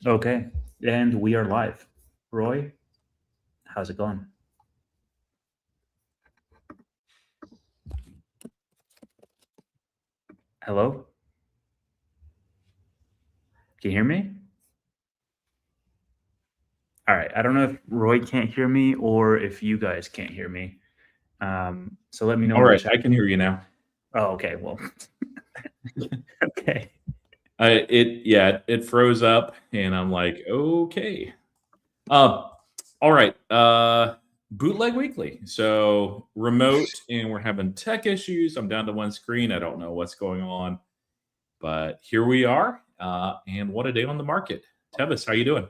Okay, and we are live. Roy, how's it going? Hello? Can you hear me? All right, I don't know if Roy can't hear me or if you guys can't hear me. So let me know All in the right, chat. I can hear you now. Oh, okay, well, okay. It froze up, and I'm like, okay. All right. Bootleg Weekly. So remote, and we're having tech issues. I'm down to one screen. I don't know what's going on, but here we are. And what a day on the market. Tevis, how you doing?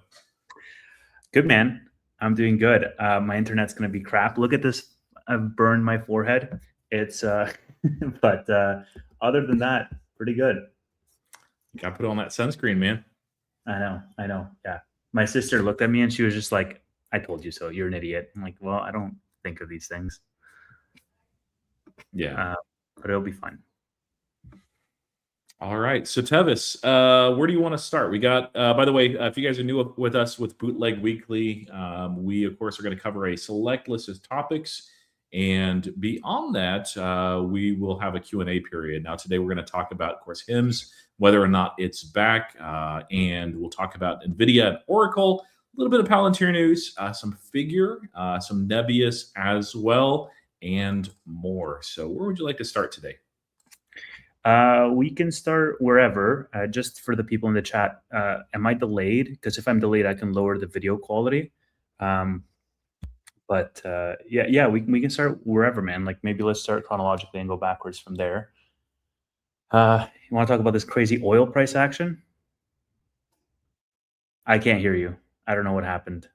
Good, man. I'm doing good. My internet's going to be crap. Look at this. I've burned my forehead. It's, but other than that, pretty good. Got to put on that sunscreen, man. I know. Yeah. My sister looked at me and she was just like, I told you so. You're an idiot. I'm like, well, I don't think of these things. Yeah. But it'll be fine. All right. So Tevis, where do you want to start? We got, by the way, if you guys are new with us with Bootleg Weekly, we, of course, are going to cover a select list of topics. And beyond that, we will have a Q&A period. Now, today we're going to talk about, of course, HIMS, whether or not it's back. And we'll talk about NVIDIA and Oracle, a little bit of Palantir news, some FIGR, some NBIS as well, and more. So where would you like to start today? We can start wherever. Just for the people in the chat, am I delayed? Because if I'm delayed, I can lower the video quality. But yeah, we can start wherever, man. Like maybe let's start chronologically and go backwards from there. You want to talk about this crazy oil price action? I can't hear you. I don't know what happened.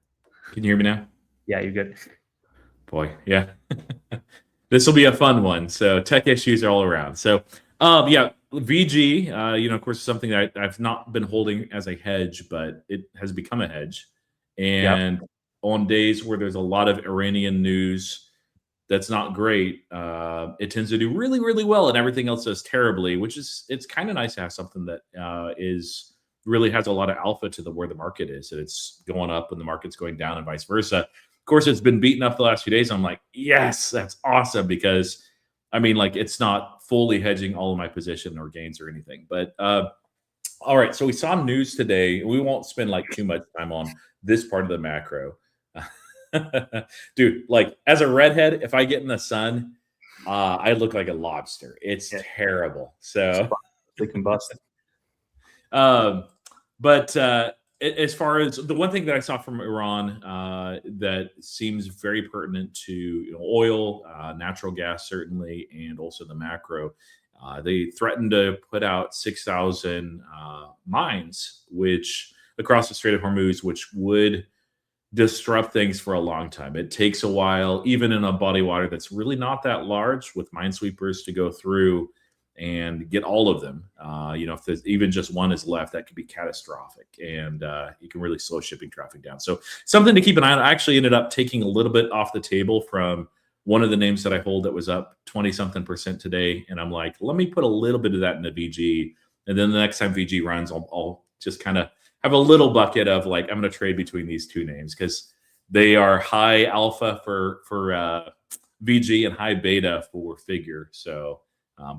Can you hear me now? Yeah, you're good. Boy, yeah. This will be a fun one. So tech issues are all around. So yeah, VG, of course, something that I've not been holding as a hedge, but it has become a hedge. And on days where there's a lot of Iranian news that's not great, it tends to do really, really well, and everything else does terribly. It's kind of nice to have something that really has a lot of alpha to where the market is. That it's going up when the market's going down, and vice versa. Of course, it's been beaten up the last few days. I'm like, yes, that's awesome, because I mean, like, it's not fully hedging all of my position or gains or anything. But all right, so we saw news today. We won't spend like too much time on this part of the macro. Dude, like, as a redhead, if I get in the sun, I look like a lobster. It's terrible. So they combust. But as far as the one thing that I saw from Iran that seems very pertinent to oil, natural gas, certainly, and also the macro, they threatened to put out 6,000 mines, which across the Strait of Hormuz, which would disrupt things for a long time. It takes a while, even in a body of water that's really not that large, with minesweepers to go through and get all of them. If there's even just one is left, that could be catastrophic, and you can really slow shipping traffic down. So something to keep an eye on. I actually ended up taking a little bit off the table from one of the names that I hold that was up 20-something% today, and I'm like, let me put a little bit of that in the VG, and then the next time VG runs, I'll just kind of have a little bucket of like, I'm going to trade between these two names because they are high alpha for VG and high beta for FIGR. So,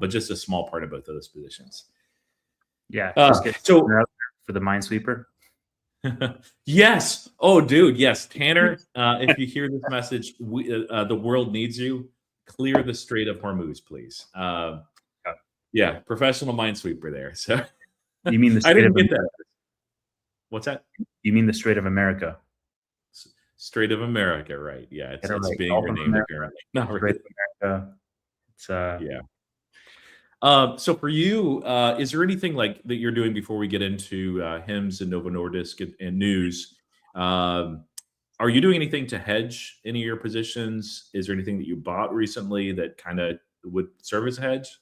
but just a small part of both of those positions. Yeah. So for the minesweeper. Yes. Oh, dude. Yes. Tanner, if you hear this message, the world needs you. Clear the Strait of Hormuz, please. Yeah. Professional minesweeper there. So you mean the I didn't get that. What's that? You mean the Strait of America? Strait of America, right? Yeah, it's being renamed apparently. Not really. America. It's yeah. So for you, is there anything like that you're doing before we get into HIMS and Novo Nordisk and news? Are you doing anything to hedge any of your positions? Is there anything that you bought recently that kind of would serve as a hedge?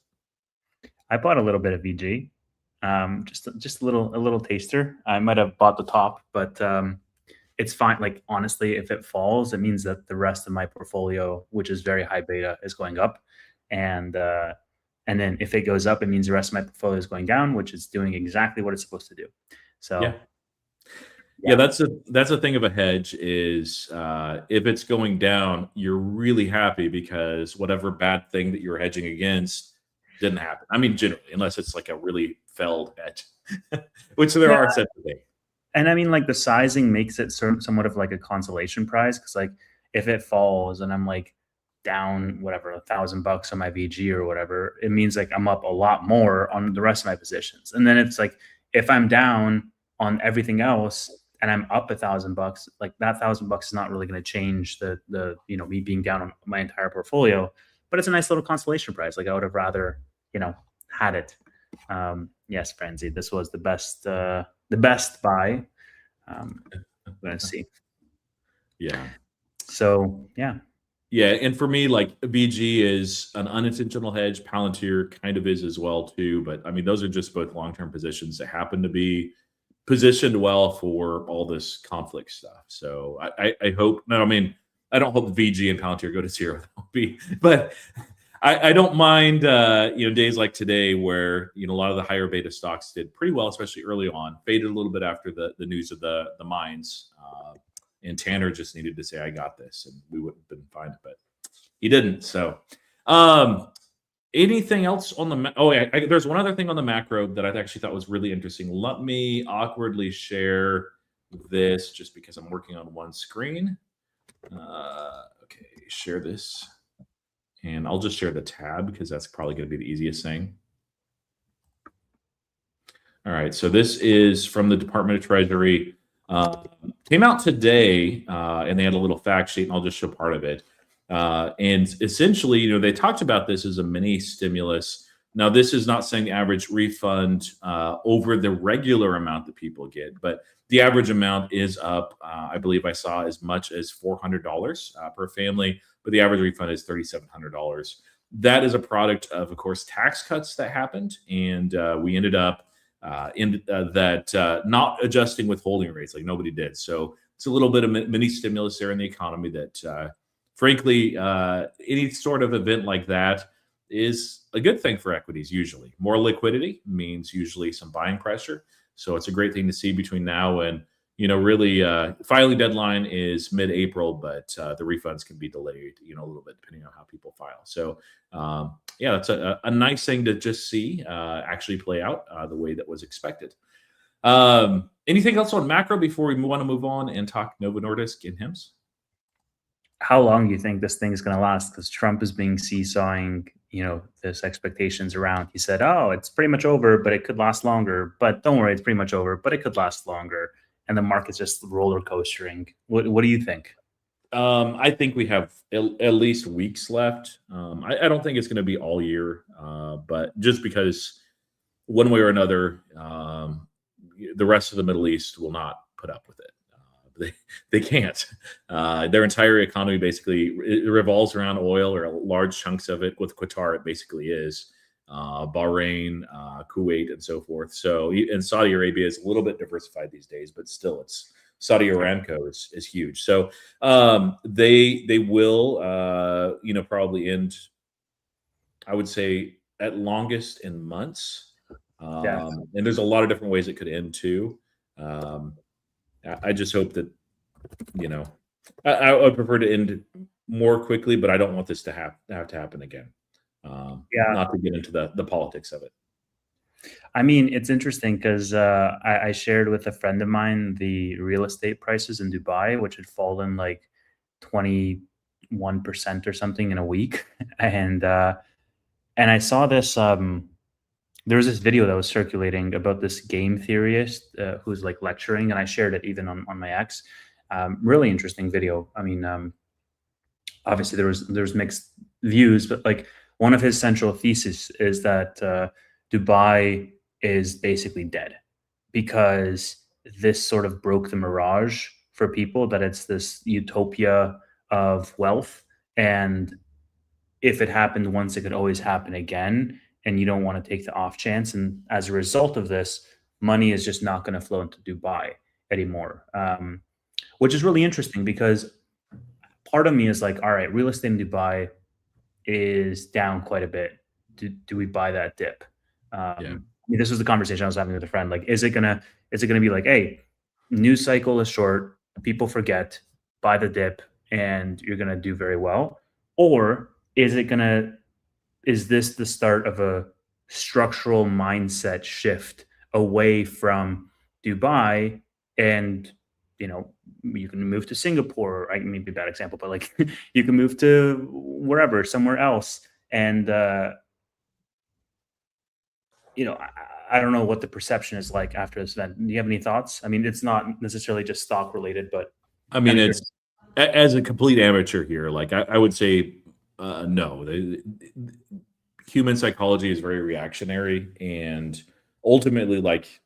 I bought a little bit of VG, just a little taster. I might have bought the top, but it's fine. Like, honestly, if it falls, it means that the rest of my portfolio, which is very high beta, is going up, and then if it goes up, it means the rest of my portfolio is going down, which is doing exactly what it's supposed to do. So, yeah. Yeah, that's a thing of a hedge is if it's going down, you're really happy because whatever bad thing that you're hedging against didn't happen. I mean, generally, unless it's like a really failed hedge, which there Yeah. are such a thing. And I mean, like the sizing makes it somewhat of like a consolation prize because, like, if it falls and I'm like down whatever $1,000 on my VG or whatever, it means like I'm up a lot more on the rest of my positions. And then it's like if I'm down on everything else and I'm up $1,000, like that $1,000 is not really going to change the me being down on my entire portfolio. But it's a nice little consolation prize. Like I would have rather had it. Yes, Frenzy, this was the best buy. Let's see. Yeah. So yeah. Yeah, and for me, like BG is an unintentional hedge. Palantir kind of is as well too. But I mean, those are just both long-term positions that happen to be positioned well for all this conflict stuff. So I hope. No, I mean, I don't hope VG and Palantir go to zero. But I don't mind days like today where a lot of the higher beta stocks did pretty well, especially early on. Faded a little bit after the news of the mines. And Tanner just needed to say, "I got this," and we would have been fine, but he didn't. So, anything else on the? There's one other thing on the macro that I actually thought was really interesting. Let me awkwardly share this, just because I'm working on one screen. Okay, share this, and I'll just share the tab because that's probably going to be the easiest thing. All right, so this is from the Department of Treasury. Came out today, and they had a little fact sheet, and I'll just show part of it. And essentially, they talked about this as a mini stimulus. Now, this is not saying the average refund over the regular amount that people get, but the average amount is up. I believe I saw as much as $400 per family, but the average refund is $3,700. That is a product of course, tax cuts that happened, and we ended up not adjusting withholding rates, like nobody did. So it's a little bit of mini stimulus there in the economy that, frankly, any sort of event like that is a good thing for equities. Usually more liquidity means usually some buying pressure. So it's a great thing to see between now and, really filing deadline is mid-April, but the refunds can be delayed, a little bit depending on how people file. So yeah, that's a nice thing to just see actually play out the way that was expected. Anything else on macro before we want to move on and talk Novo Nordisk and HIMS? How long do you think this thing is going to last? Because Trump is being seesawing, this expectations around. He said, "Oh, it's pretty much over, but it could last longer. But don't worry, it's pretty much over, but it could last longer." And the market's just roller coastering. What do you think? I think we have at least weeks left. I don't think it's going to be all year, but just because one way or another, the rest of the Middle East will not put up with it. They can't. Their entire economy basically it revolves around oil, or large chunks of it. With Qatar, it basically is Bahrain, Kuwait, and so forth. So, and Saudi Arabia is a little bit diversified these days, but still, it's Saudi Aramco is huge. So they will probably end, I would say, at longest in months. And there's a lot of different ways it could end too. I just hope that I would prefer to end more quickly, but I don't want this to have to happen again. Not to get into the politics of it. I mean, it's interesting because I shared with a friend of mine the real estate prices in Dubai, which had fallen like 21% or something in a week, and I saw this. There was this video that was circulating about this game theorist who's like lecturing, and I shared it even on my X. Really interesting video. I mean, obviously there's mixed views, but like one of his central theses is that Dubai is basically dead because this sort of broke the mirage for people that it's this utopia of wealth, and if it happened once, it could always happen again, and you don't want to take the off chance. And as a result of this, money is just not going to flow into Dubai anymore, which is really interesting because part of me is like, all right, real estate in Dubai is down quite a bit. Do we buy that dip? I mean, this was the conversation I was having with a friend. Like, is it gonna be like, hey, news cycle is short, people forget, buy the dip, and you're going to do very well? Or is this the start of a structural mindset shift away from Dubai? And you know, you can move to Singapore. I maybe a bad example, but like you can move to wherever, somewhere else. And I don't know what the perception is like after this event. Do you have any thoughts? I mean, it's not necessarily just stock related, but I kind mean, of it's curious. as a complete amateur here. Like I would say, no. Human psychology is very reactionary, and ultimately, like,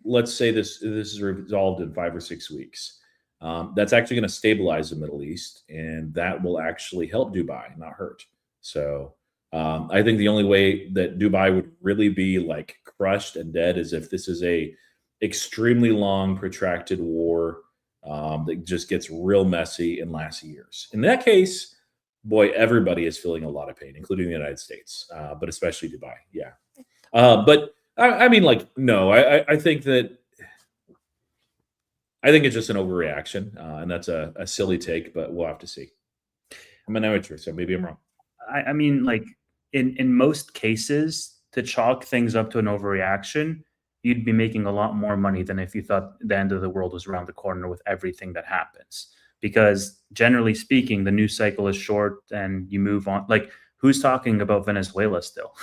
let's say this is resolved in 5 or 6 weeks. That's actually going to stabilize the Middle East, and that will actually help Dubai, not hurt. So I think the only way that Dubai would really be like crushed and dead is if this is a extremely long, protracted war that just gets real messy and lasts years. In that case, boy, everybody is feeling a lot of pain, including the United States, but especially Dubai. Yeah. But I mean, like, no, I think that I think it's just an overreaction, and that's a silly take, but we'll have to see. I'm an amateur, so maybe I'm wrong. I mean, like in most cases, to chalk things up to an overreaction, you'd be making a lot more money than if you thought the end of the world was around the corner with everything that happens. Because generally speaking, the news cycle is short and you move on. Like, who's talking about Venezuela still?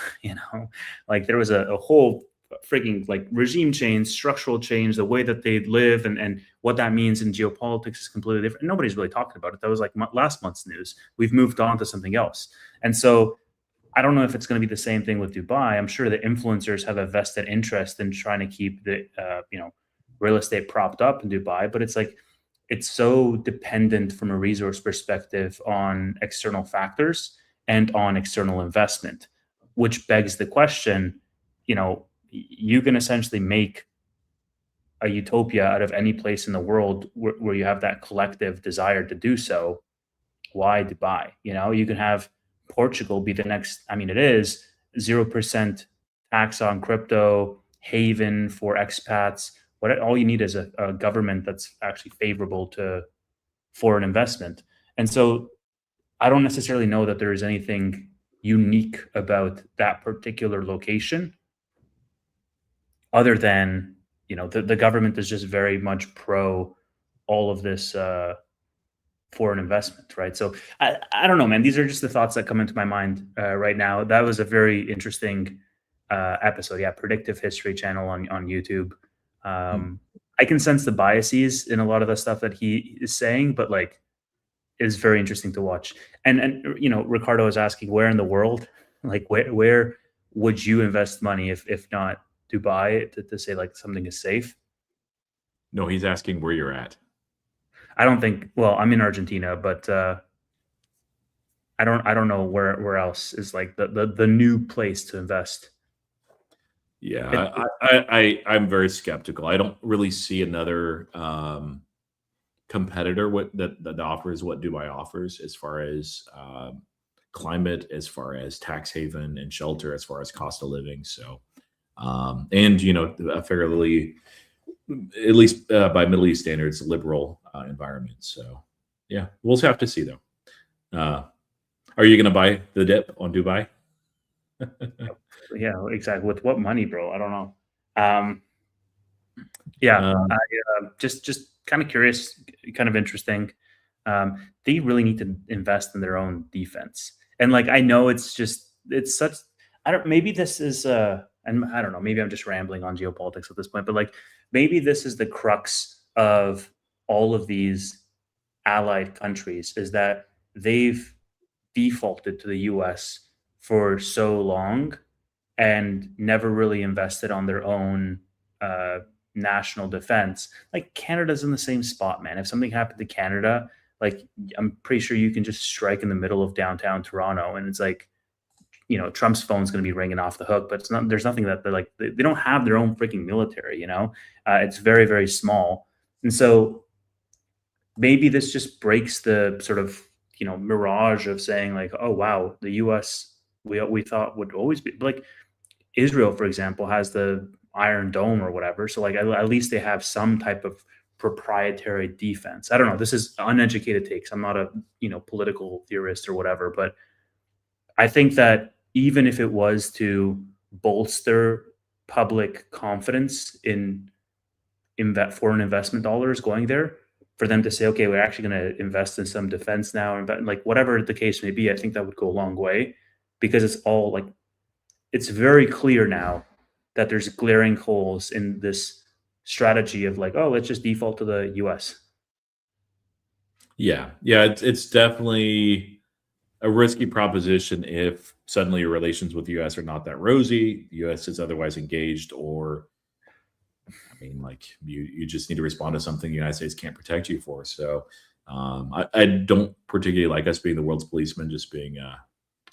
Like there was a whole freaking like regime change, structural change, the way that they live and what that means in geopolitics is completely different. Nobody's really talking about it. That was like last month's news. We've moved on to something else. And so I don't know if it's going to be the same thing with Dubai. I'm sure the influencers have a vested interest in trying to keep the real estate propped up in Dubai, but it's like it's so dependent from a resource perspective on external factors and on external investment, which begs the question, you can essentially make a utopia out of any place in the world where you have that collective desire to do so. Why Dubai? You can have Portugal be the next. I mean, it is 0% tax on crypto, haven for expats. All you need is a government that's actually favorable to foreign investment. And so I don't necessarily know that there is anything unique about that particular location other than, the government is just very much pro all of this foreign investment, right? So I don't know, man. These are just the thoughts that come into my mind right now. That was a very interesting episode. Yeah, Predictive History channel on YouTube. Hmm. I can sense the biases in a lot of the stuff that he is saying, but like, is very interesting to watch. And Ricardo is asking where in the world, like where would you invest money if not Dubai to say like something is safe? No, he's asking where you're at. I don't think. Well, I'm in Argentina, but I don't know where else is like the new place to invest. Yeah, It, I'm very skeptical. I don't really see another competitor that offers what Dubai offers as far as climate, as far as tax haven and shelter, as far as cost of living. So, and a fairly, at least by Middle East standards, liberal environment. So, yeah, we'll have to see though. Are you going to buy the dip on Dubai? yeah, exactly. With what money, bro? I don't know. Um, yeah, Um, just kind of curious, kind of interesting. They really need to invest in their own defense. And like I know it's such I don't maybe this is and I don't know, maybe I'm just rambling on geopolitics at this point, but like maybe this is the crux of all of these allied countries is that they've defaulted to the US for so long and never really invested on their own uh, national defense. Like Canada's in the same spot, man. If something happened to Canada, like I'm pretty sure you can just strike in the middle of downtown Toronto, and it's like Trump's phone's going to be ringing off the hook. But it's not. There's nothing that they're like. They don't have their own freaking military. It's very very small, and so maybe this just breaks the sort of mirage of saying like, oh wow, the U.S. we thought would always be like Israel, for example, has the Iron Dome or whatever. So like at least they have some type of proprietary defense. I don't know. This is uneducated takes. I'm not a political theorist or whatever, but I think that even if it was to bolster public confidence in foreign investment dollars going there, for them to say, okay, we're actually going to invest in some defense now, and like whatever the case may be, I think that would go a long way, because it's all like, it's very clear now that there's glaring holes in this strategy of like, oh, let's just default to the US. Yeah. It's definitely a risky proposition if suddenly your relations with the US are not that rosy, the US is otherwise engaged, or I mean, like you just need to respond to something the United States can't protect you for. So I don't particularly like us being the world's policeman, just being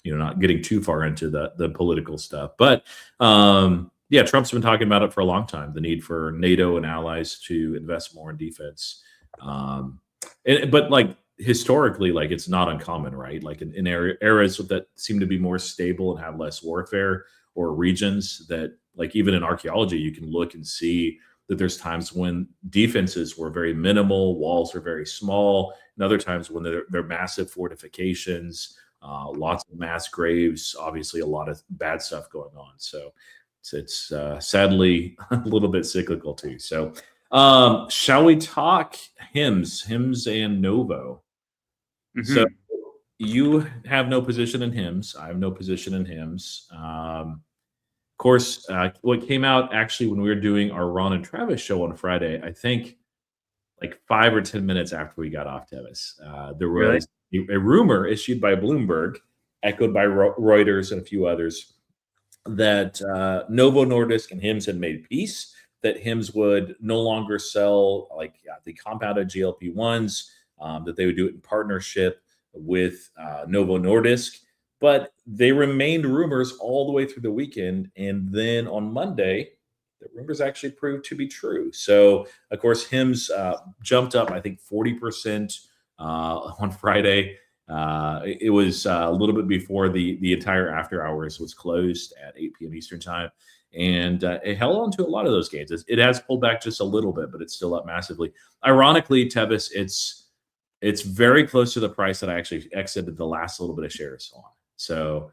not getting too far into the political stuff. But yeah, Trump's been talking about it for a long time, the need for NATO and allies to invest more in defense. But like historically, like it's not uncommon, right? Like in eras that seem to be more stable and have less warfare, or regions that, like even in archaeology, you can look and see that there's times when defenses were very minimal, walls are very small, and other times when they're massive fortifications, lots of mass graves, obviously a lot of bad stuff going on. So it's sadly a little bit cyclical too. So shall we talk HIMS and Novo? Mm-hmm. So you have no position in HIMS. I have no position in HIMS. Of course, what came out actually when we were doing our Ron and Travis show on Friday, I think like 5 or 10 minutes after we got off Tevis, there was a rumor issued by Bloomberg, echoed by Reuters and a few others, that Novo Nordisk and HIMS had made peace, that HIMS would no longer sell like the compounded GLP-1s, that they would do it in partnership with Novo Nordisk. But they remained rumors all the way through the weekend. And then on Monday, the rumors actually proved to be true. So, of course, HIMS jumped up, I think, 40% on Friday. It was a little bit before the entire after hours was closed at 8 p.m. Eastern time. And it held on to a lot of those gains. It has pulled back just a little bit, but it's still up massively. Ironically, Tevis, it's very close to the price that I actually exited the last little bit of shares on. So,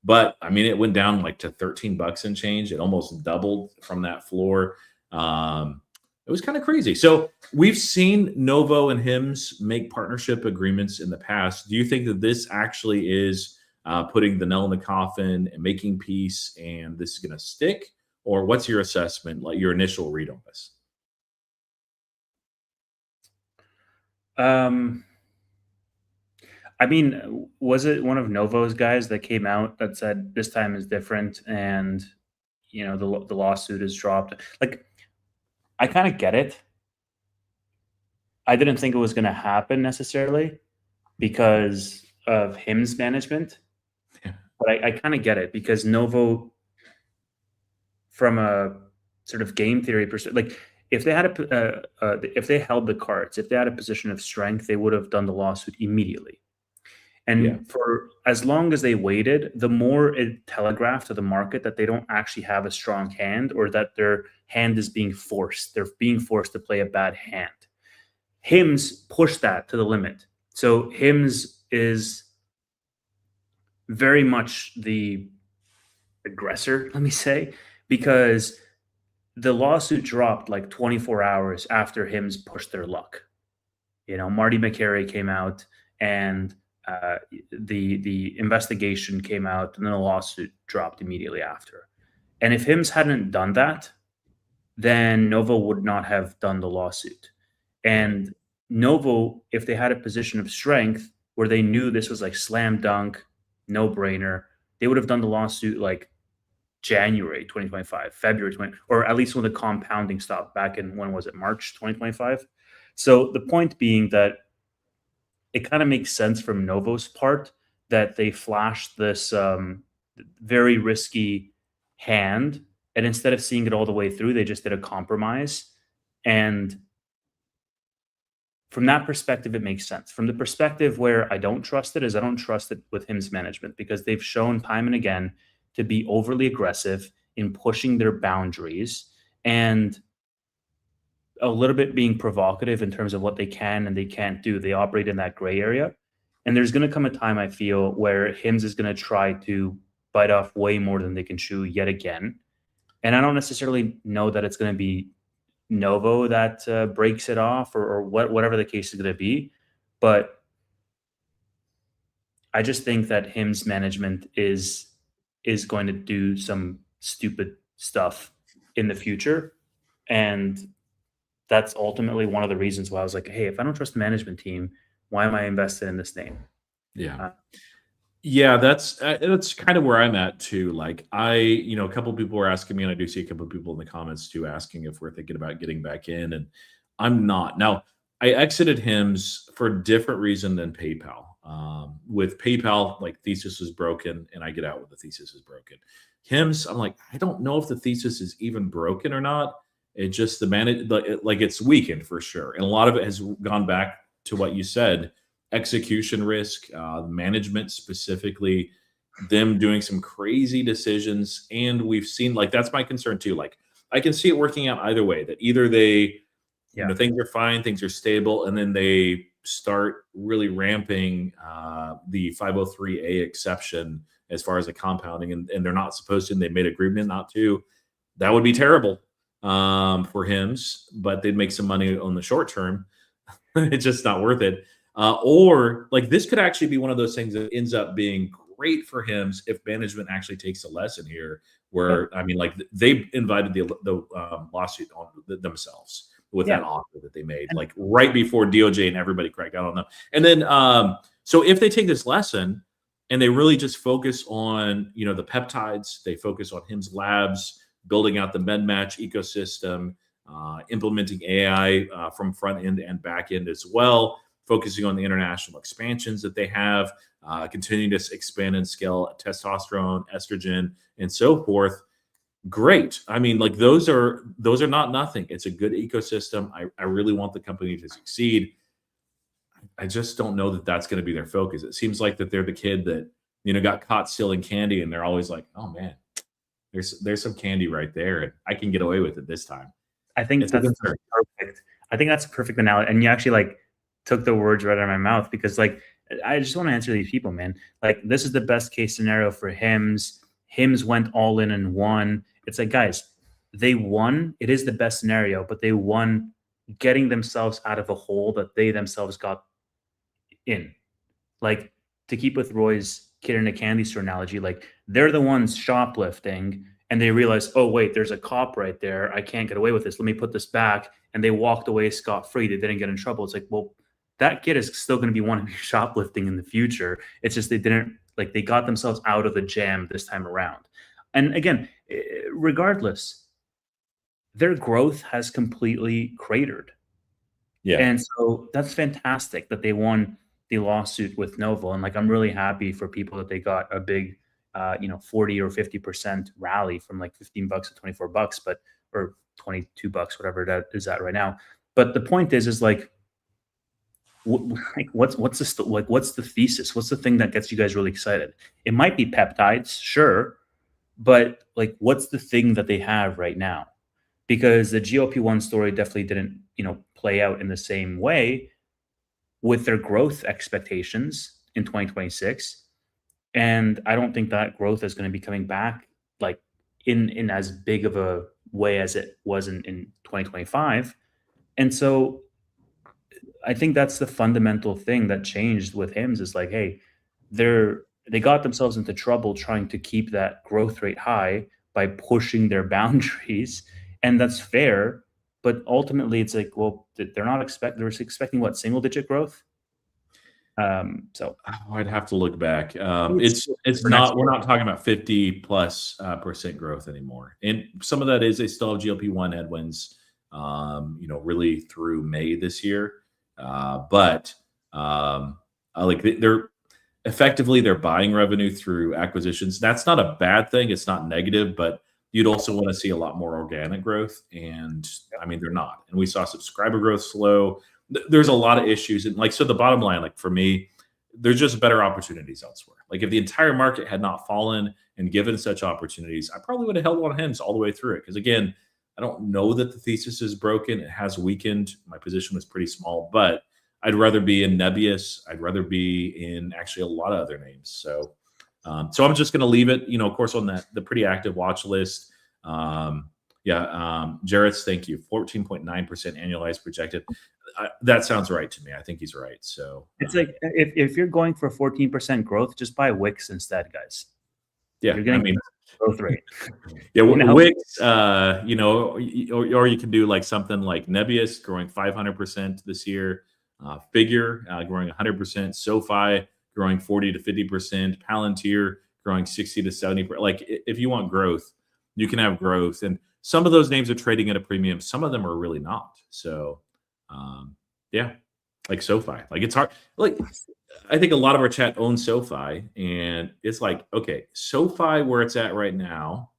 but I mean, it went down like to $13 and change. It almost doubled from that floor. It was kind of crazy. So we've seen Novo and HIMS make partnership agreements in the past. Do you think that this actually is putting the nail in the coffin and making peace, and this is going to stick? Or what's your assessment, like your initial read on this? I mean, was it one of Novo's guys that came out that said this time is different, and the lawsuit is dropped? Like, I kind of get it. I didn't think it was going to happen necessarily because of HIMS management, but I kind of get it because Novo, from a sort of game theory perspective, like if they had if they held the cards, if they had a position of strength, they would have done the lawsuit immediately. And for as long as they waited, the more it telegraphed to the market that they don't actually have a strong hand, or that their hand is being forced. They're being forced to play a bad hand. HIMS pushed that to the limit. So HIMS is very much the aggressor, let me say, because the lawsuit dropped like 24 hours after HIMS pushed their luck. Marty McCary came out, and the investigation came out, and then the lawsuit dropped immediately after. And if HIMS hadn't done that, then Novo would not have done the lawsuit. And Novo, if they had a position of strength where they knew this was like slam dunk, no brainer, they would have done the lawsuit like January 2025, February 20, or at least when the compounding stopped back in, when was it, March 2025? So the point being that it kind of makes sense from Novo's part that they flashed this very risky hand, and instead of seeing it all the way through, they just did a compromise. And from that perspective, it makes sense. From the perspective where I don't trust it is I don't trust it with HIMS management, because they've shown time and again to be overly aggressive in pushing their boundaries. And a little bit being provocative in terms of what they can and they can't do. They operate in that gray area. And there's going to come a time, I feel, where HIMS is going to try to bite off way more than they can chew yet again. And I don't necessarily know that it's going to be Novo that breaks it off, or whatever the case is going to be. But I just think that HIMS management is going to do some stupid stuff in the future. And that's ultimately one of the reasons why I was like, hey, if I don't trust the management team, why am I invested in this name? Yeah. Yeah, that's kind of where I'm at too. Like a couple people were asking me, and I do see a couple people in the comments too asking if we're thinking about getting back in, and I'm not. Now, I exited HIMS for a different reason than PayPal. With PayPal, like thesis is broken, and I get out when the thesis is broken. HIMS, I'm like, I don't know if the thesis is even broken or not. It just like it's weakened for sure, and a lot of it has gone back to what you said. Execution risk, management specifically, them doing some crazy decisions. And we've seen, like, that's my concern too. Like, I can see it working out either way, that either they, things are fine, things are stable, and then they start really ramping the 503A exception as far as the compounding, and they're not supposed to, and they made agreement not to. That would be terrible for HIMS, but they'd make some money on the short term. It's just not worth it. Or like this could actually be one of those things that ends up being great for HIMS if management actually takes a lesson here. Where I mean, like they invited the lawsuit on themselves with that offer that they made, like right before DOJ and everybody cracked down on them. And then, so if they take this lesson and they really just focus on the peptides, they focus on HIMS labs, building out the MedMatch ecosystem, implementing AI from front end and back end as well, focusing on the international expansions that they have, continuing to expand and scale testosterone, estrogen, and so forth. Great. I mean, like those are not nothing. It's a good ecosystem. I really want the company to succeed. I just don't know that that's going to be their focus. It seems like that they're the kid that got caught stealing candy, and they're always like, "Oh man, there's some candy right there, and I can get away with it this time." I think that's perfect. I think that's a perfect analogy, and you actually like took the words right out of my mouth, because like I just want to answer these people, man. Like this is the best case scenario for HIMS. HIMS went all in and won. It's like, guys, they won. It is the best scenario, but they won getting themselves out of a hole that they themselves got in. Like, to keep with Roy's kid in a candy store analogy, like they're the ones shoplifting and they realize, oh wait, there's a cop right there. I can't get away with this. Let me put this back. And they walked away scot-free. They didn't get in trouble. It's like, well, that kid is still going to be wanting to be shoplifting in the future. It's just they didn't, like, they got themselves out of the jam this time around. And again, regardless, their growth has completely cratered. Yeah. And so that's fantastic that they won the lawsuit with Novo. And like, I'm really happy for people that they got a big, 40 or 50% rally from like $15 to $24, but, or $22, whatever that is at right now. But the point is like, what's the thesis? What's the thing that gets you guys really excited? It might be peptides, sure, but like, what's the thing that they have right now? Because the GLP-1 story definitely didn't, play out in the same way with their growth expectations in 2026. And I don't think that growth is going to be coming back like in as big of a way as it was in 2025. And so I think that's the fundamental thing that changed with HIMS is like, hey, they got themselves into trouble trying to keep that growth rate high by pushing their boundaries. And that's fair. But ultimately it's like, well, they're expecting what, single digit growth? So I'd have to look back. It's not, we're not talking about 50+% growth anymore. And some of that is they still have GLP-1 headwinds, really through May this year. But like they're effectively they're buying revenue through acquisitions. That's not a bad thing. It's not negative, but you'd also want to see a lot more organic growth. And I mean, they're not. And we saw subscriber growth slow. There's a lot of issues. And like, so the bottom line, like for me, there's just better opportunities elsewhere. Like if the entire market had not fallen and given such opportunities, I probably would have held on HIMS all the way through it. Because again, I don't know that the thesis is broken. It has weakened. My position was pretty small, but I'd rather be in NBIS. I'd rather be in actually a lot of other names. So, so I'm just going to leave it, of course, on the pretty active watch list. Jarrett's, thank you. 14.9% annualized projected. That sounds right to me. I think he's right. So it's like if you're going for 14% growth, just buy Wix instead, guys. Yeah, you're getting growth rate. Yeah, Wix, or you can do like something like NBIS growing 500% this year, FIGR growing 100%, SOFI growing 40 to 50%, Palantir growing 60 to 70%. Like if you want growth, you can have growth, and some of those names are trading at a premium. Some of them are really not. So, yeah, like SOFI, like it's hard. Like I think a lot of our chat owns SOFI, and it's like, okay, SOFI where it's at right now,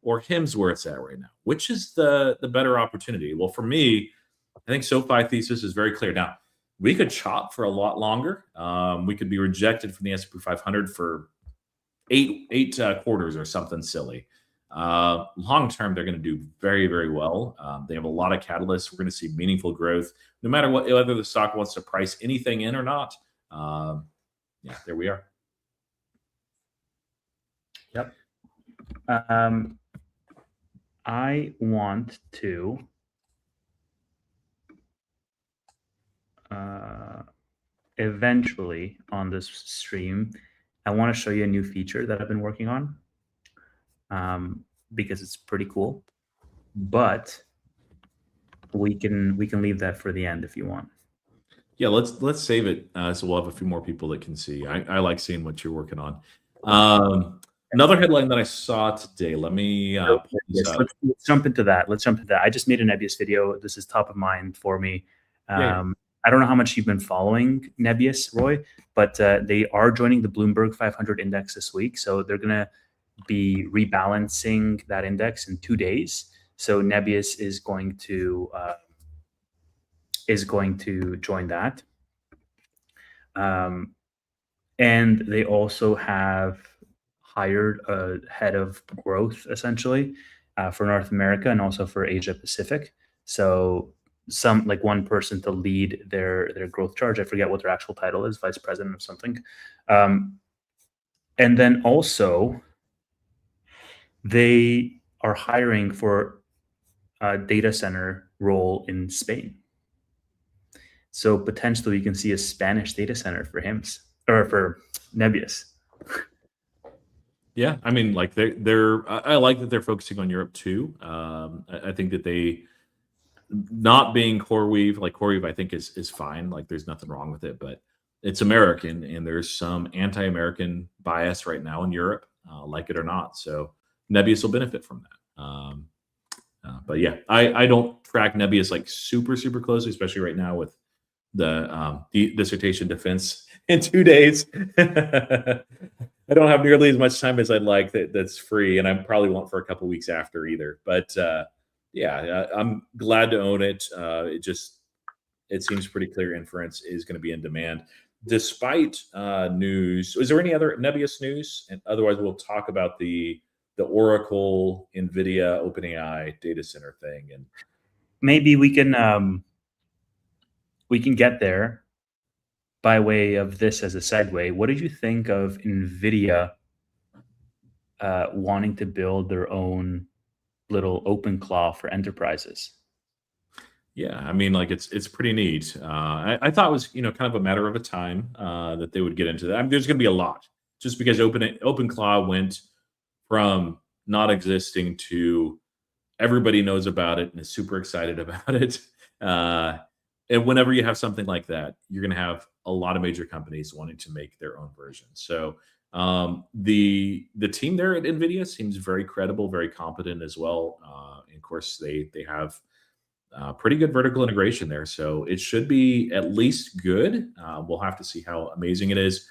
or HIMS where it's at right now, which is the better opportunity? Well, for me, I think SOFI thesis is very clear. Now, we could chop for a lot longer. We could be rejected from the S&P 500 for eight quarters or something silly. Long term, they're going to do very, very well. They have a lot of catalysts. We're going to see meaningful growth, no matter whether the stock wants to price anything in or not. Yeah, there we are. Yep. I want to eventually on this stream, I want to show you a new feature that I've been working on, because it's pretty cool. But we can leave that for the end if you want. Yeah, let's save it so we'll have a few more people that can see. I like seeing what you're working on. Another headline that I saw today. Let me pull this up. Let's jump into that. I just made a NBIS video. This is top of mind for me. I don't know how much you've been following NBIS, Roy, but they are joining the Bloomberg 500 index this week. So they're going to be rebalancing that index in 2 days. So NBIS is going to join that. And they also have hired a head of growth, essentially, for North America and also for Asia Pacific. So one person to lead their growth charge. I forget what their actual title is, vice president of something. And then also they are hiring for a data center role in Spain. So potentially you can see a Spanish data center for HIMS or for NBIS. Yeah, I mean, like I like that they're focusing on Europe too. I think that they not being CoreWeave, like CoreWeave, I think is fine. Like there's nothing wrong with it, but it's American, and there's some anti-American bias right now in Europe, like it or not. So NBIS will benefit from that. But yeah, I don't track NBIS like super closely, especially right now with the dissertation defense in 2 days. I don't have nearly as much time as I'd like that's free, and I probably won't for a couple weeks after either. But yeah, I'm glad to own it. It seems pretty clear inference is going to be in demand, despite news. Is there any other NBIS news? And otherwise, we'll talk about the Oracle, NVIDIA, OpenAI data center thing, and maybe we can get there by way of this as a segue. What did you think of NVIDIA wanting to build their own little OpenClaw for enterprises? Yeah, I mean, like it's pretty neat. I thought it was kind of a matter of a time that they would get into that. I mean, there's going to be a lot, just because OpenClaw went from not existing to everybody knows about it and is super excited about it. And whenever you have something like that, you're going to have a lot of major companies wanting to make their own version. So the team there at NVIDIA seems very credible, very competent as well. And of course, they have pretty good vertical integration there. So it should be at least good. We'll have to see how amazing it is.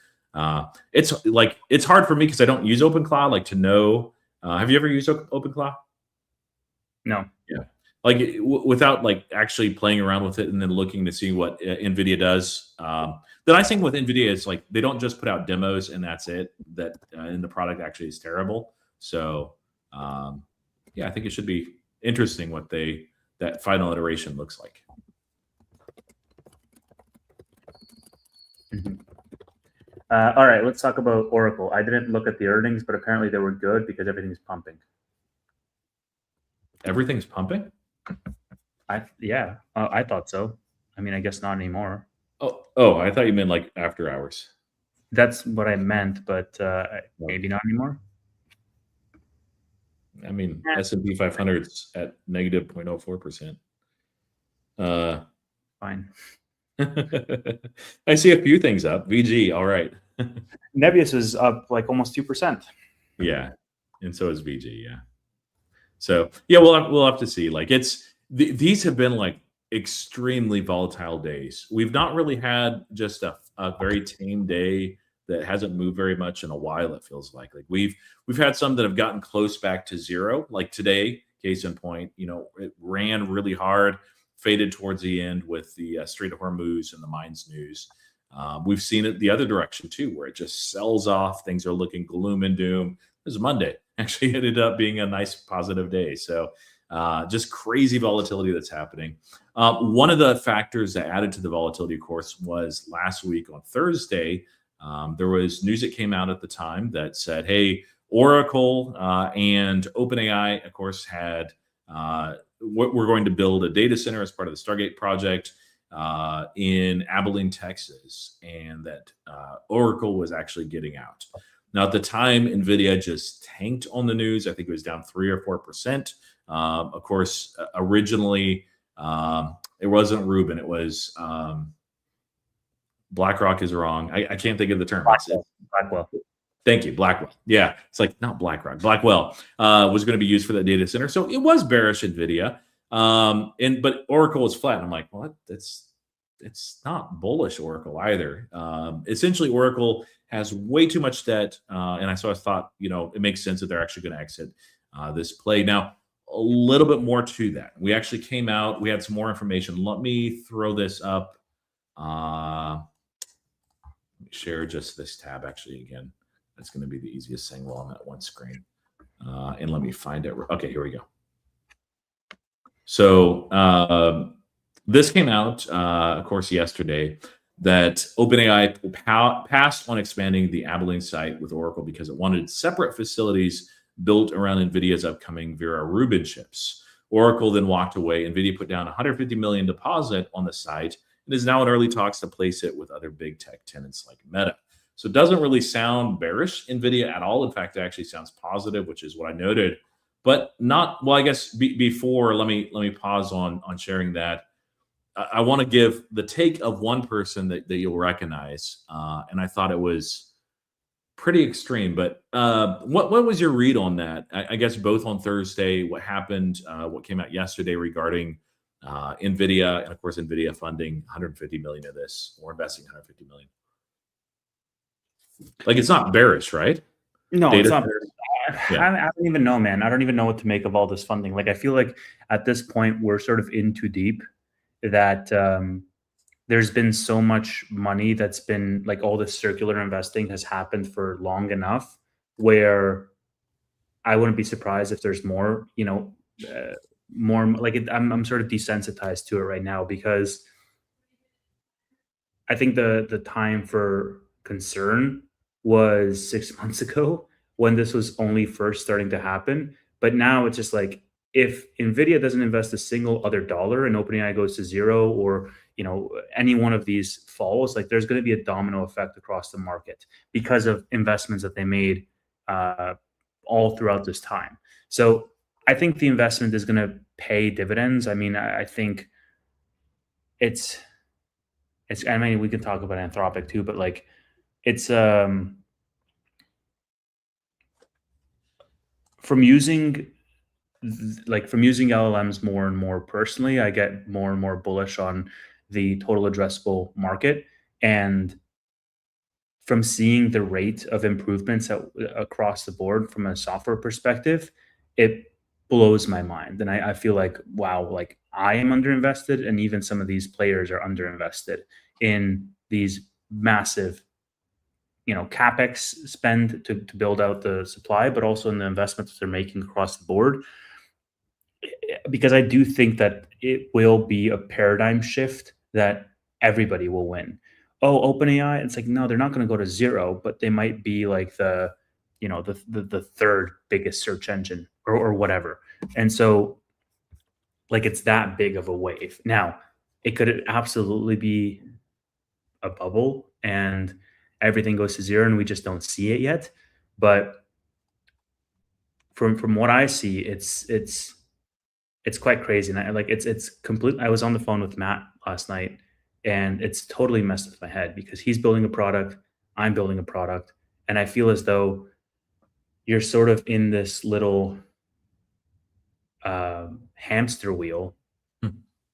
It's hard for me because I don't use OpenClaw, like to know. Have you ever used OpenClaw? No. Yeah. Like without like actually playing around with it and then looking to see what NVIDIA does. The nice thing with NVIDIA is like they don't just put out demos and that's it. And the product actually is terrible. So yeah, I think it should be interesting what that final iteration looks like. Mm-hmm. All right, let's talk about Oracle. I didn't look at the earnings, but apparently they were good because everything's pumping. Everything's pumping? I thought so. I mean, I guess not anymore. Oh, I thought you meant like after hours. That's what I meant, but maybe not anymore. I mean, S&P 500's at negative 0.04%. Fine. I see a few things up. VG, all right. NBIS is up like almost 2%. Yeah, and so is VG. Yeah. So yeah, we'll have to see. Like these have been like extremely volatile days. We've not really had just a very tame day that hasn't moved very much in a while. It feels like we've had some that have gotten close back to zero. Like today, case in point, it ran really hard, faded towards the end with the Strait of Hormuz and the mines news. We've seen it the other direction too, where it just sells off. Things are looking gloom and doom. This is Monday. Actually ended up being a nice positive day. So just crazy volatility that's happening. One of the factors that added to the volatility, of course, was last week on Thursday, there was news that came out at the time that said, hey, Oracle and OpenAI, of course, had we're going to build a data center as part of the Stargate project in Abilene, Texas, and that Oracle was actually getting out. Now, at the time, NVIDIA just tanked on the news. I think it was down 3 or 4%. Of course, originally, it wasn't Rubin. It was BlackRock is wrong. I can't think of the term. Blackwell. Thank you, Blackwell. Yeah, it's like not BlackRock. Blackwell was going to be used for that data center. So it was bearish NVIDIA. But Oracle was flat. And I'm like, well, it's not bullish Oracle either. Essentially, Oracle has way too much debt, and I thought, it makes sense that they're actually going to exit this play. Now, a little bit more to that. We actually came out. We had some more information. Let me throw this up. Let me share just this tab actually again. That's going to be the easiest thing while I'm at one screen. And let me find it. Okay, here we go. So this came out, of course, yesterday, that OpenAI passed on expanding the Abilene site with Oracle because it wanted separate facilities built around NVIDIA's upcoming Vera Rubin chips. Oracle then walked away. NVIDIA put down $150 million deposit on the site and is now in early talks to place it with other big tech tenants like Meta. So it doesn't really sound bearish NVIDIA at all. In fact, it actually sounds positive, which is what I noted. But not, well, I guess before, let me pause on sharing that. I want to give the take of one person that you'll recognize. And I thought it was pretty extreme. But what was your read on that? I guess both on Thursday, what happened, what came out yesterday regarding NVIDIA, and of course, NVIDIA funding 150 million of this, or investing 150 million. Like, it's not bearish, right? No, Data it's not. Yeah. I don't even know, man. I don't even know what to make of all this funding. Like, I feel like at this point we're sort of in too deep. That there's been so much money that's been, like, all this circular investing has happened for long enough where I wouldn't be surprised if there's more. More like it, I'm sort of desensitized to it right now because I think the time for concern was 6 months ago when this was only first starting to happen. But now it's just like, if NVIDIA doesn't invest a single other dollar and OpenAI goes to zero, or any one of these falls, like, there's going to be a domino effect across the market because of investments that they made all throughout this time. So I think the investment is going to pay dividends. I mean, I think it's. I mean, we can talk about Anthropic too, but like, it's from using LLMs more and more personally, I get more and more bullish on the total addressable market, and from seeing the rate of improvements across the board from a software perspective, it blows my mind. And I feel like, wow, like, I am underinvested, and even some of these players are underinvested in these massive, CapEx spend to build out the supply, but also in the investments they're making across the board. because I do think that it will be a paradigm shift that everybody will win. Oh, OpenAI, it's like, no, they're not going to go to zero, but they might be like the third biggest search engine or whatever. And so like it's that big of a wave. Now, it could absolutely be a bubble and everything goes to zero and we just don't see it yet. But from what I see, it's quite crazy. And it's complete. I was on the phone with Matt last night and it's totally messed with my head because he's building a product, I'm building a product, and I feel as though you're sort of in this little hamster wheel Hmm.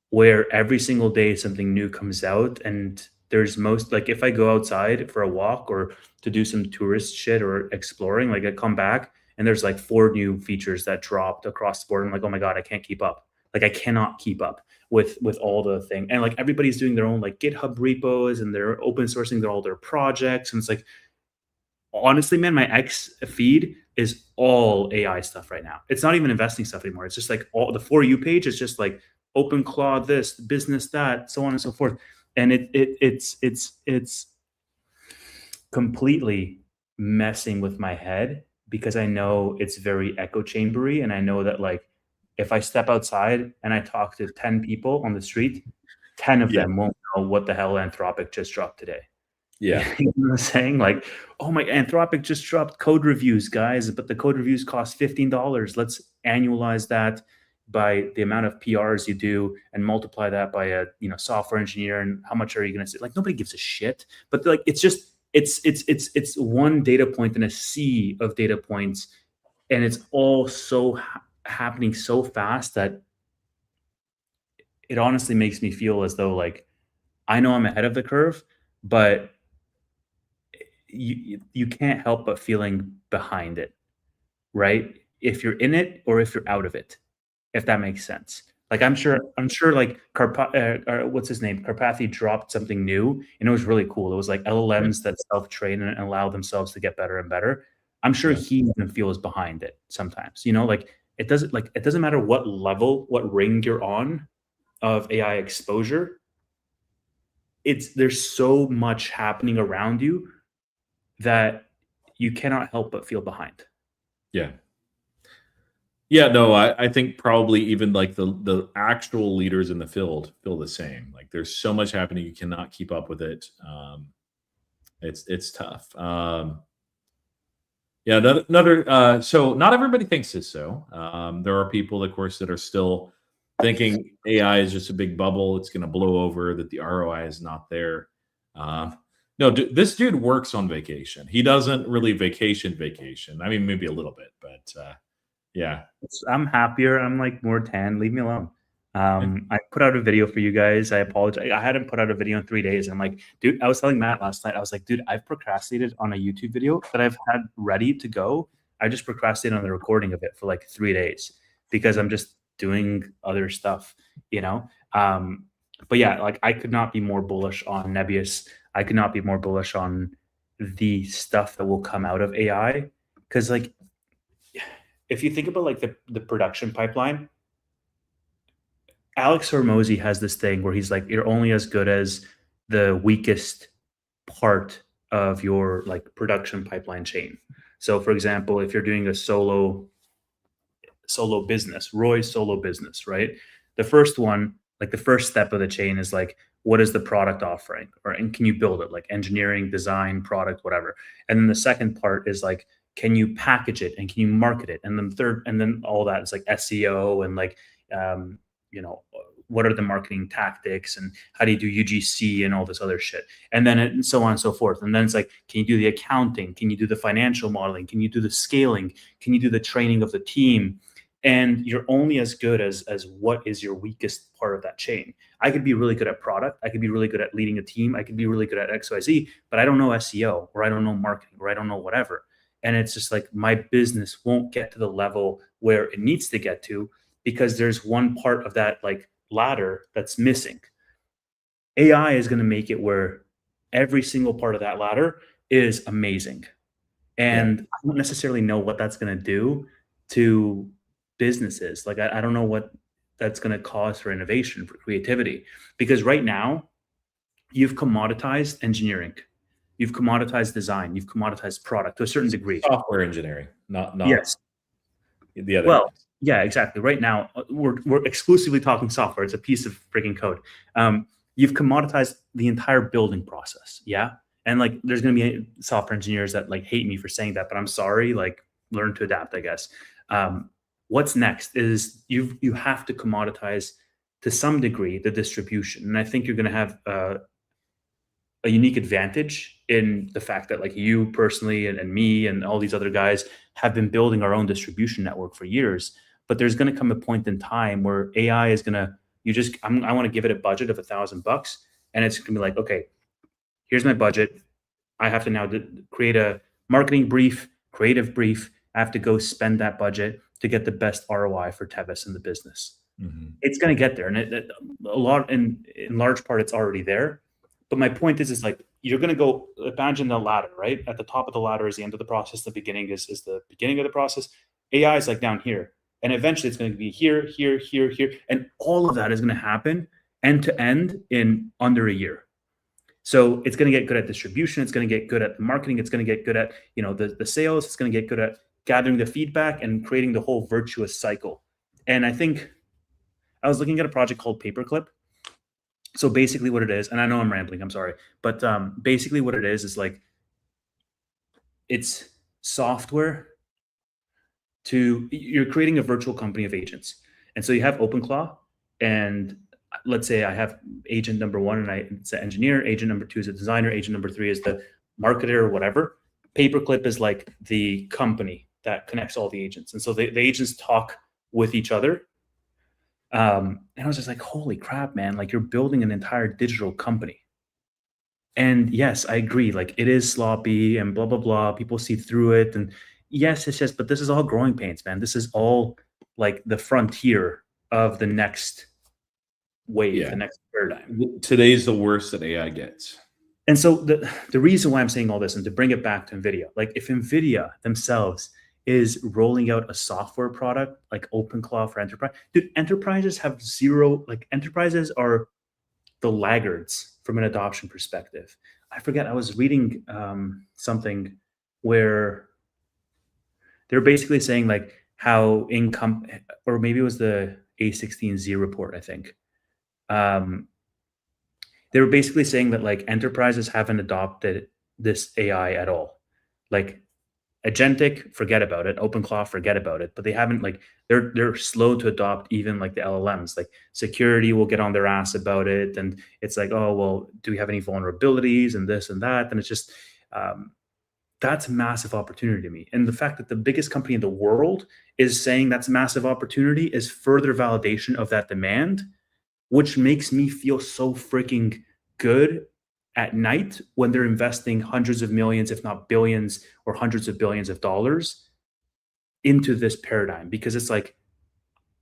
where every single day something new comes out and there's most like if I go outside for a walk or to do some tourist shit or exploring, like I come back and there's like four new features that dropped across the board. I'm like, oh my God, I can't keep up. Like I cannot keep up with all the thing. And like everybody's doing their own like GitHub repos and they're open sourcing all their projects. And it's like honestly, man, my X feed is all AI stuff right now. It's not even investing stuff anymore. It's just like all the For You page is just like open claw this, business that, so on and so forth. And it's completely messing with my head because I know it's very echo chambery. And I know that like if I step outside and I talk to 10 people on the street, 10 of Yeah. them won't know what the hell Anthropic just dropped today. Yeah. You know what I'm saying? Like, oh my, Anthropic just dropped code reviews, guys, but the code reviews cost $15. Let's annualize that by the amount of PRs you do and multiply that by a software engineer and how much are you going to say? Like nobody gives a shit. But like it's just it's one data point in a sea of data points, and it's all so happening so fast that it honestly makes me feel as though like I know I'm ahead of the curve, but you can't help but feeling behind it, right? If you're in it or if you're out of it, if that makes sense. Like I'm sure like what's his name? Karpathy dropped something new and it was really cool. It was like Yeah. LLMs that self-train and allow themselves to get better and better. I'm sure Yeah. he even feels behind it sometimes. Like it doesn't matter what level, what ring you're on of AI exposure. There's so much happening around you that you cannot help but feel behind. Yeah. Yeah, no, I think probably even like the actual leaders in the field feel the same. Like there's so much happening, you cannot keep up with it. It's tough. Yeah, another. So not everybody thinks this. So there are people, of course, that are still thinking AI is just a big bubble. It's going to blow over. That the ROI is not there. No, this dude works on vacation. He doesn't really vacation. I mean, maybe a little bit, but yeah. I'm happier. I'm like more tan. Leave me alone. I put out a video for you guys. I apologize. I hadn't put out a video in 3 days. I'm like, dude, I was telling Matt last night, I was like, dude, I've procrastinated on a YouTube video that I've had ready to go. I just procrastinated on the recording of it for like 3 days because I'm just doing other stuff, you know? But yeah, like I could not be more bullish on Nebius. I could not be more bullish on the stuff that will come out of AI. Cause like if you think about like the production pipeline, Alex Hormozy has this thing where he's like, you're only as good as the weakest part of your like production pipeline chain. So for example, if you're doing a solo business, Roy's solo business, right? The first one, like the first step of the chain is like, what is the product offering? Or and can you build it? Like engineering, design, product, whatever. And then the second part is like, can you package it and can you market it? And then third, and then all that is like SEO and like um, you know, what are the marketing tactics and how do you do UGC and all this other shit? And then and so on and so forth. And then it's like, can you do the accounting? Can you do the financial modeling? Can you do the scaling? Can you do the training of the team? And you're only as good as what is your weakest part of that chain. I could be really good at product, I could be really good at leading a team, I could be really good at XYZ, but I don't know SEO or I don't know marketing or I don't know whatever. And it's just like my business won't get to the level where it needs to get to because there's one part of that like ladder that's missing. AI is going to make it where every single part of that ladder is amazing. Yeah. And I don't necessarily know what that's going to do to businesses. Like, I don't know what that's going to cause for innovation, for creativity, because right now you've commoditized engineering, you've commoditized design, you've commoditized product to a certain degree. Software engineering, not Yes. the other Well, guys. yeah, exactly. Right now, we're exclusively talking software. It's a piece of freaking code. You've commoditized the entire building process. Yeah. And like, there's going to be software engineers that like hate me for saying that, but I'm sorry. Like, learn to adapt, I guess. What's next is you have to commoditize to some degree the distribution, and I think you're going to have a unique advantage in the fact that like you personally and me and all these other guys have been building our own distribution network for years. But there's going to come a point in time where AI is going to, I want to give it a budget of $1,000, and it's going to be like, okay, here's my budget. I have to now create a marketing brief, creative brief. I have to go spend that budget to get the best ROI for Tevis in the business. It's going to get there, and in large part, it's already there. But my point is like, you're going to go, imagine the ladder, right? At the top of the ladder is the end of the process. The beginning is the beginning of the process. AI is like down here. And eventually it's going to be here, here, here, here. And all of that is going to happen end to end in under a year. So it's going to get good at distribution. It's going to get good at marketing. It's going to get good at, the sales. It's going to get good at gathering the feedback and creating the whole virtuous cycle. And I think I was looking at a project called Paperclip. So basically what it is, and I know I'm rambling, I'm sorry, but basically what it is like, it's software you're creating a virtual company of agents. And so you have OpenClaw, and let's say I have agent number 1 and it's an engineer, agent number 2 is a designer, agent number 3 is the marketer or whatever. Paperclip is like the company that connects all the agents. And so the agents talk with each other. And I was just like, holy crap, man, like you're building an entire digital company. And yes, I agree. Like, it is sloppy and blah, blah, blah. People see through it. And yes, but this is all growing pains, man. This is all like the frontier of the next wave, the next paradigm. Today's the worst that AI gets. And so the reason why I'm saying all this, and to bring it back to NVIDIA, like if NVIDIA themselves is rolling out a software product like OpenClaw for enterprise, dude, enterprises have zero, like enterprises are the laggards from an adoption perspective. I forget, I was reading something where they're basically saying like how income, or maybe it was the A16Z report, I think. They were basically saying that like enterprises haven't adopted this AI at all. Like agentic, forget about it. OpenClaw, forget about it. But they haven't, like, they're slow to adopt even like the LLMs. Like security will get on their ass about it, and it's like, oh well, do we have any vulnerabilities and this and that? And it's just that's a massive opportunity to me. And the fact that the biggest company in the world is saying that's a massive opportunity is further validation of that demand, which makes me feel so freaking good at night when they're investing hundreds of millions, if not billions or hundreds of billions of dollars into this paradigm. Because it's like,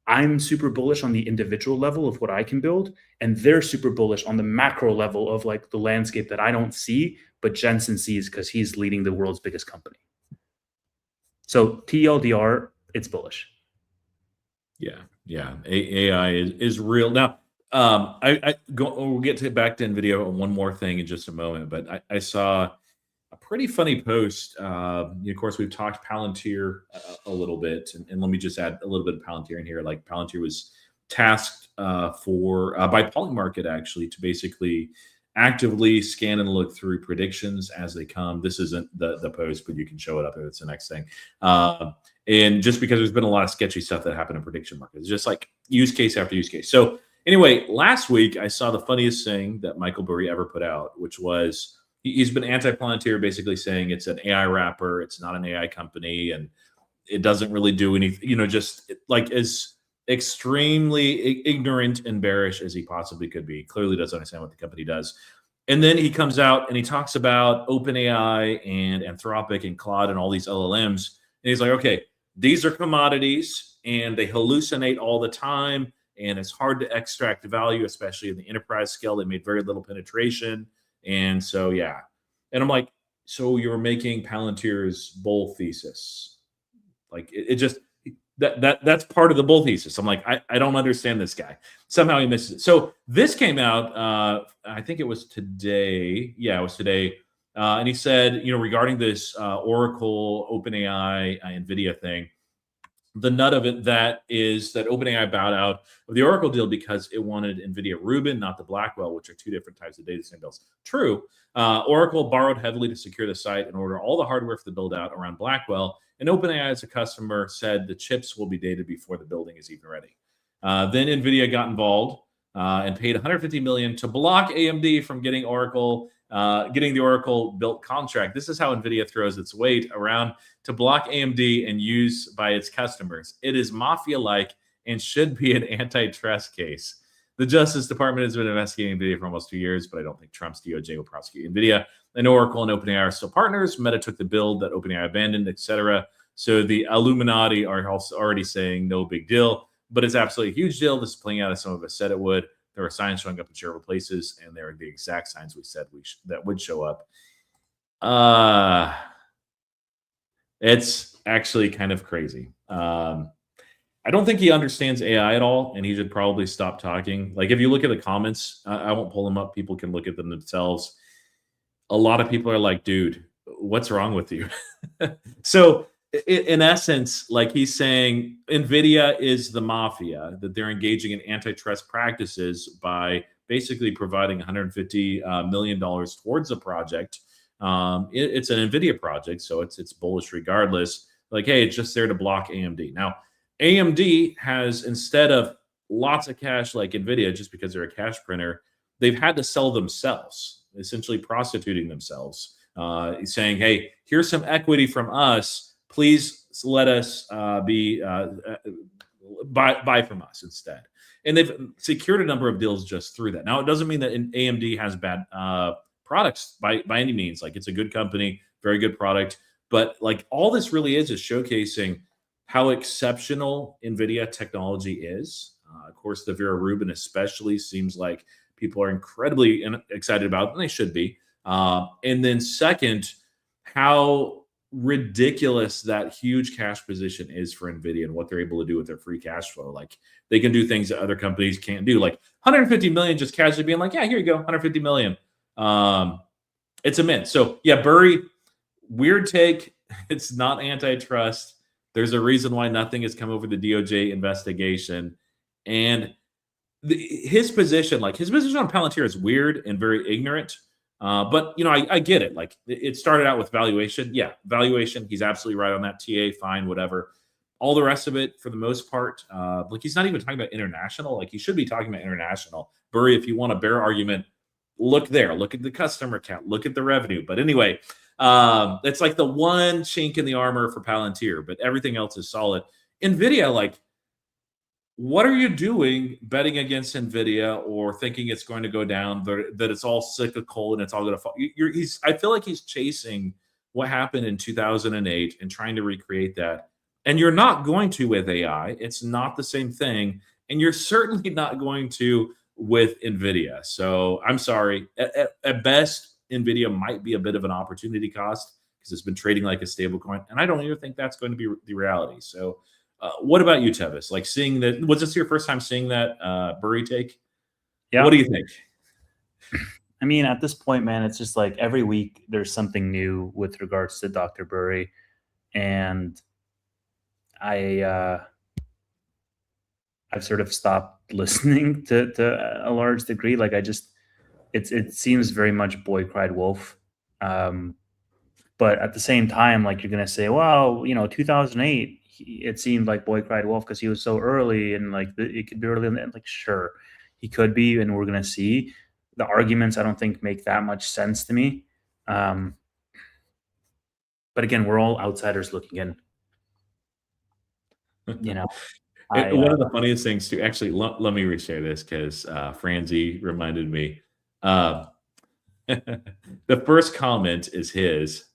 I'm super bullish on the individual level of what I can build, and they're super bullish on the macro level of like the landscape that I don't see, but Jensen sees because he's leading the world's biggest company. So TLDR, it's bullish. Yeah. AI is real. Now, we'll get back to NVIDIA on one more thing in just a moment, but I saw a pretty funny post. Of course, we've talked Palantir a little bit, and let me just add a little bit of Palantir in here. Like Palantir was tasked by Polymarket actually to basically actively scan and look through predictions as they come. This isn't the post, but you can show it up if it's the next thing. And just because there's been a lot of sketchy stuff that happened in prediction markets, just like use case after use case. So anyway, last week I saw the funniest thing that Michael Burry ever put out, which was he's been anti-Palantir, basically saying it's an AI wrapper, it's not an AI company, and it doesn't really do anything, just like as extremely ignorant and bearish as he possibly could be. Clearly doesn't understand what the company does. And then he comes out and he talks about OpenAI and Anthropic and Claude and all these LLMs. And he's like, okay, these are commodities and they hallucinate all the time. And it's hard to extract value, especially in the enterprise scale. They made very little penetration. And so, yeah. And I'm like, so you're making Palantir's bull thesis. Like it just, That's part of the bull thesis. I'm like, I don't understand this guy. Somehow he misses it. So this came out, I think it was today. Yeah, it was today. And he said, regarding this Oracle, OpenAI, NVIDIA thing, the nut of it that is that OpenAI bowed out of the Oracle deal because it wanted NVIDIA Rubin, not the Blackwell, which are two different types of data center builds. True. Oracle borrowed heavily to secure the site and order all the hardware for the build out around Blackwell. And OpenAI, as a customer, said the chips will be dated before the building is even ready. Then NVIDIA got involved and paid $150 million to block AMD from getting the Oracle built contract. This is how NVIDIA throws its weight around to block AMD and use by its customers. It is Mafia-like and should be an antitrust case. The Justice Department has been investigating NVIDIA for almost 2 years, but I don't think Trump's DOJ will prosecute NVIDIA. And Oracle and OpenAI are still partners. Meta took the build that OpenAI abandoned, etc. So the Illuminati are also already saying no big deal, but it's absolutely a huge deal. This is playing out as some of us said it would. There are signs showing up in several places, and they're the exact signs we said that would show up. It's actually kind of crazy. I don't think he understands AI at all, and he should probably stop talking. Like, if you look at the comments, I won't pull them up. People can look at them themselves. A lot of people are like, dude, what's wrong with you? So in essence, like, he's saying NVIDIA is the mafia, that they're engaging in antitrust practices by basically providing $150 million towards the project. It's an NVIDIA project, so it's bullish regardless. Like, hey, it's just there to block AMD. Now, AMD has, instead of lots of cash like NVIDIA, just because they're a cash printer, they've had to sell themselves, essentially prostituting themselves, saying, hey, here's some equity from us. Please let us buy from us instead. And they've secured a number of deals just through that. Now, it doesn't mean that AMD has bad products by any means. Like, it's a good company, very good product. But like, all this really is showcasing how exceptional NVIDIA technology is. Of course, the Vera Rubin especially seems like people are incredibly excited about it, and they should be. And then second, how ridiculous that huge cash position is for NVIDIA and what they're able to do with their free cash flow. Like, they can do things that other companies can't do. Like 150 million, just casually being like, yeah, here you go, 150 million. It's immense. So yeah, Burry, weird take. It's not antitrust. There's a reason why nothing has come over the DOJ investigation. And his position on Palantir is weird and very ignorant. But I get it. Like, it started out with valuation. Yeah, valuation. He's absolutely right on that. TA, fine, whatever. All the rest of it, for the most part, like, he's not even talking about international. Like, he should be talking about international. Burry, if you want a bear argument, look there. Look at the customer count. Look at the revenue. But anyway, it's like the one chink in the armor for Palantir, but everything else is solid. NVIDIA, like, what are you doing betting against NVIDIA or thinking it's going to go down, that it's all cyclical and it's all going to fall? I feel like he's chasing what happened in 2008 and trying to recreate that. And you're not going to with AI. It's not the same thing. And you're certainly not going to with NVIDIA. So I'm sorry. At best, NVIDIA might be a bit of an opportunity cost because it's been trading like a stable coin. And I don't even think that's going to be the reality. So what about you, Tevis? Like, seeing that, was this your first time seeing that Burry take? Yeah. What do you think? I mean, at this point, man, it's just like every week there's something new with regards to Dr. Burry. And I've sort of stopped listening to a large degree. Like, it seems very much boy cried wolf. But at the same time, like, you're going to say, well, 2008, it seemed like boy cried wolf because he was so early, and like it could be early. And like, sure, he could be, and we're going to see. The arguments, I don't think, make that much sense to me. But again, we're all outsiders looking in. One of the funniest things too, actually, let me reshare this because Franzi reminded me. The first comment is his.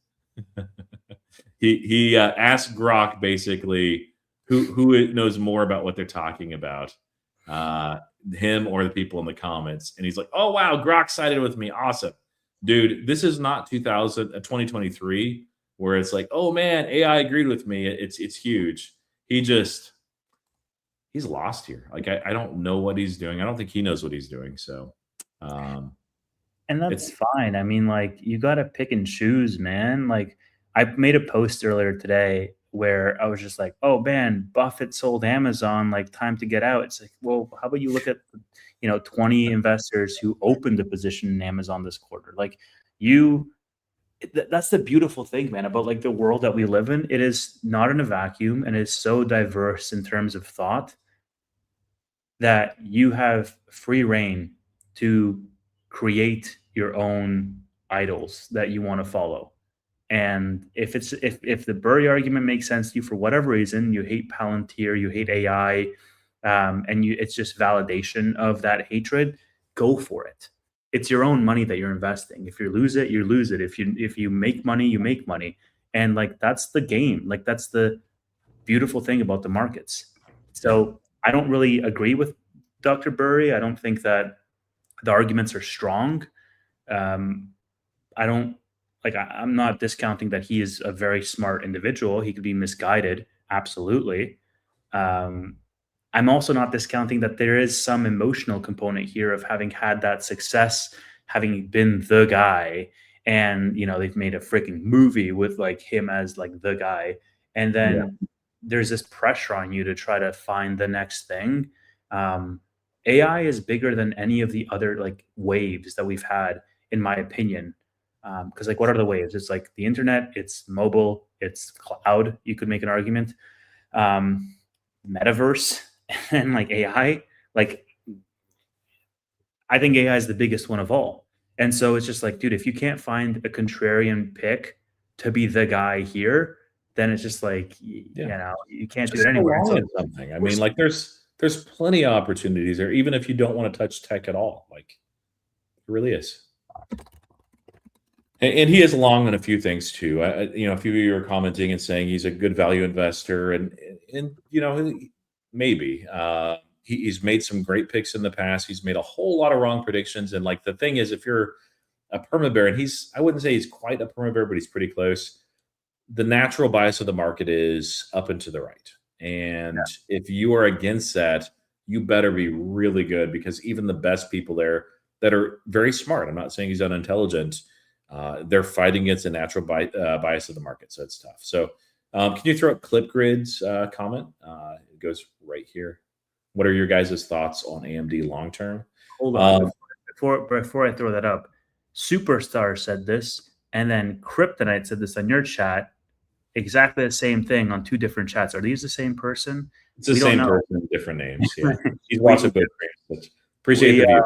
He asked Grok basically who knows more about what they're talking about, him or the people in the comments, and he's like, "Oh wow, Grok sided with me, awesome, dude." This is not 2023 where it's like, "Oh man, AI agreed with me, it's huge." he's lost here. Like I don't know what he's doing. I don't think he knows what he's doing. So, and that's fine. I mean, like, you got to pick and choose, man. Like, I made a post earlier today where I was just like, oh man, Buffett sold Amazon, like, time to get out. It's like, well, how about you look at, 20 investors who opened a position in Amazon this quarter? Like, that's the beautiful thing, man, about like the world that we live in. It is not in a vacuum, and it's so diverse in terms of thought that you have free reign to create your own idols that you want to follow. And if the Burry argument makes sense to you for whatever reason, you hate Palantir, you hate AI, and it's just validation of that hatred, go for it. It's your own money that you're investing. If you lose it, you lose it. If you make money, you make money. And like, that's the game. Like, that's the beautiful thing about the markets. So I don't really agree with Dr. Burry. I don't think that the arguments are strong. I'm not discounting that he is a very smart individual. He could be misguided. Absolutely. I'm also not discounting that there is some emotional component here of having had that success, having been the guy, and they've made a freaking movie with like him as like the guy, and then there's this pressure on you to try to find the next thing. AI is bigger than any of the other like waves that we've had, in my opinion. Because like, what are the waves? It's like the internet, it's mobile, it's cloud. You could make an argument, metaverse, and like AI. Like, I think AI is the biggest one of all. And so it's just like, dude, if you can't find a contrarian pick to be the guy here, then it's just like, you can't do it anywhere. Something. I mean, like, there's plenty of opportunities there, even if you don't want to touch tech at all. Like, it really is. And he is long on a few things too. A few of you are commenting and saying he's a good value investor, and maybe he's made some great picks in the past. He's made a whole lot of wrong predictions, and like, the thing is, if you're a perma bear, and I wouldn't say he's quite a perma bear, but he's pretty close. The natural bias of the market is up and to the right, and if you are against that, you better be really good, because even the best people there that are very smart, I'm not saying he's unintelligent, they're fighting against the natural bias of the market. So it's tough. So can you throw up Clipgrid's comment? It goes right here. What are your guys' thoughts on AMD long term? Hold on. Before I throw that up, Superstar said this, and then Kryptonite said this on your chat. Exactly the same thing on two different chats. Are these the same person? It's the same person, different names. Yeah. He's watching both streams. Appreciate the view.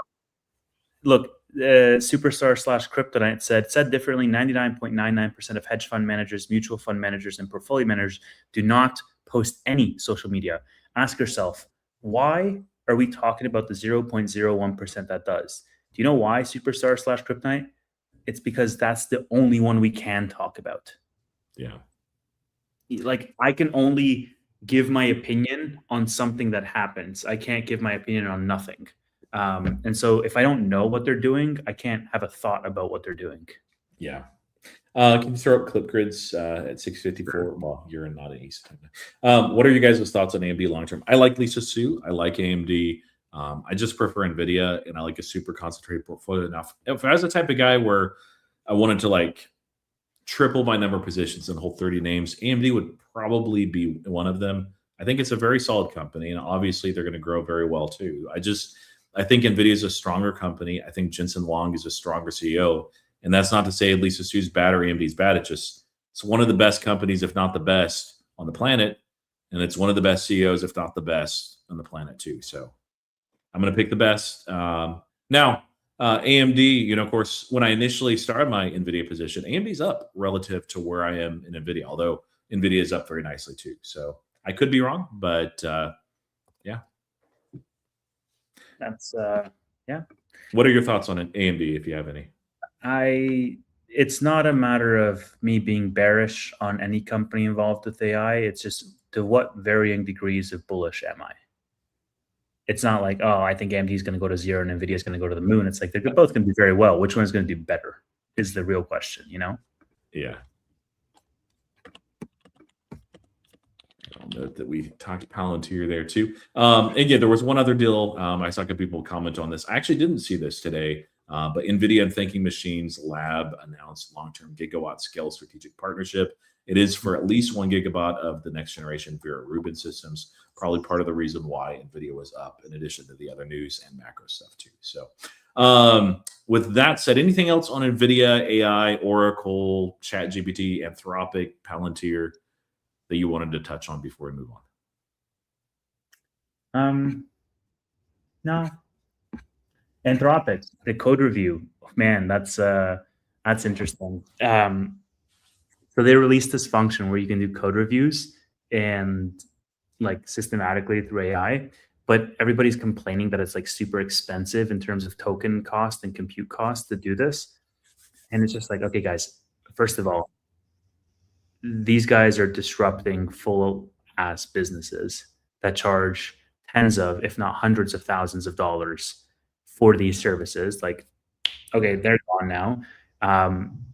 Look, Superstar / Kryptonite said differently, 99.99% of hedge fund managers, mutual fund managers, and portfolio managers do not post any social media. Ask yourself, why are we talking about the 0.01% that does? Do you know why, Superstar / Kryptonite? It's because that's the only one we can talk about. Yeah. Like, I can only give my opinion on something that happens. I can't give my opinion on nothing. And so if I don't know what they're doing, I can't have a thought about what they're doing. Yeah. Can you throw up Clipgrids at 654? Well, you're not an East. What are you guys' thoughts on AMD long term? I like Lisa Su. I like AMD. I just prefer NVIDIA, and I like a super concentrated portfolio enough. If I was the type of guy where I wanted to like triple my number of positions and hold 30 names, AMD would probably be one of them. I think it's a very solid company, and obviously they're going to grow very well too. I think NVIDIA is a stronger company. I think Jensen Huang is a stronger CEO. And that's not to say Lisa Su's bad or AMD's bad. It's one of the best companies, if not the best, on the planet. And it's one of the best CEOs, if not the best, on the planet too. So I'm going to pick the best. Now, AMD, of course, when I initially started my NVIDIA position, AMD's up relative to where I am in NVIDIA, although NVIDIA is up very nicely too. So I could be wrong, but yeah. That's What are your thoughts on AMD, if you have any? It's not a matter of me being bearish on any company involved with AI. It's just, to what varying degrees of bullish am I? It's not like, oh, I think AMD is going to go to zero and NVIDIA is going to go to the moon. It's like, they're both going to do very well. Which one is going to do better is the real question, Yeah. I'll note that we talked Palantir there too. And yeah, there was one other deal. I saw a couple people comment on this. I actually didn't see this today, but NVIDIA and Thinking Machines Lab announced long-term gigawatt scale strategic partnership. It is for at least 1 gigawatt of the next generation Vera Rubin systems. Probably part of the reason why NVIDIA was up, in addition to the other news and macro stuff too. So with that said, anything else on NVIDIA, AI, Oracle, ChatGPT, Anthropic, Palantir that you wanted to touch on before we move on? No. Anthropic, the code review, man, that's interesting. So they released this function where you can do code reviews and like systematically through AI, but everybody's complaining that it's like super expensive in terms of token cost and compute cost to do this. And it's just like, okay, guys, first of all, these guys are disrupting full ass businesses that charge tens of, if not hundreds of thousands of dollars for these services. Like, okay, they're gone now.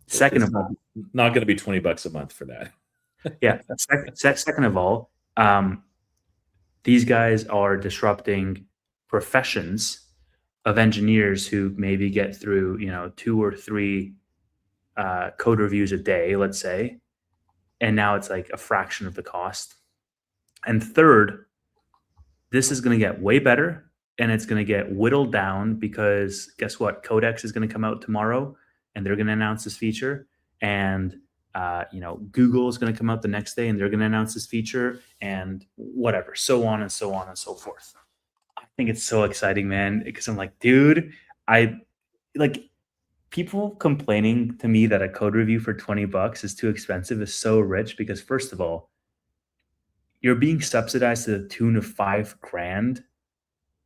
Second of all, not going to be $20 a month for that. Yeah. Second of all, these guys are disrupting professions of engineers who maybe get through, 2 or 3 code reviews a day, let's say, and now it's like a fraction of the cost. And third, this is going to get way better, and it's going to get whittled down because guess what? Codex is going to come out tomorrow, and they're going to announce this feature, and Google is going to come out the next day and they're going to announce this feature, and whatever, so on and so on and so forth. I think it's so exciting, man, because I'm like, dude, I like people complaining to me that a code review for $20 is too expensive is so rich because first of all, you're being subsidized to the tune of $5,000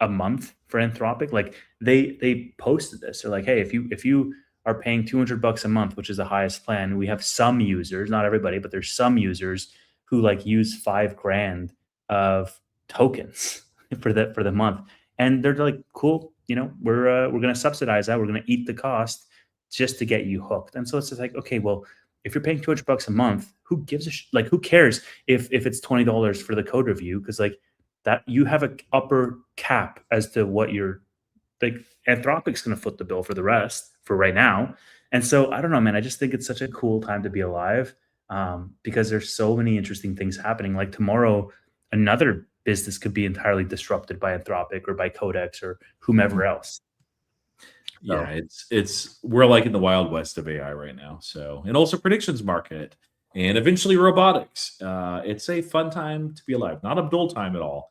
a month for Anthropic. Like they posted this. They're like, hey, if you are paying $200 a month, which is the highest plan, we have some users, not everybody, but there's some users who like use $5,000 of tokens for the month, and they're like, cool, we're going to subsidize that. We're going to eat the cost just to get you hooked. And so it's just like, okay, well, if you're paying $200 a month, who gives a who cares if it's $20 for the code review? Because like that, you have an upper cap as to what you're like. Anthropic's going to foot the bill for the rest for right now. And so I don't know, man. I just think it's such a cool time to be alive because there's so many interesting things happening. Like tomorrow, another business could be entirely disrupted by Anthropic or by Codex or whomever else. Yeah, we're like in the Wild West of AI right now. So, and also predictions market and eventually robotics. It's a fun time to be alive, not a dull time at all.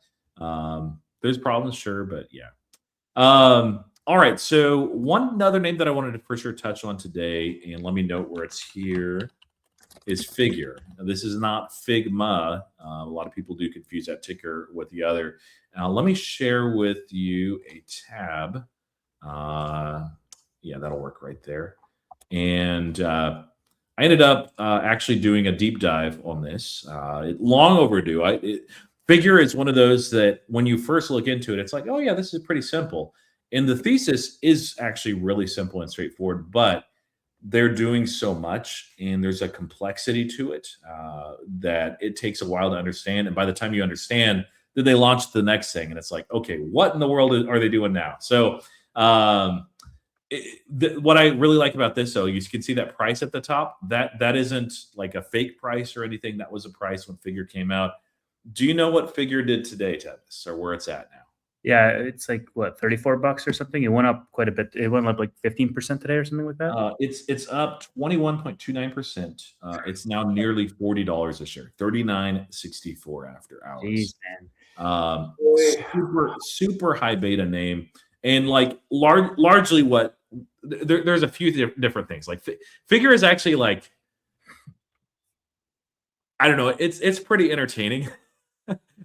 There's problems, sure, but yeah. All right. So one other name that I wanted to for sure touch on today, and let me note where it's here, is FIGR. Now, this is not Figma. A lot of people do confuse that ticker with the other. Let me share with you a tab. Yeah, that'll work right there. And I ended up actually doing a deep dive on this. Long overdue. FIGR is one of those that when you first look into it, it's like, oh yeah, this is pretty simple. And the thesis is actually really simple and straightforward, but they're doing so much and there's a complexity to it that it takes a while to understand. And by the time you understand, then they launch the next thing. And it's like, okay, what in the world are they doing now? So what I really like about this, though, you can see that price at the top. That isn't like a fake price or anything. That was a price when FIGR came out. Do you know what FIGR did today, Tevis, or where it's at now? Yeah, it's like what, $34 or something. It went up quite a bit. It went up like 15% today or something like that. It's up 21.29%. It's now nearly $40 a share, $39.64 after hours. Jeez, man. Super high beta name, and like largely what there's a few different things. Like FIGR is actually like, I don't know. It's pretty entertaining.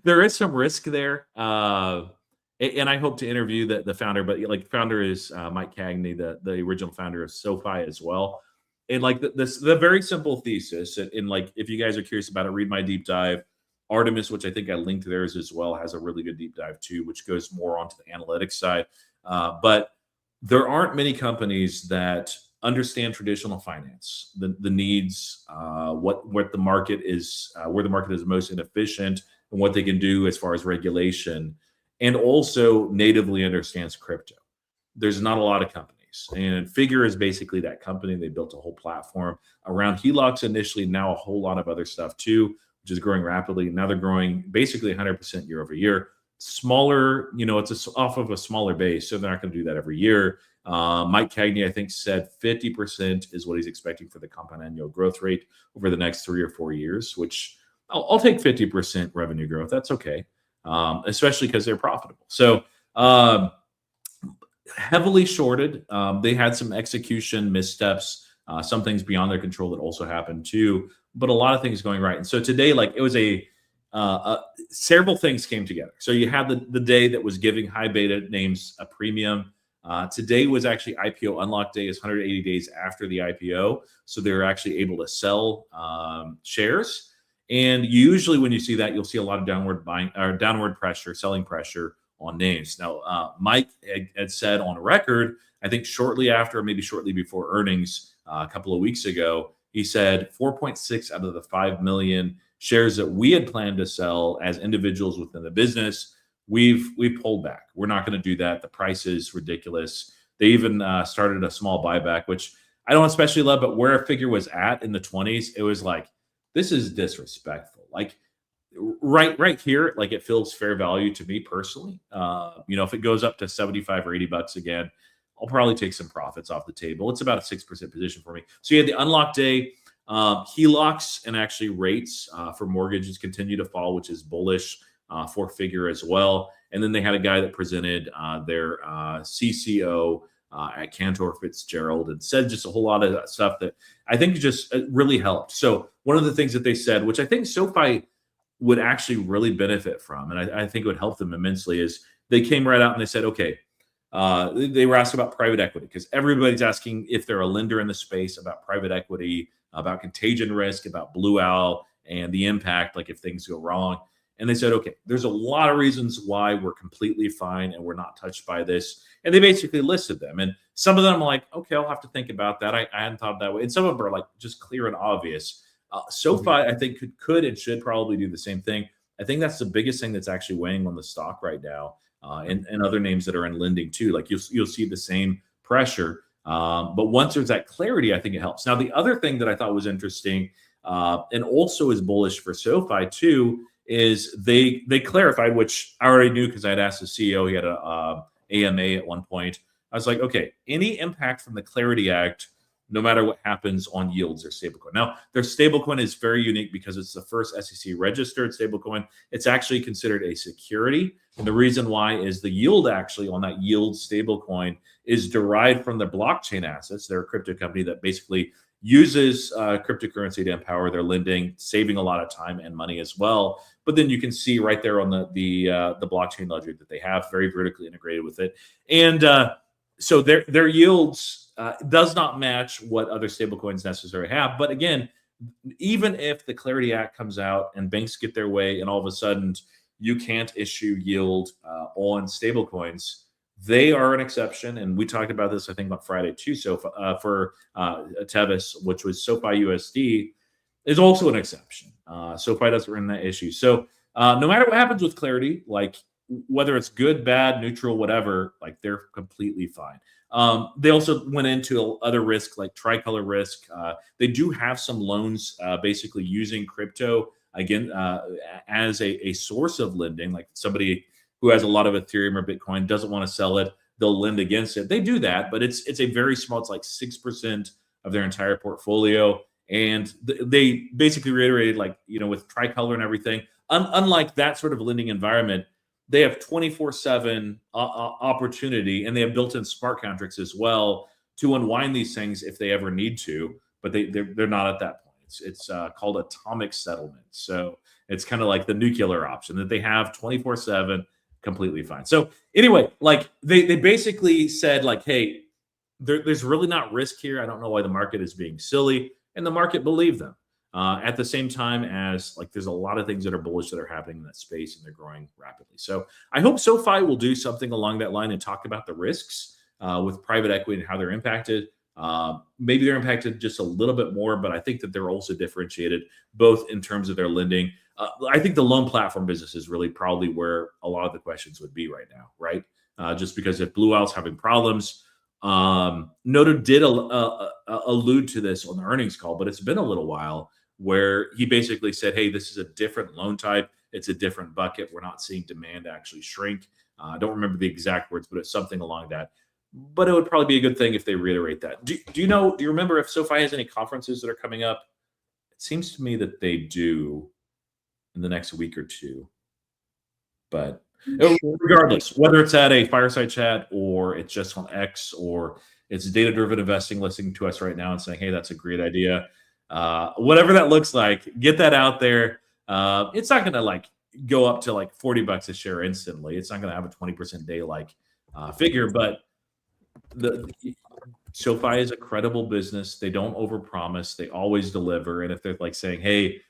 There is some risk there. And I hope to interview the founder, but like founder is Mike Cagney, the original founder of SOFI as well. And like the very simple thesis, and like if you guys are curious about it, read my deep dive. Artemis, which I think I linked theirs as well, has a really good deep dive too, which goes more onto the analytics side. But there aren't many companies that understand traditional finance, the needs, what the market is, where the market is most inefficient, and what they can do as far as regulation, and also natively understands crypto. There's not a lot of companies, and FIGR is basically that company. They built a whole platform around HELOCs initially, now a whole lot of other stuff too, which is growing rapidly. Now they're growing basically 100% year over year. Smaller, it's off of a smaller base, so they're not going to do that every year. Mike Cagney, I think, said 50% is what he's expecting for the compound annual growth rate over the next 3 or 4 years, which I'll take 50% revenue growth. That's okay, especially because they're profitable. So heavily shorted. They had some execution missteps, some things beyond their control that also happened too, but a lot of things going right. And so today, like, it was several things came together. So you had the day that was giving high beta names a premium. Today was actually IPO unlock day, is 180 days after the IPO. So they're actually able to sell shares. And usually when you see that, you'll see a lot of downward pressure, selling pressure on names. Now, Mike had said on record, I think shortly after, or maybe shortly before earnings a couple of weeks ago, he said 4.6 out of the 5 million shares that we had planned to sell as individuals within the business, we've pulled back. We're not going to do that. The price is ridiculous. They even started a small buyback, which I don't especially love, but where FIGR was at in the 20s, it was like, this is disrespectful. Like right here, like, it feels fair value to me personally. If it goes up to 75 or 80 bucks again, I'll probably take some profits off the table. It's about a 6% position for me. So you had the unlock day. HELOCs and actually rates for mortgages continue to fall, which is bullish for FIGR as well. And then they had a guy that presented their CCO at Cantor Fitzgerald and said just a whole lot of stuff that I think just really helped. So one of the things that they said, which I think SOFI would actually really benefit from, and I think it would help them immensely, is they came right out and they said, okay, they were asked about private equity, because everybody's asking if they're a lender in the space about private equity, about contagion risk, about blue owl, and the impact, like if things go wrong. And they said, okay, there's a lot of reasons why we're completely fine and we're not touched by this. And they basically listed them. And some of them are like, okay, I'll have to think about that. I hadn't thought that way. And some of them are like just clear and obvious. SOFI, I think, could and should probably do the same thing. I think that's the biggest thing that's actually weighing on the stock right now, and other names that are in lending too. Like you'll see the same pressure. But once there's that clarity, I think it helps. Now, the other thing that I thought was interesting, and also is bullish for SOFI too, is they clarified, which I already knew because I had asked the CEO. He had a AMA at one point. I was like, okay, any impact from the Clarity Act, no matter what happens on yields or stablecoin. Now, their stablecoin is very unique because it's the first SEC registered stablecoin. It's actually considered a security. And the reason why is the yield actually on that yield stablecoin is derived from the blockchain assets. They're a crypto company that basically uses cryptocurrency to empower their lending, saving a lot of time and money as well. But then you can see right there on the blockchain ledger that they have, very vertically integrated with it. And so their yields does not match what other stablecoins necessarily have. But again, even if the Clarity Act comes out and banks get their way and all of a sudden you can't issue yield on stablecoins, they are an exception. And we talked about this, I think, on Friday too. So for Tevis, which was SOFI USD, is also an exception. SOFI doesn't run that issue. So no matter what happens with Clarity, like whether it's good, bad, neutral, whatever, like they're completely fine. They also went into other risk like tricolor risk. They do have some loans basically using crypto, again, as a source of lending, like somebody who has a lot of Ethereum or Bitcoin doesn't want to sell it, they'll lend against it. They do that, but it's a very small, it's like 6% of their entire portfolio. And they basically reiterated, like, with tricolor and everything, unlike that sort of lending environment, they have 24/7 opportunity, and they have built-in smart contracts as well to unwind these things if they ever need to. But they're not at that point. It's called atomic settlement. So it's kind of like the nuclear option that they have 24/7, completely fine. So anyway, like they basically said, like, hey, there's really not risk here. I don't know why the market is being silly, and the market believed them. At the same time as, like, there's a lot of things that are bullish that are happening in that space, and they're growing rapidly. So I hope SOFI will do something along that line and talk about the risks with private equity and how they're impacted. Maybe they're impacted just a little bit more, but I think that they're also differentiated both in terms of their lending. I think the loan platform business is really probably where a lot of the questions would be right now, right? Just because if Blue Owl's having problems, Noto did allude to this on the earnings call, but it's been a little while where he basically said, hey, this is a different loan type. It's a different bucket. We're not seeing demand actually shrink. I don't remember the exact words, but it's something along that. But it would probably be a good thing if they reiterate that. Do you remember if SoFi has any conferences that are coming up? It seems to me that they do in the next week or two. But regardless, whether it's at a fireside chat or it's just on X or it's data-driven investing listening to us right now and saying, hey, that's a great idea. Whatever that looks like, get that out there. It's not going to like go up to like $40 a share instantly. It's not going to have a 20% day like figure, but the SoFi is a credible business. They don't overpromise. They always deliver. And if they're like saying, hey,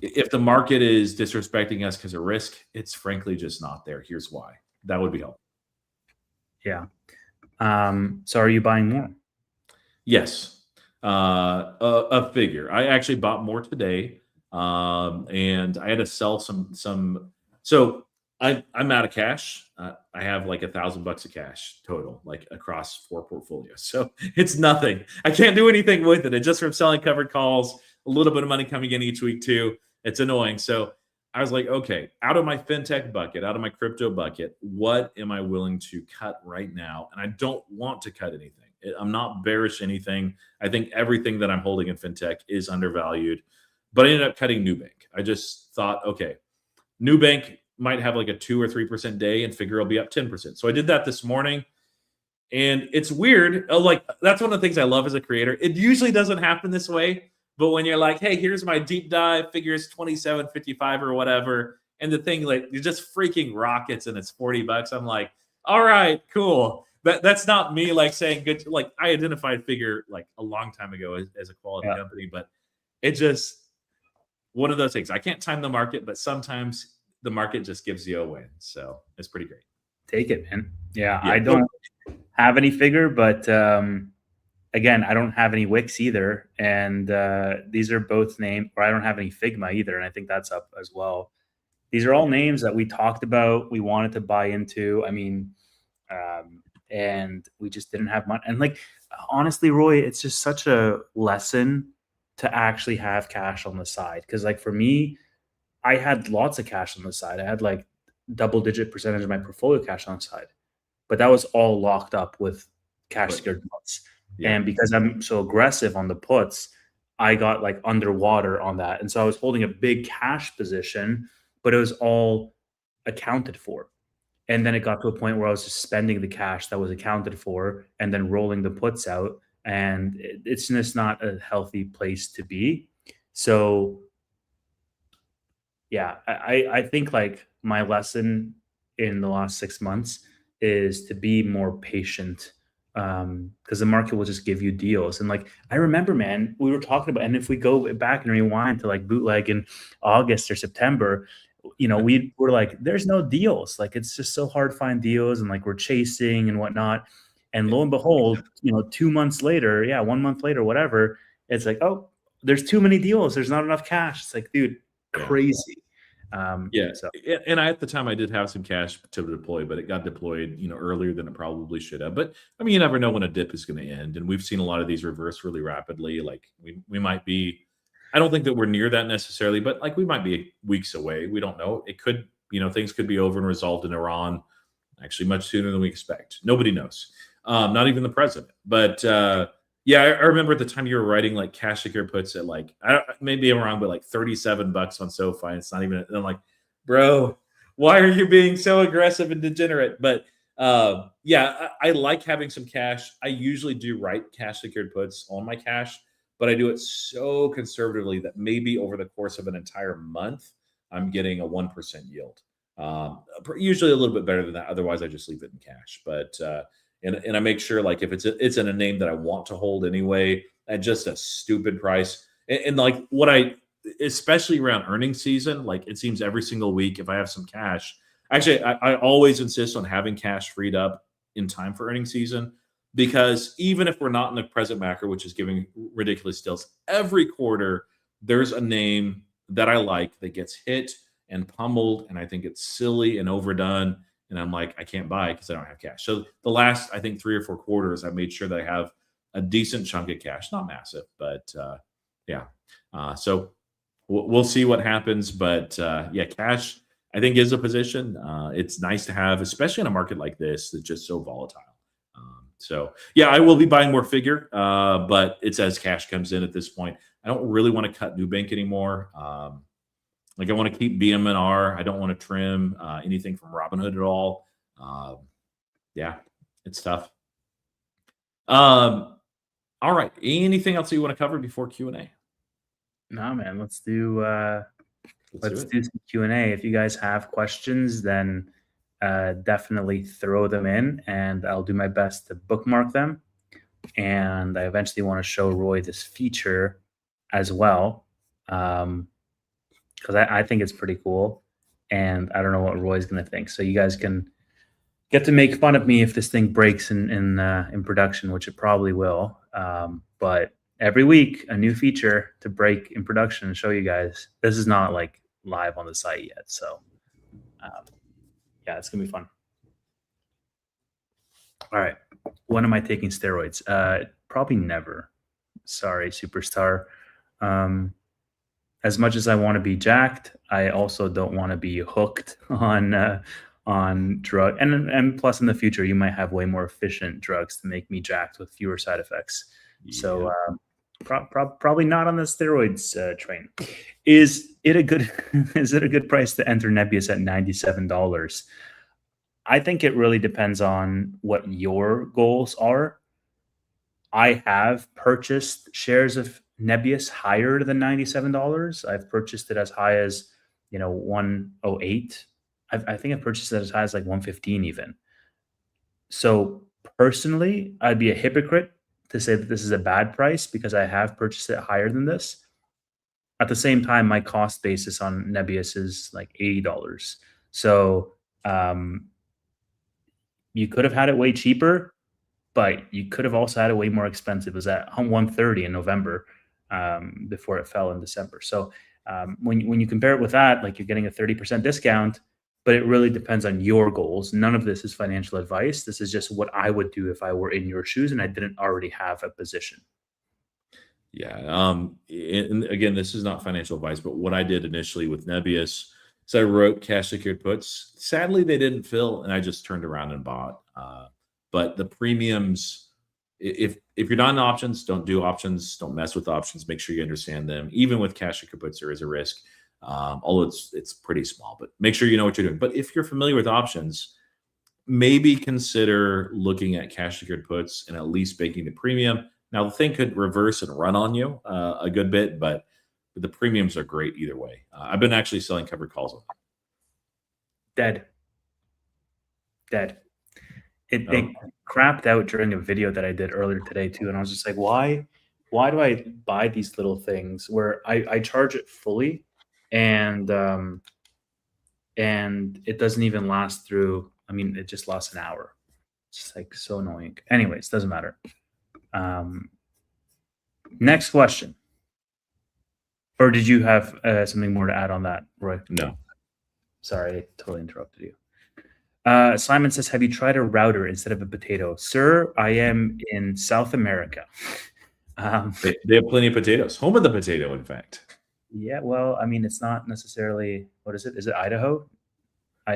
if the market is disrespecting us because of risk, it's frankly just not there. Here's why. That would be helpful. Yeah. So are you buying more? Yes. A FIGR. I actually bought more today. And I had to sell some. So I'm out of cash. I have like $1,000 of cash total, like across 4 portfolios. So it's nothing. I can't do anything with it. It's just from selling covered calls, a little bit of money coming in each week too. It's annoying. So I was like, okay, out of my fintech bucket, out of my crypto bucket, what am I willing to cut right now? And I don't want to cut anything. I'm not bearish anything. I think everything that I'm holding in fintech is undervalued. But I ended up cutting Nubank. I just thought, okay, Nubank might have like a 2 or 3% day and FIGR will be up 10%. So I did that this morning. And it's weird. Like, that's one of the things I love as a creator. It usually doesn't happen this way. But when you're like, hey, here's my deep dive, figures 27.55 or whatever, and the thing like it just freaking rockets and it's $40, I'm like, all right, cool. That's not me like saying good. Like I identified FIGR like a long time ago as a quality company, but it just one of those things. I can't time the market, but sometimes the market just gives you a win. So it's pretty great. Take it, man. Yeah. I don't have any FIGR, but again, I don't have any Wix either. And these are both named, or I don't have any Figma either. And I think that's up as well. These are all names that we talked about. We wanted to buy into. I mean, and we just didn't have money. And like, honestly, Roy, it's just such a lesson to actually have cash on the side. Cause like for me, I had lots of cash on the side. I had like double-digit percentage of my portfolio cash on the side, but that was all locked up with cash secured puts. Yeah. And because I'm so aggressive on the puts, I got like underwater on that. And so I was holding a big cash position, but it was all accounted for. And then it got to a point where I was just spending the cash that was accounted for and then rolling the puts out. And it's just not a healthy place to be. So yeah, I think like my lesson in the last 6 months is to be more patient, because the market will just give you deals. And like I remember, man, we were talking about, and if we go back and rewind to like Bootleg in August or September, you know, we were like, there's no deals. Like it's just so hard to find deals, and like we're chasing and whatnot. And lo and behold, you know, 2 months later, 1 month later, whatever, it's like, oh, there's too many deals. There's not enough cash. It's like, dude, crazy. So. And at the time I did have some cash to deploy, but it got deployed, you know, earlier than it probably should have. But I mean, you never know when a dip is going to end. And we've seen a lot of these reverse really rapidly. Like we might be, I don't think that we're near that necessarily, but like we might be weeks away. We don't know. It could, you know, things could be over and resolved in Iran actually much sooner than we expect. Nobody knows. Not even the president. But yeah, I remember at the time you were writing like cash secure puts at like, maybe I'm wrong, but like $37 on SoFi. And it's not even, and I'm like, bro, why are you being so aggressive and degenerate? But yeah, I like having some cash. I usually do write cash secured puts on my cash, but I do it so conservatively that maybe over the course of an entire month, I'm getting a 1% yield. Usually a little bit better than that. Otherwise, I just leave it in cash. But and I make sure like if it's in a name that I want to hold anyway at just a stupid price. And like what especially around earnings season, like it seems every single week if I have some cash, actually I always insist on having cash freed up in time for earnings season. because even if we're not in the present macro, which is giving ridiculous deals, every quarter there's a name that I like that gets hit and pummeled, and I think it's silly and overdone. And I'm like, I can't buy because I don't have cash. So the last, I think, 3 or 4 quarters, I made sure that I have a decent chunk of cash, not massive, but yeah. So we'll see what happens. But yeah, cash, I think, is a position. It's nice to have, especially in a market like this that's just so volatile. So yeah, I will be buying more FIGR, but it's as cash comes in at this point. I don't really want to cut Nubank anymore. Like I want to keep BM&R. I don't want to trim anything from Robinhood at all. Yeah, it's tough. All right. Anything else you want to cover before Q&A? No, man. Let's do some Q&A. If you guys have questions, then definitely throw them in, and I'll do my best to bookmark them. And I eventually want to show Roy this feature as well, because I think it's pretty cool, and I don't know what Roy's going to think. So you guys can get to make fun of me if this thing breaks in production, which it probably will. But every week, a new feature to break in production and show you guys. This is not like live on the site yet, so yeah, it's gonna be fun. All right, when am I taking steroids? Probably never. Sorry, superstar. As much as I want to be jacked, I also don't want to be hooked on drug. And plus, in the future, you might have way more efficient drugs to make me jacked with fewer side effects. Yeah. So probably not on the steroids train. Is it a good price to enter Nebius at $97? I think it really depends on what your goals are. I have purchased shares of Nebius higher than $97. I've purchased it as high as 108. I think I've purchased it as high as like 115 even. So personally, I'd be a hypocrite to say that this is a bad price because I have purchased it higher than this. At the same time, my cost basis on Nebius is like $80. So you could have had it way cheaper, but you could have also had it way more expensive. It was at 130 in November before it fell in December. So when you compare it with that, like you're getting a 30% discount, but it really depends on your goals. None of this is financial advice. This is just what I would do if I were in your shoes and I didn't already have a position. Yeah. And again, this is not financial advice, but what I did initially with Nebius is I wrote cash secured puts. Sadly, they didn't fill, and I just turned around and bought. But the premiums, if you're not in options, don't do options. Don't mess with options. Make sure you understand them. Even with cash secured puts, there is a risk. Although it's pretty small, but make sure you know what you're doing. But if you're familiar with options, maybe consider looking at cash secured puts and at least baking the premium. Now the thing could reverse and run on you a good bit, but the premiums are great either way. I've been actually selling covered calls on them. Dead. It crapped out during a video that I did earlier today too, and I was just like, why do I buy these little things where I charge it fully? And it doesn't even last through. I mean, it just lasts an hour. It's just like so annoying. Anyways, doesn't matter. Next question. Or did you have something more to add on that, Roy? No. Sorry, I totally interrupted you. Simon says, have you tried a router instead of a potato? Sir, I am in South America. They have plenty of potatoes. Home of the potato, in fact. Yeah, well, I mean, it's not necessarily, what is it? Is it Idaho?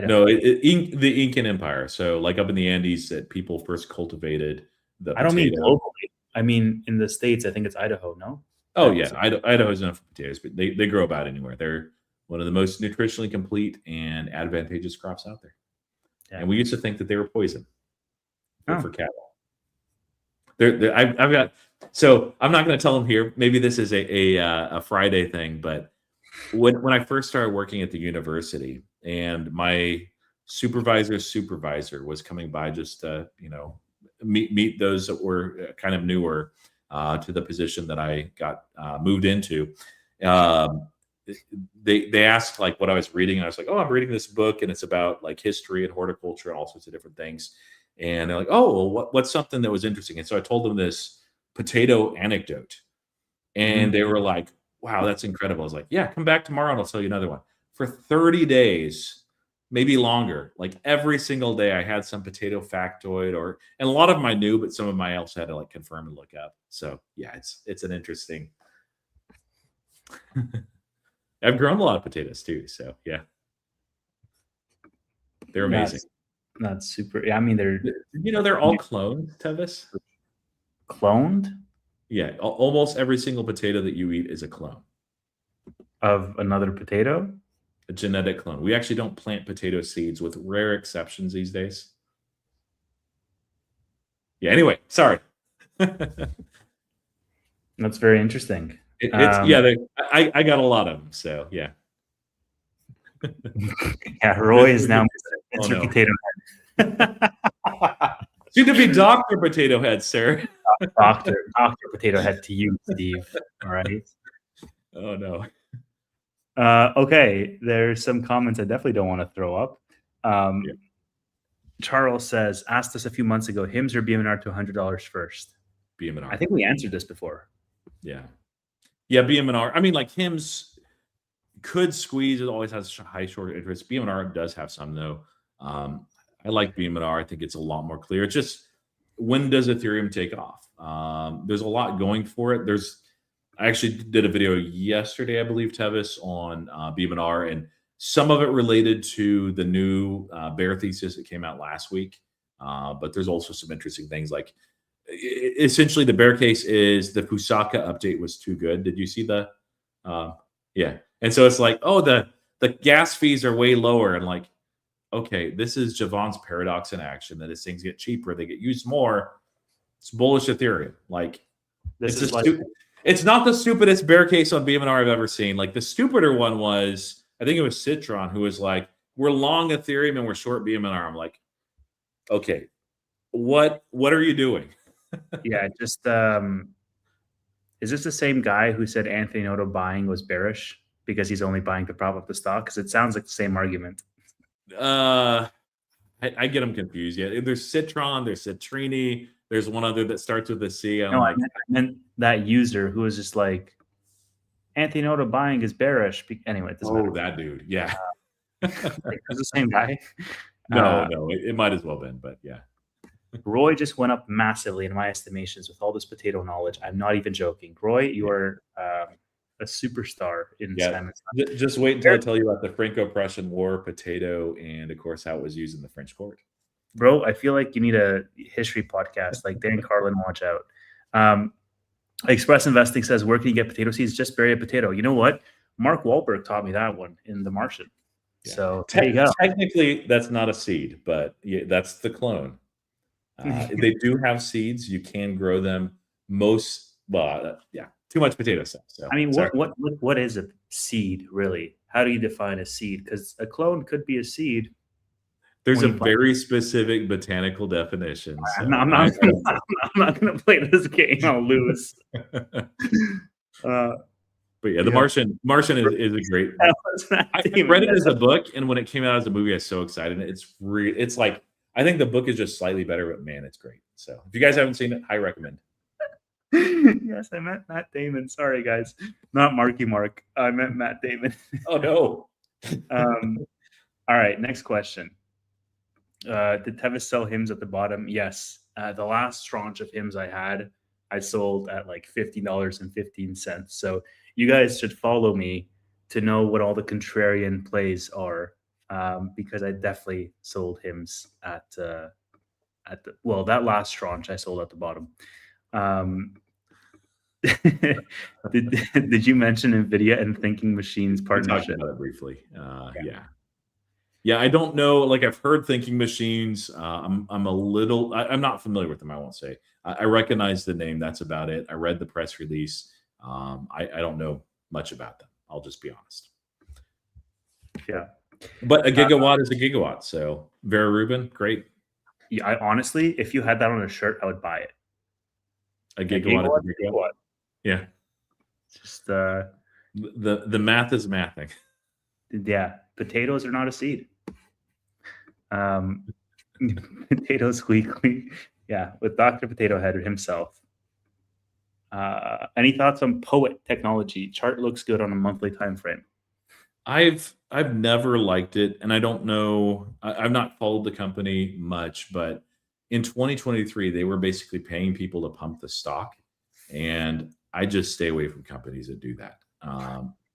No, the Incan Empire. So like up in the Andes that people first cultivated the potato. I don't mean globally. I mean, in the States, I think it's Idaho, no? Oh, yeah. Idaho's enough for potatoes, but they grow about anywhere. They're one of the most nutritionally complete and advantageous crops out there. Yeah. And we used to think that they were poison for cattle. I've got, so I'm not going to tell them here. Maybe this is a Friday thing, but when I first started working at the university and my supervisor's supervisor was coming by just to, meet those that were kind of newer to the position that I got moved into. They asked like what I was reading, and I was like, oh, I'm reading this book, and it's about like history and horticulture and all sorts of different things. And they're like, oh, well, what's something that was interesting? And so I told them this potato anecdote. And they were like, wow, that's incredible. I was like, yeah, come back tomorrow and I'll tell you another one. For 30 days, maybe longer, like every single day, I had some potato factoid, and a lot of them I knew, but some of my else had to like confirm and look up. So yeah, it's an interesting. I've grown a lot of potatoes too. So yeah, they're amazing. That's super. Yeah, I mean, they're all cloned, Tevis. Cloned? Yeah, almost every single potato that you eat is a clone of another potato. A genetic clone. We actually don't plant potato seeds, with rare exceptions these days. Yeah. Anyway, sorry. That's very interesting. I got a lot of them. So yeah. Yeah, Roy is now Mr. Potato Head. Soon to be Dr. Potato Head, sir. Dr. Potato Head to you, Steve. All right. Oh no. Okay, there's some comments I definitely don't want to throw up. Charles says, asked us a few months ago, HIMS or BMNR to $100 first? BMNR. I think we answered this before. Yeah. Yeah, BMNR. I mean, like HIMS could squeeze. It always has high short interest. BMNR does have some, though. I like BMNR. I think it's a lot more clear. It's just, when does Ethereum take off? There's a lot going for it. I actually did a video yesterday, I believe, Tevis, on BMNR, and some of it related to the new bear thesis that came out last week. But there's also some interesting things, like essentially the bear case is the Fusaka update was too good. Did you see the? Yeah. And so it's like, oh, the gas fees are way lower. And like, okay, this is Javon's paradox in action, that as things get cheaper, they get used more. It's bullish Ethereum. Like, it's not the stupidest bear case on BMNR I've ever seen. Like, the stupider one was, I think it was Citron, who was like, we're long Ethereum and we're short BMNR. I'm like, okay, what are you doing? Yeah, just is this the same guy who said Anthony Noto buying was bearish because he's only buying to prop up the stock? Because it sounds like the same argument. I get them confused. Yeah, there's Citron, there's Citrini, there's one other that starts with a C. I meant that user who was just like, Anthony Noto buying is bearish. Anyway, it doesn't matter. That dude. Yeah. It's the same guy. No, it might as well been, but yeah. Roy just went up massively in my estimations with all this potato knowledge. I'm not even joking. Roy, you are a superstar in Simon's. Just wait until I tell you about the Franco-Prussian War, potato, and of course how it was used in the French court. Bro, I feel like you need a history podcast like Dan Carlin. Watch out. Express Investing says, where can you get potato seeds? Just bury a potato. You know what? Mark Wahlberg taught me that one in The Martian. Yeah. So there you go. Technically, that's not a seed, but that's the clone. They do have seeds. You can grow them. Too much potato stuff. So, I mean, what is a seed really? How do you define a seed? Because a clone could be a seed. There's a very specific botanical definition. So I'm not going to play this game. I'll lose. But yeah, the Martian is a great. I read it as a book, and when it came out as a movie, I was so excited. It's like, I think the book is just slightly better, but man, it's great. So if you guys haven't seen it, I recommend. Yes, I meant Matt Damon. Sorry, guys, not Marky Mark. I meant Matt Damon. Oh no. All right, next question. Did Tevis sell HIMS at the bottom? Yes. The last tranche of HIMS I sold at like $50.15. So you guys should follow me to know what all the contrarian plays are, because I definitely sold HIMS at that last tranche I sold at the bottom. Did you mention NVIDIA and Thinking Machines partnership? We talked about it briefly. Yeah, I don't know. Like, I've heard Thinking Machines. I'm not familiar with them, I won't say. I recognize the name. That's about it. I read the press release. I don't know much about them. I'll just be honest. Yeah. But a gigawatt is a gigawatt. So Vera Rubin, great. Yeah, honestly, if you had that on a shirt, I would buy it. A gigawatt is a gigawatt. Yeah. Just the math is mathing. Yeah. Potatoes are not a seed. Potato Squeaky. Yeah, with Dr. Potato Head himself. Any thoughts on Poet technology? Chart looks good on a monthly time frame. I've never liked it, and I don't know. I've not followed the company much, but in 2023, they were basically paying people to pump the stock, and I just stay away from companies that do that.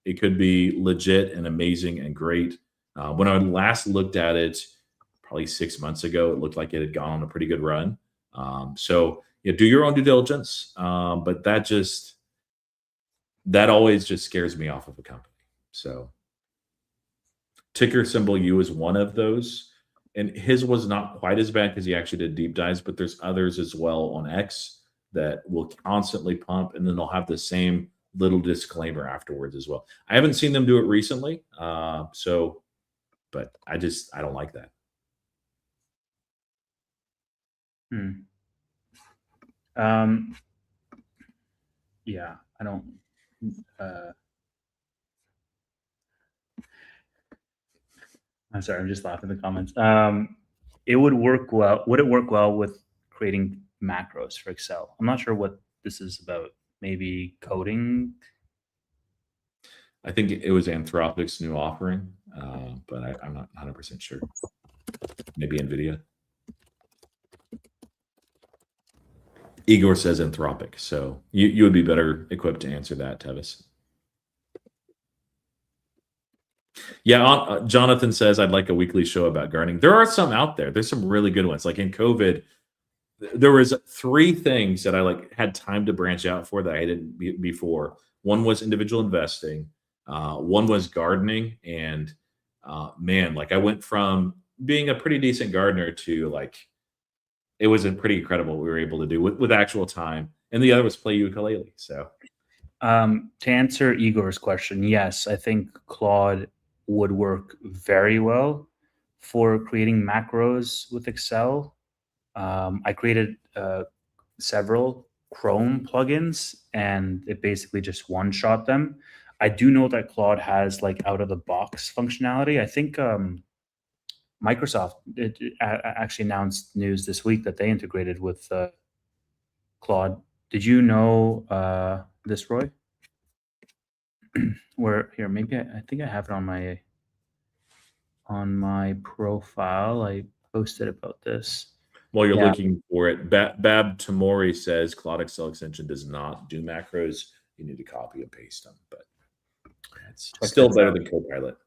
It could be legit and amazing and great. When I last looked at it, probably 6 months ago, it looked like it had gone on a pretty good run. So yeah, do your own due diligence, but that always just scares me off of a company. So ticker symbol U is one of those. And his was not quite as bad because he actually did deep dives, but there's others as well on X that will constantly pump, and then they'll have the same little disclaimer afterwards as well. I haven't seen them do it recently. But I don't like that. Yeah, I don't. I'm sorry, I'm just laughing in the comments. It would work well. Would it work well with creating macros for Excel? I'm not sure what this is about. Maybe coding. I think it was Anthropic's new offering, but I'm not 100% sure. Maybe NVIDIA. Igor says Anthropic, so you would be better equipped to answer that, Tevis. Yeah, Jonathan says, I'd like a weekly show about gardening. There are some out there. There's some really good ones. Like in COVID, there was 3 things that I had time to branch out for that I didn't before. One was individual investing. One was gardening. And man, I went from being a pretty decent gardener to it was pretty incredible what we were able to do with actual time. And the other was play ukulele. So to answer Igor's question, yes, I think Claude would work very well for creating macros with Excel. I created several Chrome plugins, and it basically just one-shot them. I do know that Claude has out-of-the-box functionality. I think Microsoft actually announced news this week that they integrated with Claude. Did you know this, Roy? Where here? Maybe I think I have it on my profile. I posted about this. While you're looking for it, Bab Tamori says Claude Excel extension does not do macros. You need to copy and paste them, but it's still better than Copilot.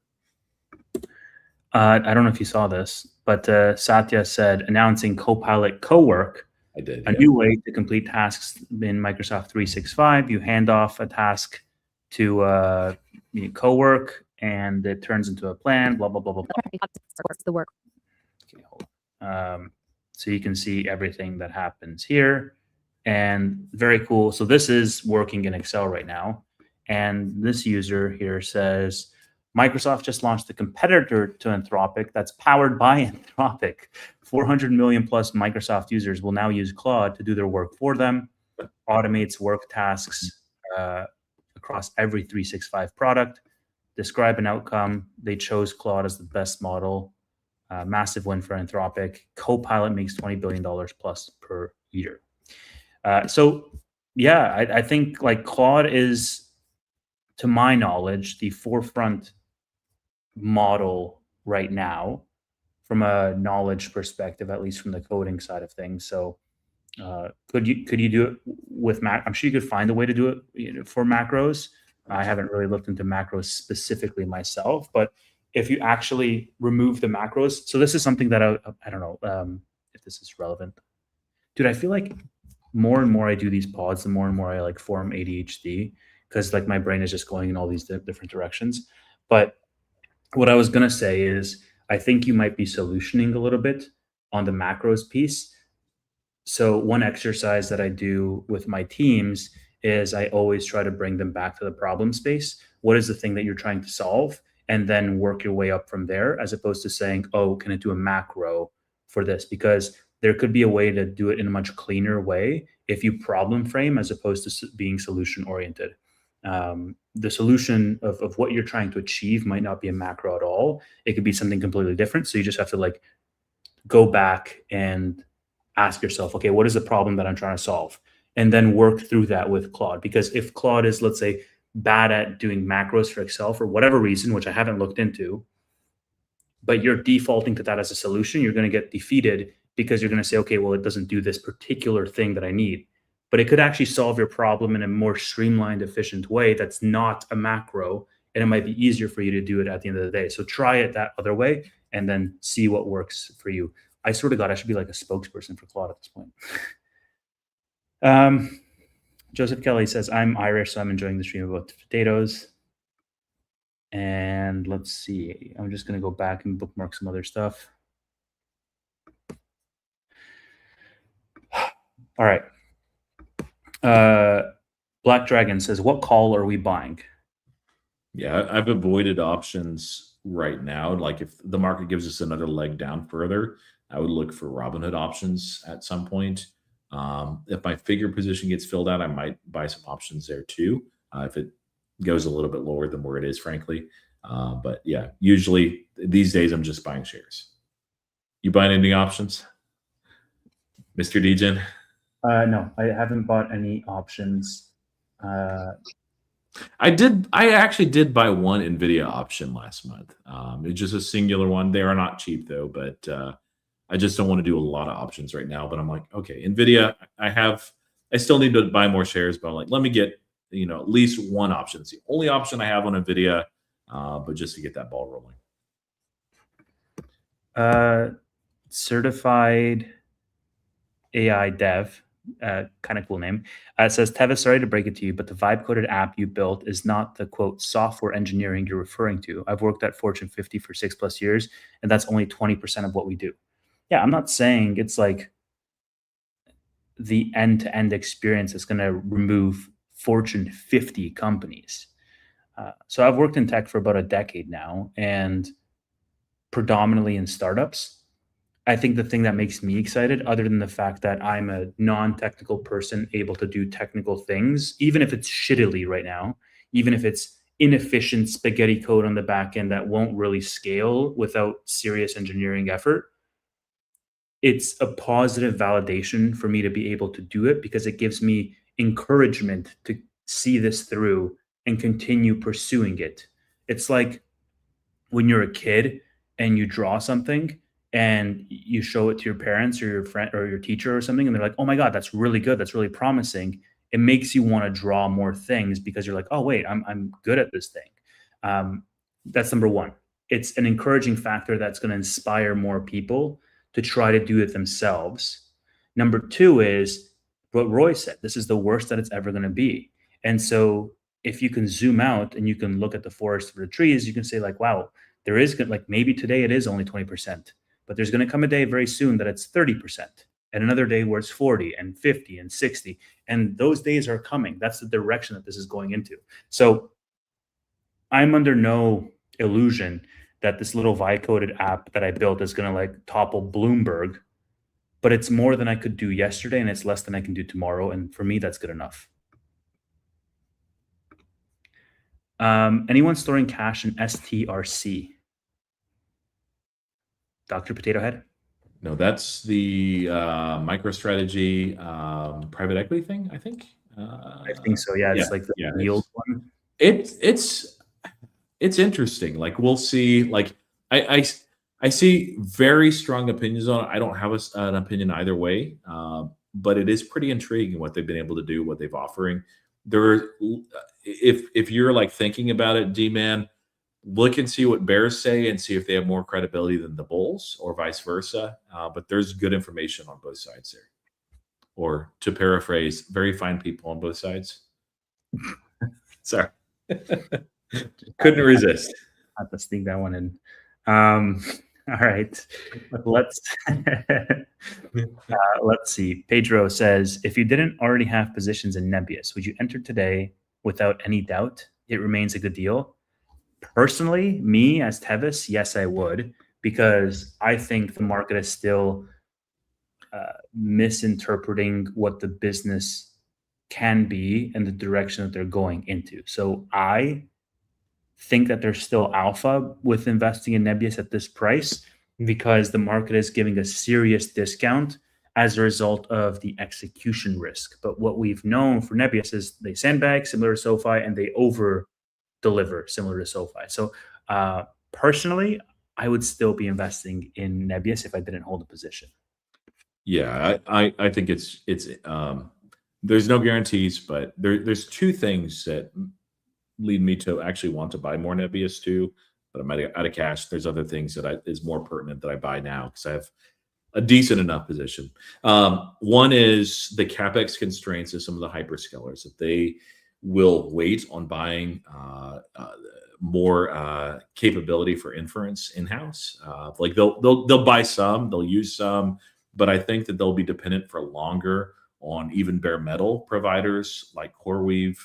I don't know if you saw this, but Satya said announcing Copilot Cowork. I did. A new way to complete tasks in Microsoft 365. You hand off a task to Cowork, and it turns into a plan. Blah blah blah blah blah. The work. Okay, hold on. So you can see everything that happens here, and very cool. So this is working in Excel right now, and this user here says Microsoft just launched a competitor to Anthropic that's powered by Anthropic. 400 million plus Microsoft users will now use Claude to do their work for them. Automates work tasks across every 365 product. Describe an outcome. They chose Claude as the best model. Massive win for Anthropic. Copilot makes $20 billion plus per year. So yeah, I think Claude is, to my knowledge, the forefront model right now from a knowledge perspective, at least from the coding side of things. So could you do it with Mac? I'm sure you could find a way to do it for macros. I haven't really looked into macros specifically myself, but if you actually remove the macros, so this is something that I don't know if this is relevant. Dude, I feel like more and more I do these pods, the more and more I form ADHD, because my brain is just going in all these different directions. But what I was going to say is I think you might be solutioning a little bit on the macros piece. So one exercise that I do with my teams is I always try to bring them back to the problem space. What is the thing that you're trying to solve? And then work your way up from there, as opposed to saying, oh, can I do a macro for this? Because there could be a way to do it in a much cleaner way if you problem frame as opposed to being solution oriented. The solution of what you're trying to achieve might not be a macro at all. It could be something completely different. So you just have to go back and ask yourself, okay, what is the problem that I'm trying to solve? And then work through that with Claude. Because if Claude is, let's say, bad at doing macros for Excel for whatever reason, which I haven't looked into, but you're defaulting to that as a solution, you're going to get defeated because you're going to say, okay, well, it doesn't do this particular thing that I need. But it could actually solve your problem in a more streamlined, efficient way that's not a macro. And it might be easier for you to do it at the end of the day. So try it that other way and then see what works for you. I swear to God, I should be like a spokesperson for Claude at this point. Joseph Kelly says, I'm Irish, so I'm enjoying the stream about the potatoes. And let's see. I'm just going to go back and bookmark some other stuff. All right. Black Dragon says, what call are we buying? Yeah, I've avoided options right now. Like if the market gives us another leg down further, I would look for Robinhood options at some point. If my FIGR position gets filled out, I might buy some options there too. If it goes a little bit lower than where it is, frankly. But yeah, usually these days I'm just buying shares. You buying any options, Mr. Degen? No, I haven't bought any options. I actually did buy one NVIDIA option last month. It's just a singular one. They are not cheap though, but I just don't want to do a lot of options right now. But I'm like, okay, NVIDIA, I still need to buy more shares, but I'm like, let me get, at least one option. It's the only option I have on NVIDIA, but just to get that ball rolling. Certified AI dev, kind of cool name. It says, Tevis, sorry to break it to you, but the vibe coded app you built is not the quote software engineering you're referring to. I've worked at Fortune 50 for 6+ years, and that's only 20% of what we do. Yeah, I'm not saying it's like the end-to-end experience is going to remove Fortune 50 companies. So I've worked in tech for about a decade now, and predominantly in startups. I think the thing that makes me excited, other than the fact that I'm a non-technical person able to do technical things, even if it's shittily right now, even if it's inefficient spaghetti code on the back end that won't really scale without serious engineering effort, it's a positive validation for me to be able to do it because it gives me encouragement to see this through and continue pursuing it. It's like when you're a kid and you draw something and you show it to your parents or your friend or your teacher or something, and they're like, oh my God, that's really good. That's really promising. It makes you want to draw more things because you're like, oh wait, I'm good at this thing. That's number one. It's an encouraging factor that's going to inspire more people to try to do it themselves. Number two is what Roy said. This is the worst that it's ever going to be. And so if you can zoom out and you can look at the forest for the trees, you can say like, wow, there is like maybe today it is only 20%, but there's going to come a day very soon that it's 30%, and another day where it's 40 and 50 and 60. And those days are coming. That's the direction that this is going into. So I'm under no illusion that this little vibe coded app that I built is going to like topple Bloomberg, but it's more than I could do yesterday and it's less than I can do tomorrow. And for me, that's good enough. Anyone storing cash in STRC? Dr. Potato Head? No, that's the MicroStrategy private equity thing, I think. I think so. Yeah, it's like the yield one. It's interesting. Like we'll see. Like I see very strong opinions on it. I don't have an opinion either way, but it is pretty intriguing what they've been able to do, what they've offering. If you're like thinking about it, D-Man, look and see what bears say and see if they have more credibility than the bulls or vice versa. But there's good information on both sides there. Or to paraphrase, very fine people on both sides. Sorry. Couldn't resist. I have to sneak that one in. All right. Let's see. Pedro says, if you didn't already have positions in NBIS, would you enter today without any doubt? It remains a good deal. Personally, me as Tevis, yes, I would, because I think the market is still misinterpreting what the business can be and the direction that they're going into. So I think that there's still alpha with investing in NBIS at this price. because the market is giving a serious discount as a result of the execution risk. But what we've known for Nebius is they sandbag similar to SoFi and they over deliver similar to SoFi. So personally, I would still be investing in Nebius if I didn't hold a position. Yeah, I think it's there's no guarantees, but there's two things that lead me to actually want to buy more Nebius too. But I'm out of cash. There's other things that is more pertinent that I buy now because I have a decent enough position. One is the capex constraints of some of the hyperscalers that they will wait on buying more capability for inference in house. Like they'll buy some, they'll use some, but I think that they'll be dependent for longer on even bare metal providers like CoreWeave.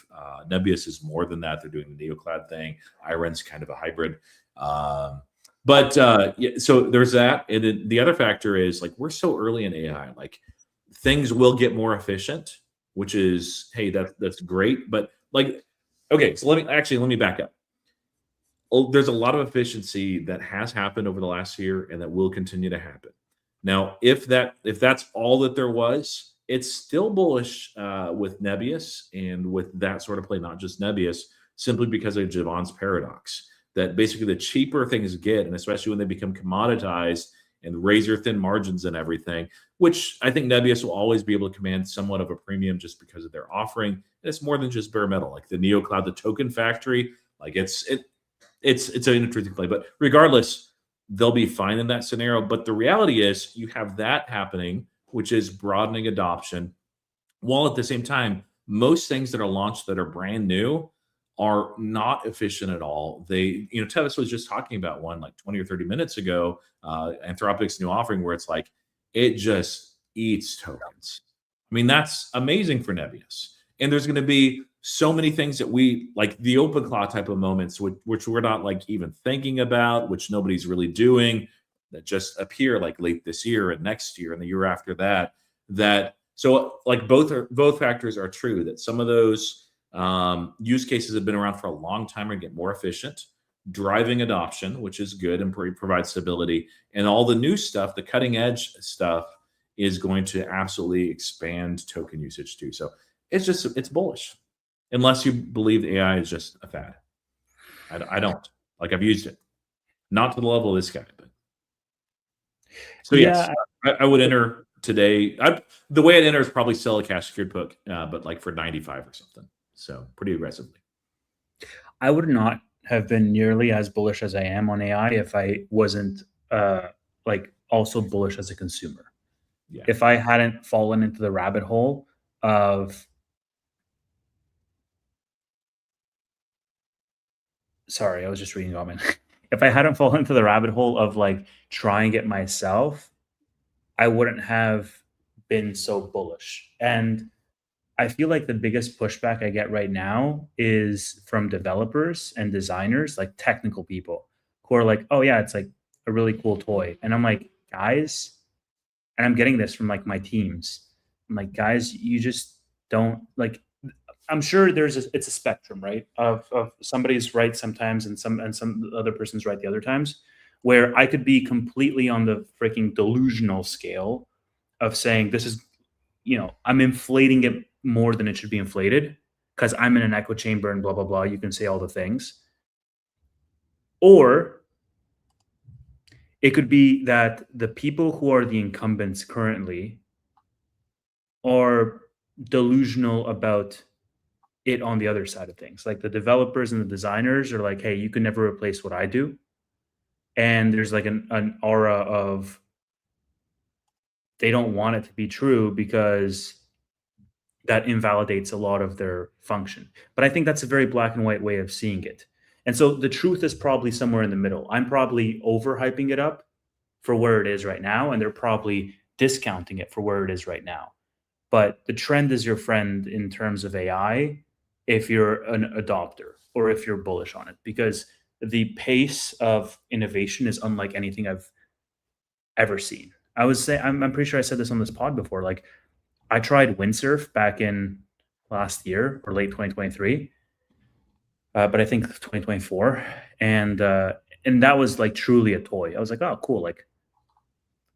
Nebius is more than that. They're doing the NeoCloud thing. Iron's kind of a hybrid. Yeah, so there's that. And then the other factor is like we're so early in AI, like things will get more efficient, which is, hey, that's great. But like, okay, so let me back up. There's a lot of efficiency that has happened over the last year and that will continue to happen. Now, if that's all that there was, it's still bullish with Nebius and with that sort of play, not just Nebius, simply because of Javon's paradox. That basically the cheaper things get, and especially when they become commoditized and razor thin margins and everything, which I think Nebius will always be able to command somewhat of a premium just because of their offering. And it's more than just bare metal, like the NeoCloud, the token factory, like it's an interesting play. But regardless, they'll be fine in that scenario. But the reality is you have that happening, which is broadening adoption, while at the same time, most things that are launched that are brand new are not efficient at all. Tevis was just talking about one like 20 or 30 minutes ago, Anthropic's new offering, where it's like, it just eats tokens. I mean, that's amazing for Nebius. And there's going to be so many things that we like the OpenClaw type of moments, which we're not like even thinking about, which nobody's really doing, that just appear like late this year and next year and the year after that. So like both factors are true, that some of those use cases have been around for a long time and get more efficient, driving adoption, which is good and provides stability. And all the new stuff, the cutting edge stuff, is going to absolutely expand token usage too. So it's bullish, unless you believe AI is just a fad. I don't. Like, I've used it, not to the level of this guy, but so yes, I would enter today. The way I'd enter is probably sell a cash secured put, but like for 95 or something. So pretty aggressively. I would not have been nearly as bullish as I am on AI if I wasn't like also bullish as a consumer. Yeah. If I hadn't fallen into the rabbit hole of sorry, I was just reading a comment. If I hadn't fallen into the rabbit hole of like trying it myself, I wouldn't have been so bullish. And I feel like the biggest pushback I get right now is from developers and designers, like technical people who are like, oh yeah, it's like a really cool toy. And I'm like, guys, and I'm getting this from like my teams. I'm like, guys, you just don't like, I'm sure it's a spectrum, right? Of somebody's right sometimes and some other person's right the other times, where I could be completely on the freaking delusional scale of saying this is, I'm inflating it more than it should be inflated because I'm in an echo chamber and blah, blah, blah. You can say all the things. Or it could be that the people who are the incumbents currently are delusional about it on the other side of things. Like the developers and the designers are like, hey, you can never replace what I do. And there's like an aura of they don't want it to be true because that invalidates a lot of their function. But I think that's a very black and white way of seeing it. And so the truth is probably somewhere in the middle. I'm probably overhyping it up for where it is right now, and they're probably discounting it for where it is right now. But the trend is your friend in terms of AI if you're an adopter or if you're bullish on it, because the pace of innovation is unlike anything I've ever seen. I would say, I'm pretty sure I said this on this pod before, like I tried windsurf back in last year or late 2023, but I think 2024. And that was like truly a toy. I was like, oh, cool. Like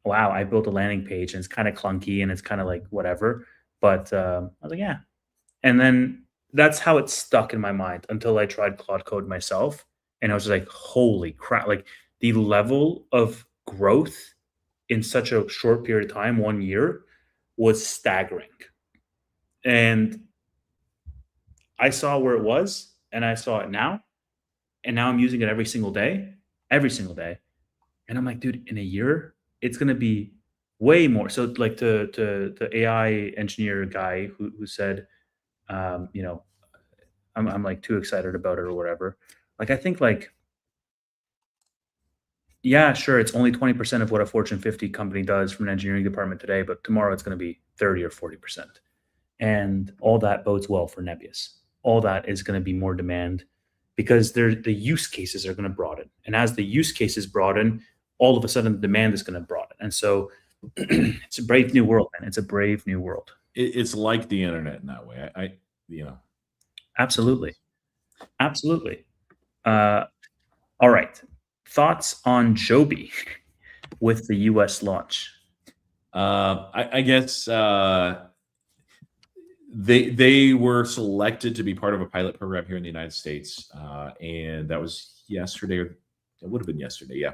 wow, I built a landing page and it's kind of clunky and it's kind of like whatever. But I was like, yeah. And then that's how it stuck in my mind until I tried Claude Code myself. And I was just like, holy crap. Like the level of growth in such a short period of time, 1 year, was staggering. And I saw where it was and I saw it now. And now I'm using it every single day. And I'm like, dude, in a year, it's gonna be way more. So like to the AI engineer guy who said, you know, I'm like too excited about it or whatever. Like I think like, yeah, sure, it's only 20% of what a Fortune 50 company does from an engineering department today, but tomorrow it's gonna be 30 or 40%. And all that bodes well for Nebius. All that is gonna be more demand because the use cases are gonna broaden. And as the use cases broaden, all of a sudden the demand is gonna broaden. And so it's a brave new world, man. It's a brave new world. It's like the internet in that way. You know, Absolutely. Absolutely. Uh, all right. Thoughts on Joby with the US launch? I guess they were selected to be part of a pilot program here in the United States, and that was yesterday. Or it would have been yesterday, yeah.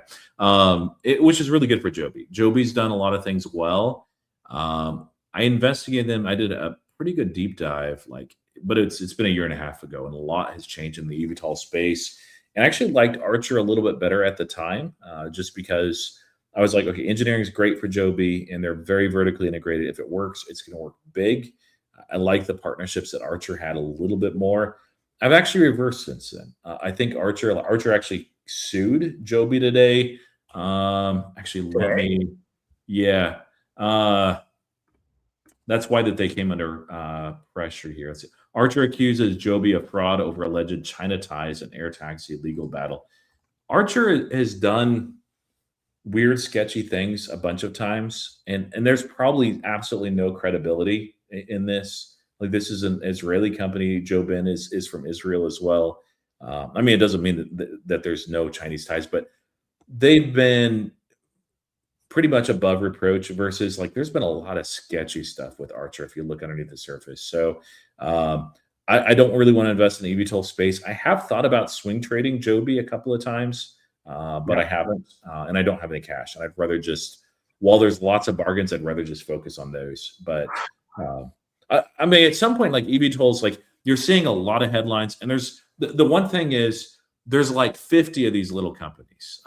Which is really good for Joby. Joby's done a lot of things well. I investigated them. I did a pretty good deep dive, but it's been a year and a half ago, and a lot has changed in the eVTOL space. And I actually liked Archer a little bit better at the time, just because I was like, okay, engineering is great for Joby, and they're very vertically integrated. If it works, it's going to work big. I like the partnerships that Archer had a little bit more. I've actually reversed since then. I think Archer actually sued Joby today. Actually, let me, yeah. That's why that they came under pressure here. Archer accuses Joby of fraud over alleged China ties and air taxi legal battle. Archer has done weird, sketchy things a bunch of times, and there's probably absolutely no credibility in this. Like, this is an Israeli company. Joe Ben is from Israel as well. I mean, it doesn't mean that there's no Chinese ties, but they've been pretty much above reproach versus, like, there's been a lot of sketchy stuff with Archer if you look underneath the surface. So I don't really want to invest in the eVTOL space. I have thought about swing trading Joby a couple of times, but I haven't, and I don't have any cash. And I'd rather just, while there's lots of bargains, I'd rather just focus on those. But I mean, at some point, like, eVTOLs, like, you're seeing a lot of headlines, and there's the one thing is there's like 50 of these little companies.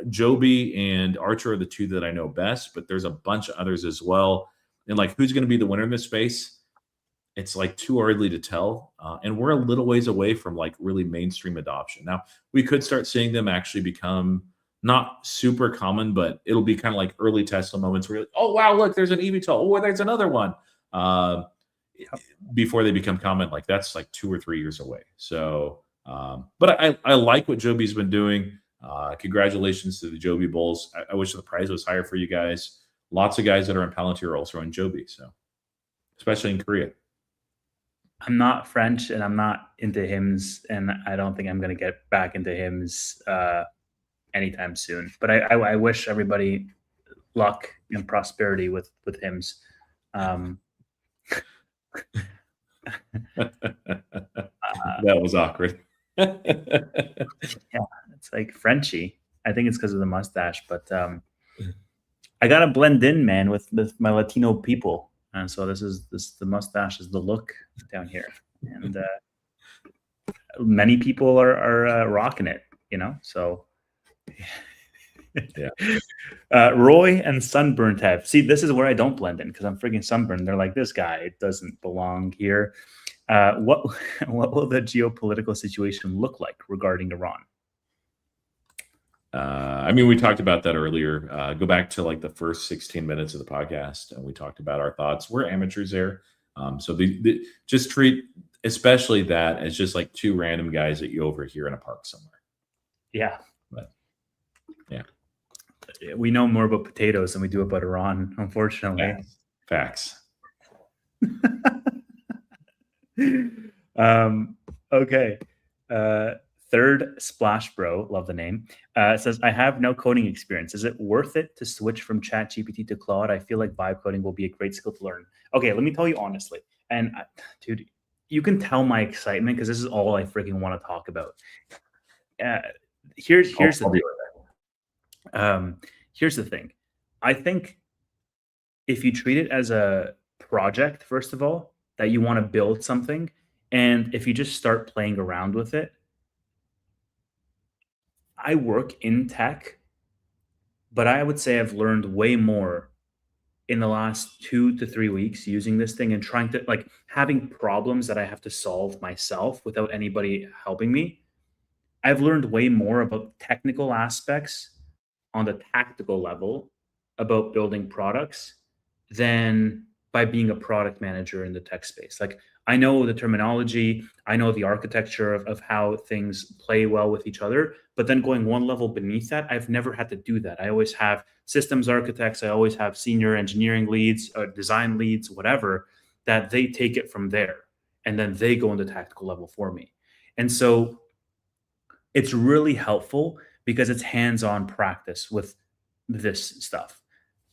Joby and Archer are the two that I know best, but there's a bunch of others as well. And like, who's going to be the winner in this space? It's like too early to tell. And we're a little ways away from like really mainstream adoption. Now, we could start seeing them actually become not super common, but it'll be kind of like early Tesla moments where you're like, oh, wow, look, there's an eVTOL. Oh, there's another one. Before they become common, like that's like 2 or 3 years away. So, but I like what Joby's been doing. Congratulations to the Joby Bulls. I wish the prize was higher for you guys. Lots of guys that are in Palantir are also in Joby, so especially in Korea. I'm not French and I'm not into HIMS, and I don't think I'm going to get back into HIMS anytime soon. But I wish everybody luck and prosperity with HIMS. That was awkward. Yeah, it's like Frenchy. I think it's because of the mustache, but I gotta blend in, man, with my Latino people, and so the mustache is the look down here, and many people are rocking it, you know. So yeah. Roy and Sunburned have, see, this is where I don't blend in because I'm freaking sunburned. They're like, this guy doesn't belong here. What will the geopolitical situation look like regarding Iran? I mean, we talked about that earlier. Go back to like the first 16 minutes of the podcast, and we talked about our thoughts. We're amateurs there, so just treat especially that as just like two random guys that you overhear in a park somewhere. Yeah, but yeah, we know more about potatoes than we do about Iran, unfortunately. Facts. Okay. Third Splash Bro, love the name, says, I have no coding experience. Is it worth it to switch from ChatGPT to Claude? I feel like vibe coding will be a great skill to learn. Okay, let me tell you honestly. And dude, you can tell my excitement because this is all I freaking want to talk about. Here's the thing. Here's the thing. I think if you treat it as a project, first of all, that you want to build something, and if you just start playing around with it, I work in tech, but I would say I've learned way more in the last 2 to 3 weeks using this thing and trying to like having problems that I have to solve myself without anybody helping me. I've learned way more about technical aspects on the tactical level about building products than by being a product manager in the tech space. Like I know the terminology, I know the architecture of how things play well with each other, but then going one level beneath that, I've never had to do that. I always have systems architects, I always have senior engineering leads, design leads, whatever, that they take it from there and then they go into tactical level for me. And so it's really helpful because it's hands-on practice with this stuff.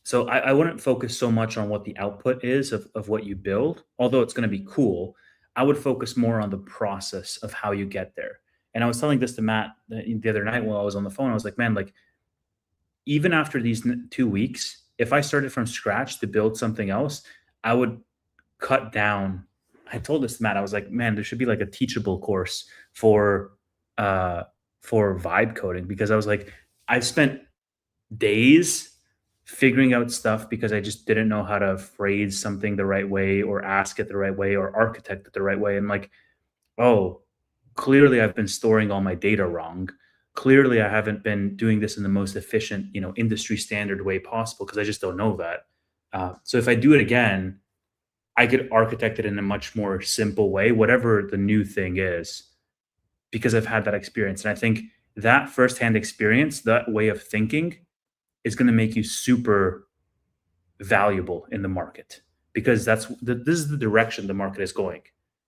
So I wouldn't focus so much on what the output is of what you build, although it's going to be cool. I would focus more on the process of how you get there. And I was telling this to Matt the other night while I was on the phone. I was like, man, like even after these 2 weeks, if I started from scratch to build something else, I would cut down. I told this to Matt. I was like, man, there should be like a teachable course for vibe coding because I was like, I've spent days figuring out stuff because I just didn't know how to phrase something the right way or ask it the right way or architect it the right way. And like, oh, clearly I've been storing all my data wrong. Clearly I haven't been doing this in the most efficient, industry standard way possible because I just don't know that. So if I do it again, I could architect it in a much more simple way, whatever the new thing is, because I've had that experience. And I think that firsthand experience, that way of thinking, is going to make you super valuable in the market because this is the direction the market is going.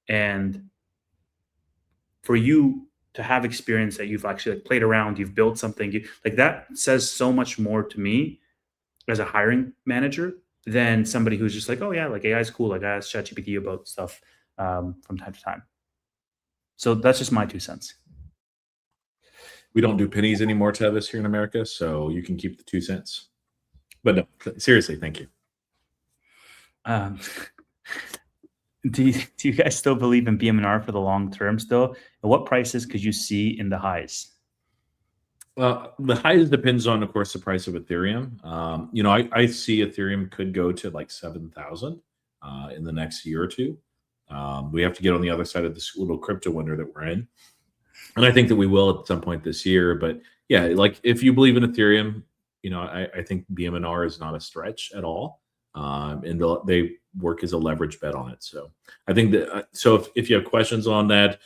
And for you to have experience that you've actually like played around, you've built something, like that says so much more to me as a hiring manager than somebody who's just like, oh yeah, like AI is cool. Like I ask ChatGPT about stuff from time to time. So that's just my 2 cents. We don't do pennies anymore, Tevis, here in America, so you can keep the 2 cents. But no, seriously, thank you. Do you guys still believe in BM&R for the long term still? And what prices could you see in the highs? Well, the highs depends on, of course, the price of Ethereum. I see Ethereum could go to like 7,000 in the next year or two. We have to get on the other side of this little crypto winter that we're in. And I think that we will at some point this year. But yeah, like if you believe in Ethereum, I think BM&R is not a stretch at all. And they work as a leverage bet on it. So I think that, so if you have questions on that,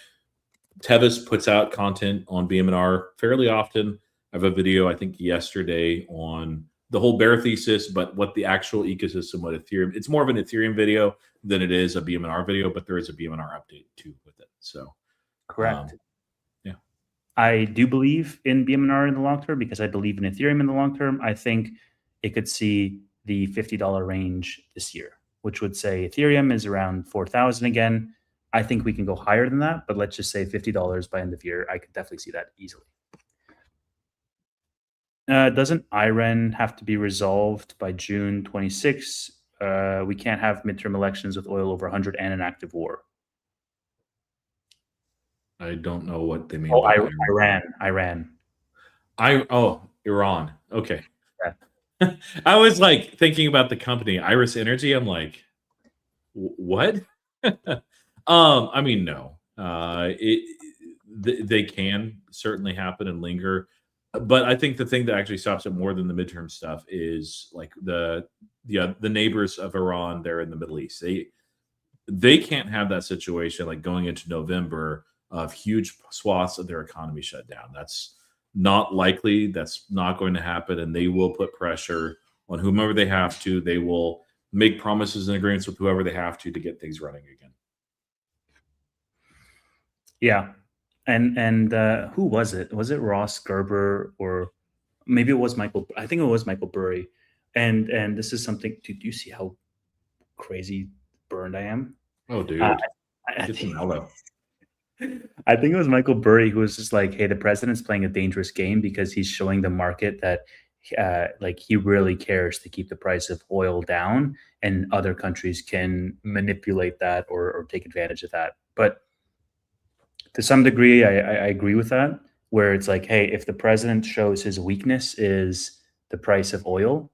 Tevis puts out content on BM&R fairly often. I have a video, I think yesterday, on the whole bear thesis, but what the actual ecosystem, what Ethereum, it's more of an Ethereum video than it is a BM&R video, but there is a BM&R update too with it. So correct. Yeah. I do believe in BM&R in the long term because I believe in Ethereum in the long term. I think it could see the $50 range this year, which would say Ethereum is around 4,000 again. I think we can go higher than that, but let's just say $50 by end of year. I could definitely see that easily. Doesn't Iran have to be resolved by June 26? We can't have midterm elections with oil over 100 and an active war. I don't know what they mean by Iran. Iran. Okay. Yeah. I was like thinking about the company Iris Energy. I'm like, what? I mean, no. They can certainly happen and linger, but I think the thing that actually stops it more than the midterm stuff is like the neighbors of Iran there in the Middle East. They can't have that situation like going into November of huge swaths of their economy shut down. That's not likely. That's not going to happen, and they will put pressure on whomever they have to. They will make promises and agreements with whoever they have to get things running again. Yeah. And who was it? Was it Ross Gerber, or maybe it was Michael? I think it was Michael Burry. And this is something. Do you see how crazy burned I am? Oh, Uh, dude, I get some think mellow. I think it was Michael Burry who was just like, "Hey, the president's playing a dangerous game because he's showing the market that, like, he really cares to keep the price of oil down, and other countries can manipulate that or take advantage of that." But to some degree, I agree with that. Where it's like, hey, if the president shows his weakness is the price of oil,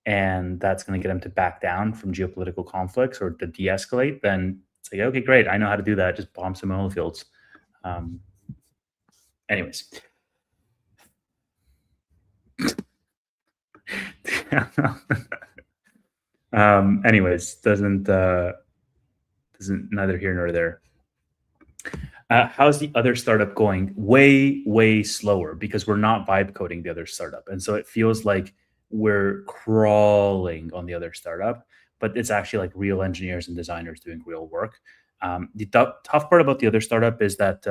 and that's going to get him to back down from geopolitical conflicts or to de-escalate, then it's like, okay, great, I know how to do that. Just bomb some oil fields. Um, anyways, anyways, doesn't neither here nor there. How's the other startup going? Way, way slower because we're not vibe coding the other startup. And so it feels like we're crawling on the other startup, but it's actually like real engineers and designers doing real work. The tough part about the other startup is that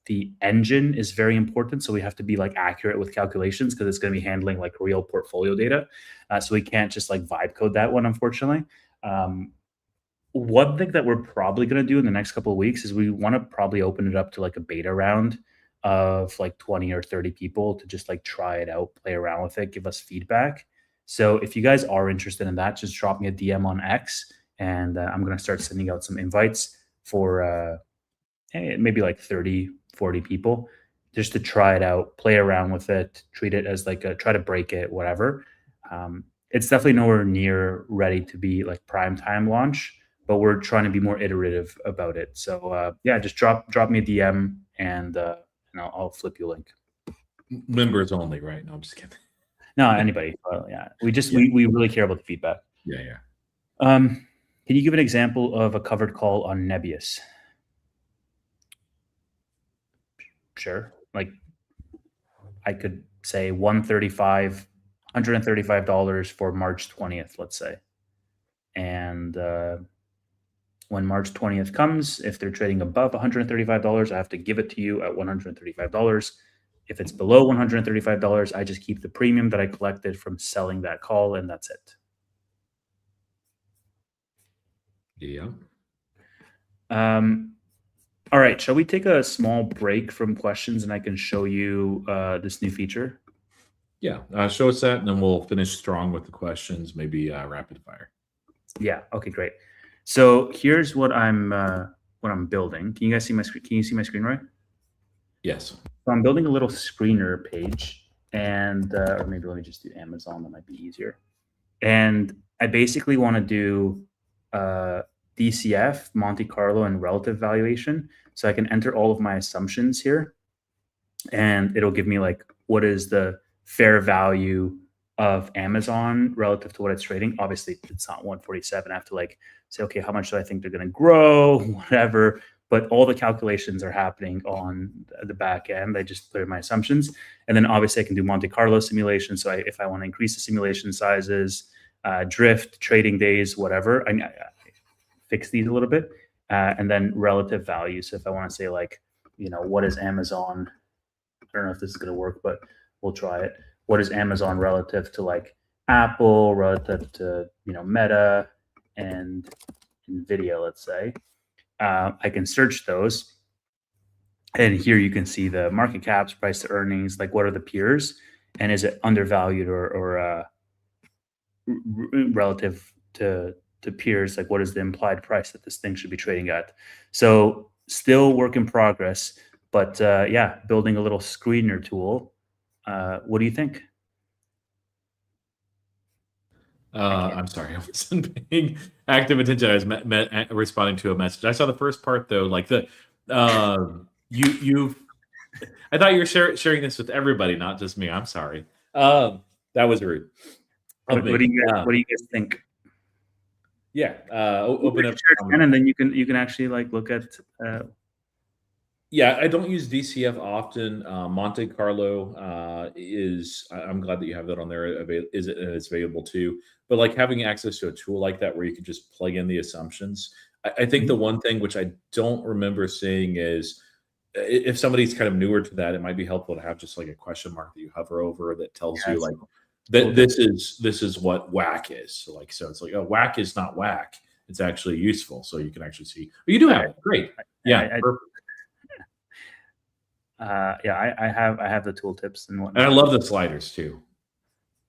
the engine is very important. So we have to be like accurate with calculations because it's going to be handling like real portfolio data. So we can't just like vibe code that one, unfortunately. One thing that we're probably going to do in the next couple of weeks is we want to probably open it up to like a beta round of like 20 or 30 people to just like try it out, play around with it, give us feedback. So if you guys are interested in that, just drop me a DM on X, and I'm going to start sending out some invites for maybe like 30, 40 people just to try it out, play around with it, treat it as like a try to break it, whatever. It's definitely nowhere near ready to be like prime time launch, but we're trying to be more iterative about it. So yeah, just drop me a DM, and I'll flip you a link. Members only, right? No, I'm just kidding. No, anybody. Yeah, Yeah, we really care about the feedback. yeah, yeah. Can you give an example of a covered call on NBIS? Sure. Like I could say 135, $135 for March 20th, let's say. And when March 20th comes, if they're trading above $135, I have to give it to you at $135. If it's below $135, I just keep the premium that I collected from selling that call, and that's it. Yeah. All right. Shall we take a small break from questions and I can show you this new feature? Yeah. Show us that, and then we'll finish strong with the questions, maybe rapid fire. Yeah. Okay. Great. So here's what I'm building. Can you guys see my screen? Can you see my screen right? Yes. So I'm building a little screener page, and or maybe let me just do Amazon. That might be easier. And I basically want to do DCF, Monte Carlo, and relative valuation. So I can enter all of my assumptions here, and it'll give me like what is the fair value of Amazon relative to what it's trading. Obviously, it's not 147. I have to like say, okay, how much do I think they're going to grow, whatever. But all the calculations are happening on the back end. I just put in my assumptions, and then obviously I can do Monte Carlo simulation. So if I want to increase the simulation sizes, drift, trading days, whatever, I fix these a little bit, and then relative value. So if I want to say like, what is Amazon? I don't know if this is going to work, but we'll try it. What is Amazon relative to like Apple, relative to Meta and NVIDIA, let's say. I can search those, and here you can see the market caps, price to earnings, like what are the peers, and is it undervalued or relative to peers, like what is the implied price that this thing should be trading at. So still work in progress, but yeah, building a little screener tool. What do you think? I'm sorry, I wasn't paying active attention. I was responding to a message. I saw the first part though, like the you. I thought you were sharing this with everybody, not just me. I'm sorry. That was rude of me. What do you guys think? Yeah, open up. And then you can actually like look at. Yeah, I don't use DCF often. Monte Carlo is. I'm glad that you have that on there. It's available too. But like having access to a tool like that where you can just plug in the assumptions. I think the one thing which I don't remember seeing is if somebody's kind of newer to that, it might be helpful to have just like a question mark that you hover over that tells you like that this is what whack is. So like, so it's like, oh, whack is not whack. It's actually useful. So you can actually see, oh, you do have it. Great. Yeah. Perfect. Yeah, I have the tooltips and whatnot. And I love the sliders too.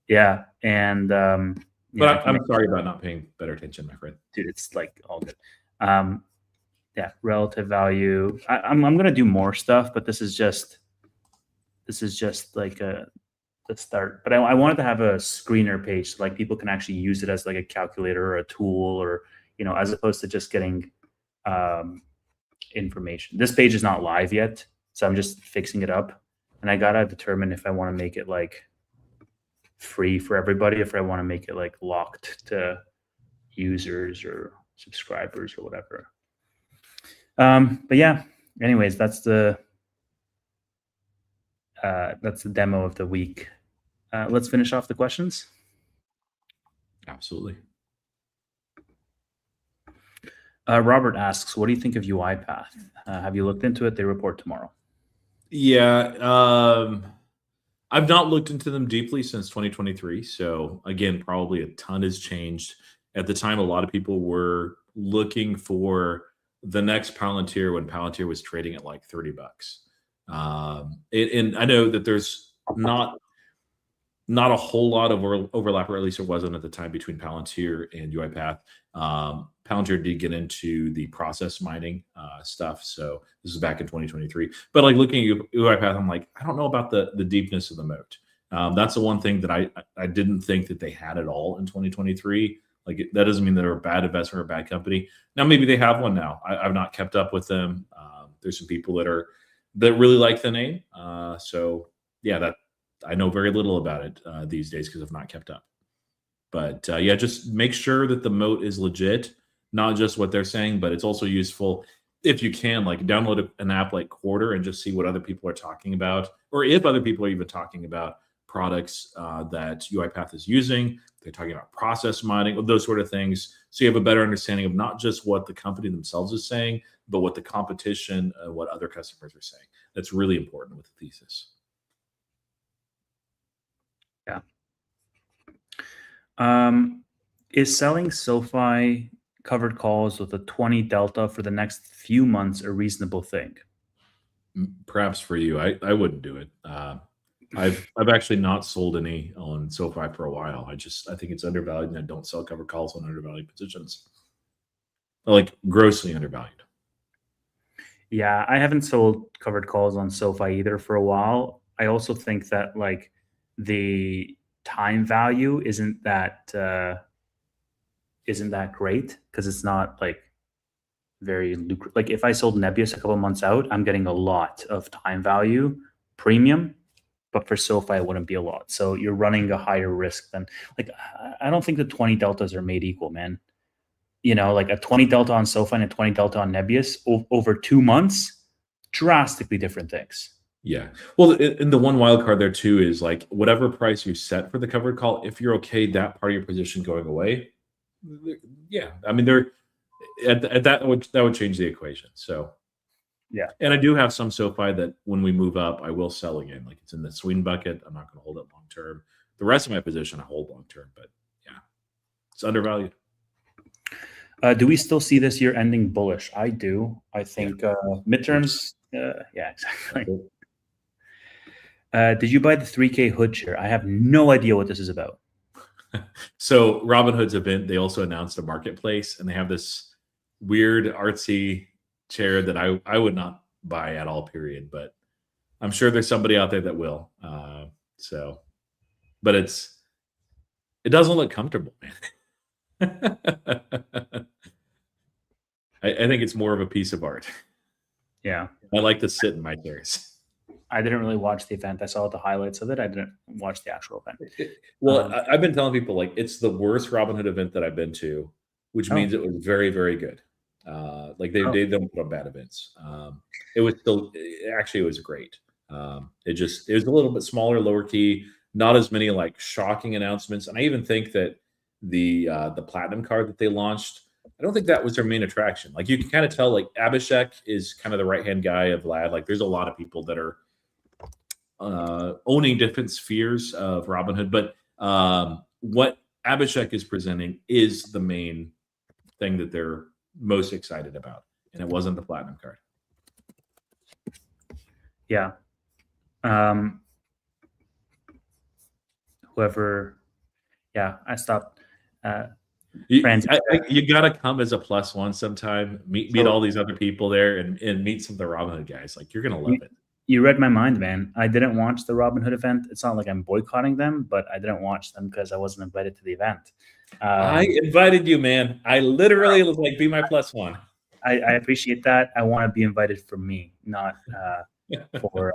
Yeah. And, but I'm sorry about not paying better attention, my friend. Dude, it's like all good. Yeah, relative value. I'm gonna do more stuff, but this is just like the start. But I wanted to have a screener page so like people can actually use it as like a calculator or a tool, or as opposed to just getting information. This page is not live yet, so I'm just fixing it up, and I gotta determine if I want to make it like free for everybody, if I want to make it like locked to users or subscribers or whatever. But yeah, anyways, that's the demo of the week. Let's finish off the questions. Absolutely. Robert asks, what do you think of UiPath? Have you looked into it? They report tomorrow. Yeah. I've not looked into them deeply since 2023. So again, probably a ton has changed. At the time, a lot of people were looking for the next Palantir when Palantir was trading at like $30. And I know that there's not a whole lot of overlap, or at least it wasn't at the time, between Palantir and UiPath. Palantir did get into the process mining stuff. So this is back in 2023. But like looking at UiPath, I'm like, I don't know about the deepness of the moat. That's the one thing that I didn't think that they had at all in 2023. Like that doesn't mean they're a bad investment or a bad company. Now maybe they have one now. I've not kept up with them. There's some people that really like the name. So yeah, that I know very little about it these days because I've not kept up. But yeah, just make sure that the moat is legit, not just what they're saying, but it's also useful if you can like download an app like Quarter and just see what other people are talking about, or if other people are even talking about products that UiPath is using. They're talking about process mining, those sort of things. So you have a better understanding of not just what the company themselves is saying, but what the competition, what other customers are saying. That's really important with the thesis. Yeah. Is selling SOFI covered calls with a 20 delta for the next few months a reasonable thing? Perhaps for you. I wouldn't do it. I've actually not sold any on SOFI for a while. I think it's undervalued, and I don't sell covered calls on undervalued positions. Like grossly undervalued. Yeah, I haven't sold covered calls on SOFI either for a while. I also think that like the time value isn't that great because it's not like very lucrative. Like if I sold NBIS a couple months out, I'm getting a lot of time value premium. But for SOFI, it wouldn't be a lot. So you're running a higher risk than like, I don't think the 20 deltas are made equal, man. Like a 20 delta on SOFI and a 20 delta on NBIS over 2 months, drastically different things. Yeah. Well, and the one wild card there too is like whatever price you set for the covered call, if you're okay, that part of your position going away. Yeah. I mean, that would change the equation. So yeah. And I do have some SOFI that when we move up, I will sell again. Like it's in the swing bucket. I'm not going to hold it long term. The rest of my position I hold long term, but yeah, it's undervalued. Do we still see this year ending bullish? I do. I think midterms. Yeah, exactly. Did you buy the 3K Hood share? I have no idea what this is about. So Robinhood's event, they also announced a marketplace, and they have this weird artsy chair that I would not buy at all, period. But I'm sure there's somebody out there that will. But it doesn't look comfortable, man. I think it's more of a piece of art. Yeah. I like to sit in my chairs. I didn't really watch the event. I saw the highlights of it. I didn't watch the actual event. Well, I've been telling people like it's the worst Robinhood event that I've been to, which means it was very, very good. Like they don't put on bad events. It was great. It was a little bit smaller, lower key, not as many like shocking announcements. And I even think that the platinum card that they launched, I don't think that was their main attraction. Like you can kind of tell, like Abhishek is kind of the right-hand guy of Vlad. Like there's a lot of people that are owning different spheres of Robinhood, but what Abhishek is presenting is the main thing that they're most excited about, and it wasn't the platinum card. Yeah. Whoever, yeah, I stopped. You got to come as a +1 sometime, meet all these other people there, and meet some of the Robinhood guys. Like you're gonna love it. You read my mind, man. I didn't watch the Robinhood event. It's not like I'm boycotting them, but I didn't watch them because I wasn't invited to the event. I invited you, man. I literally was like, be my +1. I appreciate that. I want to be invited for me, not for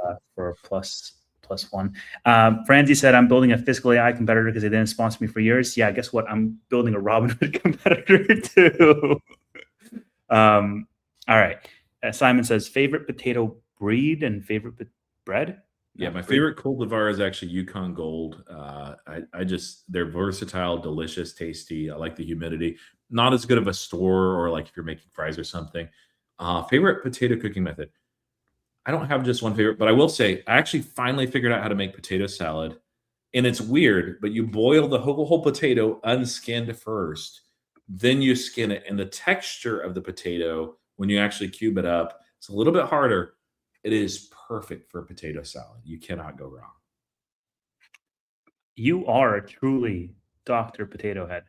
+1. Franzi said, I'm building a physical AI competitor because they didn't sponsor me for years. Yeah, guess what? I'm building a Robinhood competitor too. All right. Simon says, favorite potato breed and favorite bread? Yeah, my favorite cultivar is actually Yukon Gold. They're versatile, delicious, tasty. I like the humidity. Not as good of a store or like if you're making fries or something. Favorite potato cooking method. I don't have just one favorite, but I will say I actually finally figured out how to make potato salad. And it's weird, but you boil the whole potato unskinned first, then you skin it. And the texture of the potato, when you actually cube it up, it's a little bit harder. It is perfect for potato salad. You cannot go wrong. You are truly Dr. Potato Head.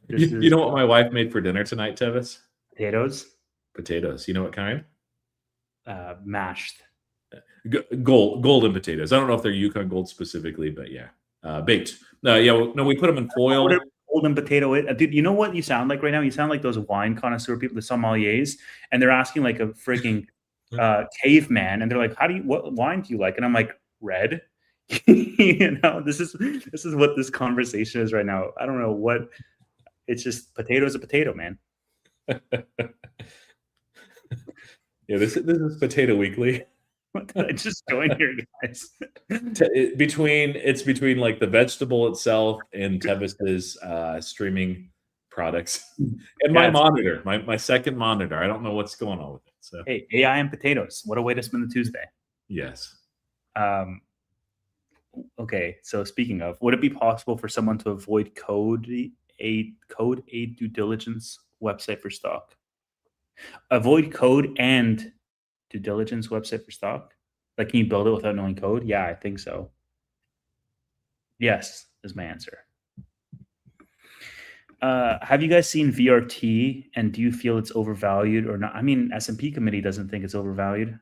You know what my wife made for dinner tonight, Tevis? Potatoes? Potatoes. You know what kind? Mashed. Golden potatoes. I don't know if they're Yukon Gold specifically, but yeah. Baked. No, we put them in foil. Golden potato. Dude, you know what you sound like right now? You sound like those wine connoisseur people, the sommeliers, and they're asking like a freaking caveman, and they're like, what wine do you like? And I'm like, red. You know, this is what this conversation is right now. I don't know what. It's just potato is a potato, man. Yeah, this is Potato Weekly. I just joined here, guys. It's between like the vegetable itself and Tevis's streaming products and my monitor, my second monitor. I don't know what's going on with it. So hey, AI and potatoes. What a way to spend the Tuesday. Yes. Okay, so speaking of, would it be possible for someone to avoid code a due diligence website for stock? Avoid code and due diligence website for stock? Like, can you build it without knowing code? Yeah, I think so. Yes, is my answer. Have you guys seen VRT, and do you feel it's overvalued or not? I mean, S&P committee doesn't think it's overvalued.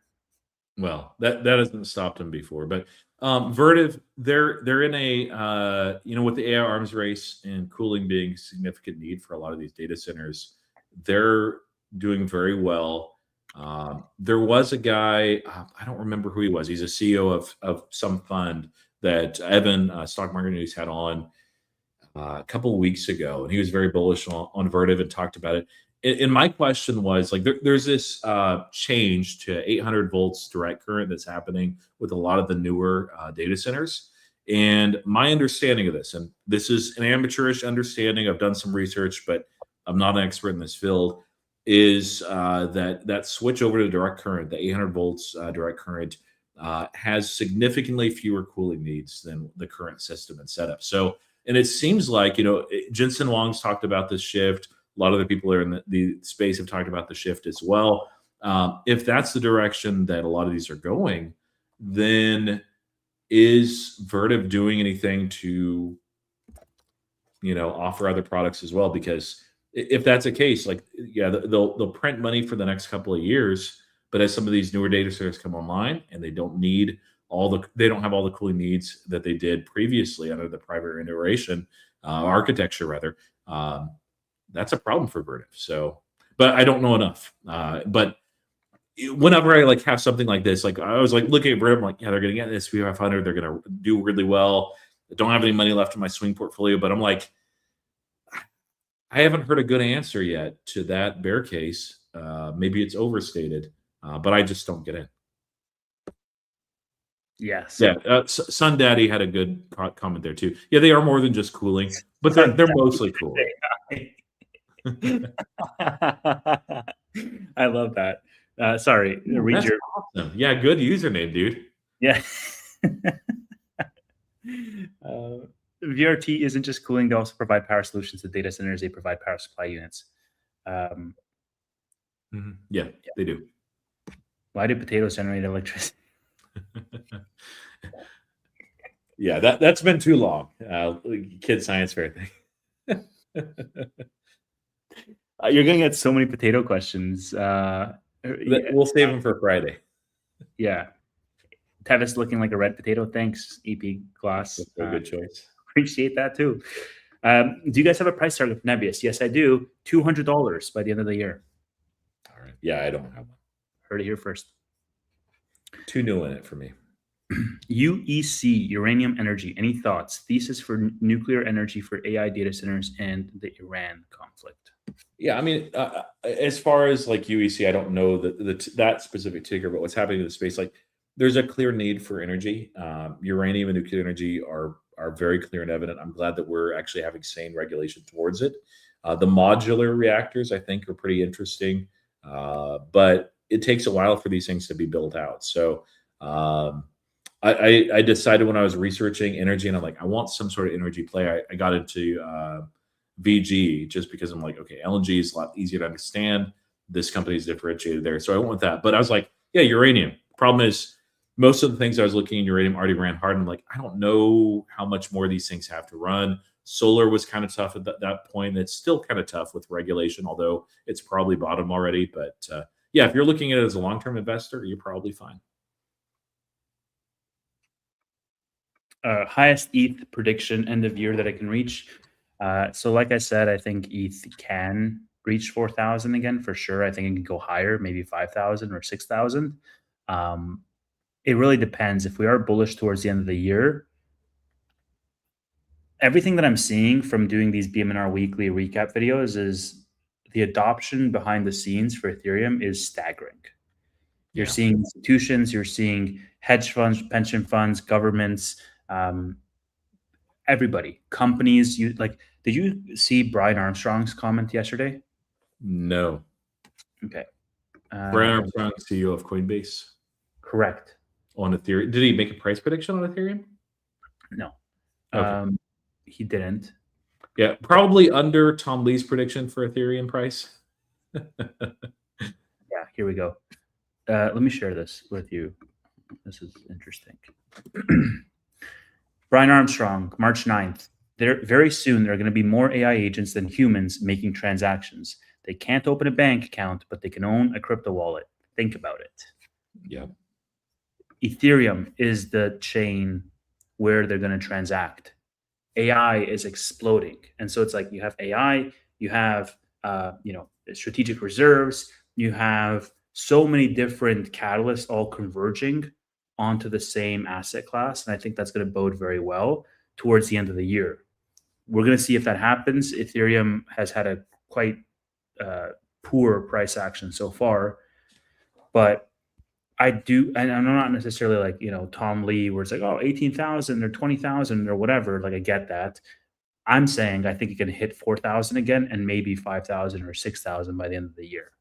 Well, that hasn't stopped them before, but Vertiv, they're in a with the AI arms race and cooling being a significant need for a lot of these data centers, they're doing very well. There was a guy, I don't remember who he was. He's a CEO of some fund that Evan Stock Market News had on a couple of weeks ago, and he was very bullish on Vertiv and talked about it. And my question was, like, there's this change to 800 volts direct current that's happening with a lot of the newer data centers. And my understanding of this, and this is an amateurish understanding, I've done some research, but I'm not an expert in this field, is that switch over to direct current, the 800 volts direct current, has significantly fewer cooling needs than the current system and setup. So, and it seems like, Jensen Huang's talked about this shift. A lot of the people that are in the space have talked about the shift as well. If that's the direction that a lot of these are going, then is Vertiv doing anything to, offer other products as well? Because if that's the case, like, yeah, they'll print money for the next couple of years, but as some of these newer data centers come online and they don't have all the cooling needs that they did previously under the private iteration architecture, rather. That's a problem for Vertiv. So, but I don't know enough. But whenever I have something like this, I was looking at Vertiv, I'm like, yeah, they're going to get this SP500. They're going to do really well. I don't have any money left in my swing portfolio, but I'm like, I haven't heard a good answer yet to that bear case. Maybe it's overstated, but I just don't get it. Yes. Yeah. Sun Daddy had a good comment there too. Yeah, they are more than just cooling, but they're mostly cooling. I love that. Sorry, Ooh, read that's your awesome. Yeah, good username, dude. yeah. VRT isn't just cooling; they also provide power solutions to data centers. They provide power supply units. Um, Yeah, they do. why do potatoes generate electricity? Yeah, that's been too long. Kid science fair thing. You're going to get so many potato questions. We'll save them for Friday. Yeah. Tevis looking like a red potato. Thanks, EP Glass. That's a good choice. Appreciate that too. Do you guys have a price target for NBIS? Yes, I do. $200 by the end of the year. All right. Yeah, I don't have one. Heard it here first. Too new in it for me. UEC, uranium energy. Any thoughts? Thesis for nuclear energy for AI data centers and the Iran conflict. Yeah, I mean, as far as like UEC, I don't know that specific ticker, but what's happening in the space, like there's a clear need for energy. Uranium and nuclear energy are very clear and evident. I'm glad that we're actually having sane regulation towards it. The modular reactors, I think, are pretty interesting, but it takes a while for these things to be built out. So I decided when I was researching energy, and I'm like, I want some sort of energy play. I got into VG just because I'm like, okay, LNG is a lot easier to understand. This company is differentiated there. So I went with that. But I was like, yeah, uranium. Problem is, most of the things I was looking in uranium already ran hard. I'm like, I don't know how much more these things have to run. Solar was kind of tough at that point. It's still kind of tough with regulation, although it's probably bottom already. But yeah, if you're looking at it as a long-term investor, you're probably fine. Highest ETH prediction end of year that I can reach. So like I said, I think ETH can reach 4,000 again for sure. I think it can go higher, maybe 5,000 or 6,000. It really depends. If we are bullish towards the end of the year, everything that I'm seeing from doing these BMNR weekly recap videos is the adoption behind the scenes for Ethereum is staggering. You're seeing institutions, you're seeing hedge funds, pension funds, governments, everybody, companies. You like? Did you see Brian Armstrong's comment yesterday? No. Okay. Brian Armstrong, CEO of Coinbase. Correct. On Ethereum, did he make a price prediction on Ethereum? No. Okay. He didn't. Yeah, probably under Tom Lee's prediction for Ethereum price. Yeah, here we go. Let me share this with you. This is interesting. Brian Armstrong, March 9th. Very soon, there are going to be more AI agents than humans making transactions. They can't open a bank account, but they can own a crypto wallet. Think about it. Yeah. Ethereum is the chain where they're going to transact. AI is exploding. And so it's like you have AI, you have strategic reserves, you have so many different catalysts all converging onto the same asset class. And I think that's going to bode very well towards the end of the year. We're going to see if that happens. Ethereum has had a quite poor price action so far, but I do, and I'm not necessarily like, Tom Lee, where it's like, oh, 18,000 or 20,000 or whatever. Like, I get that. I'm saying I think it can hit 4,000 again and maybe 5,000 or 6,000 by the end of the year.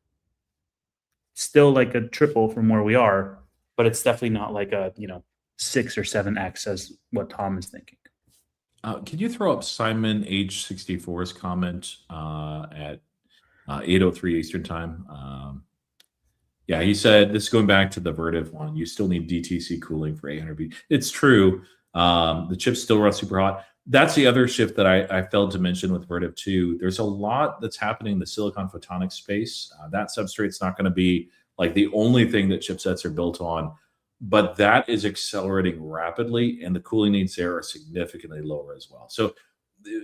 Still like a triple from where we are, but it's definitely not like a, 6 or 7x as what Tom is thinking. Can you throw up Simon Age 64's comment at 8:03 Eastern time? Yeah, he said, this is going back to the Vertiv one. You still need DTC cooling for 800B. It's true. The chips still run super hot. That's the other shift that I failed to mention with Vertiv 2. There's a lot that's happening in the silicon photonics space. That substrate's not going to be like the only thing that chipsets are built on, but that is accelerating rapidly, and the cooling needs there are significantly lower as well. So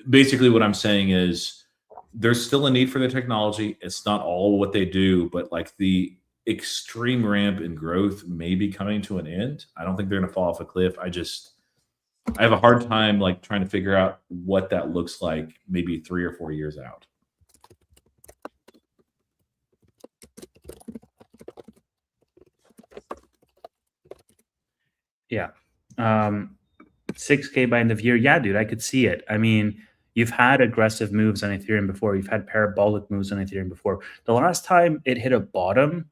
basically what I'm saying is there's still a need for the technology. It's not all what they do, but like the extreme ramp in growth may be coming to an end. I don't think they're going to fall off a cliff. I have a hard time like trying to figure out what that looks like maybe 3 or 4 years out. Yeah. 6K by end of year. Yeah, dude, I could see it. I mean, You've had aggressive moves on Ethereum before. You've had parabolic moves on Ethereum before. The last time it hit a bottom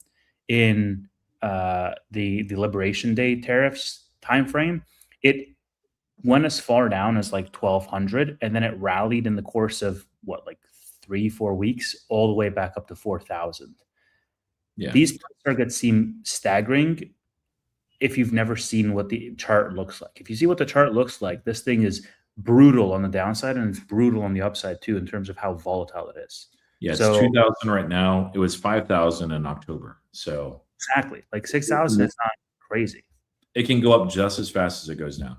in the Liberation Day tariffs timeframe, it went as far down as like 1,200, and then it rallied in the course of what, like 3-4 weeks, all the way back up to 4,000. Yeah. These price targets seem staggering if you've never seen what the chart looks like. If you see what the chart looks like, this thing is brutal on the downside and it's brutal on the upside too in terms of how volatile it is. Yeah, So, it's 2,000 right now. It was 5,000 in October. So exactly, like 6,000 is not crazy. it can go up just as fast as it goes down.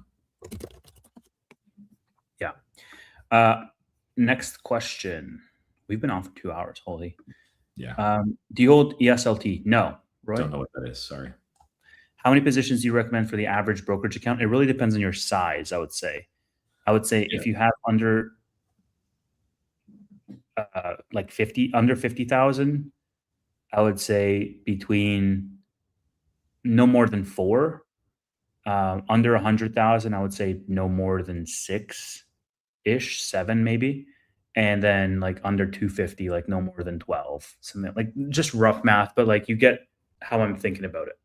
Yeah. Next question. We've been on for 2 hours. Holy. Yeah. Do you hold ESLT? No. Roy? Don't know what that is. Sorry. How many positions do you recommend for the average brokerage account? It really depends on your size, I would say. If you have under like 50, under 50,000, I would say between no more than 4. Under 100,000, I would say no more than 6-ish, 7 maybe. And then like under 250, like no more than 12. Something like just rough math, but like you get how I'm thinking about it.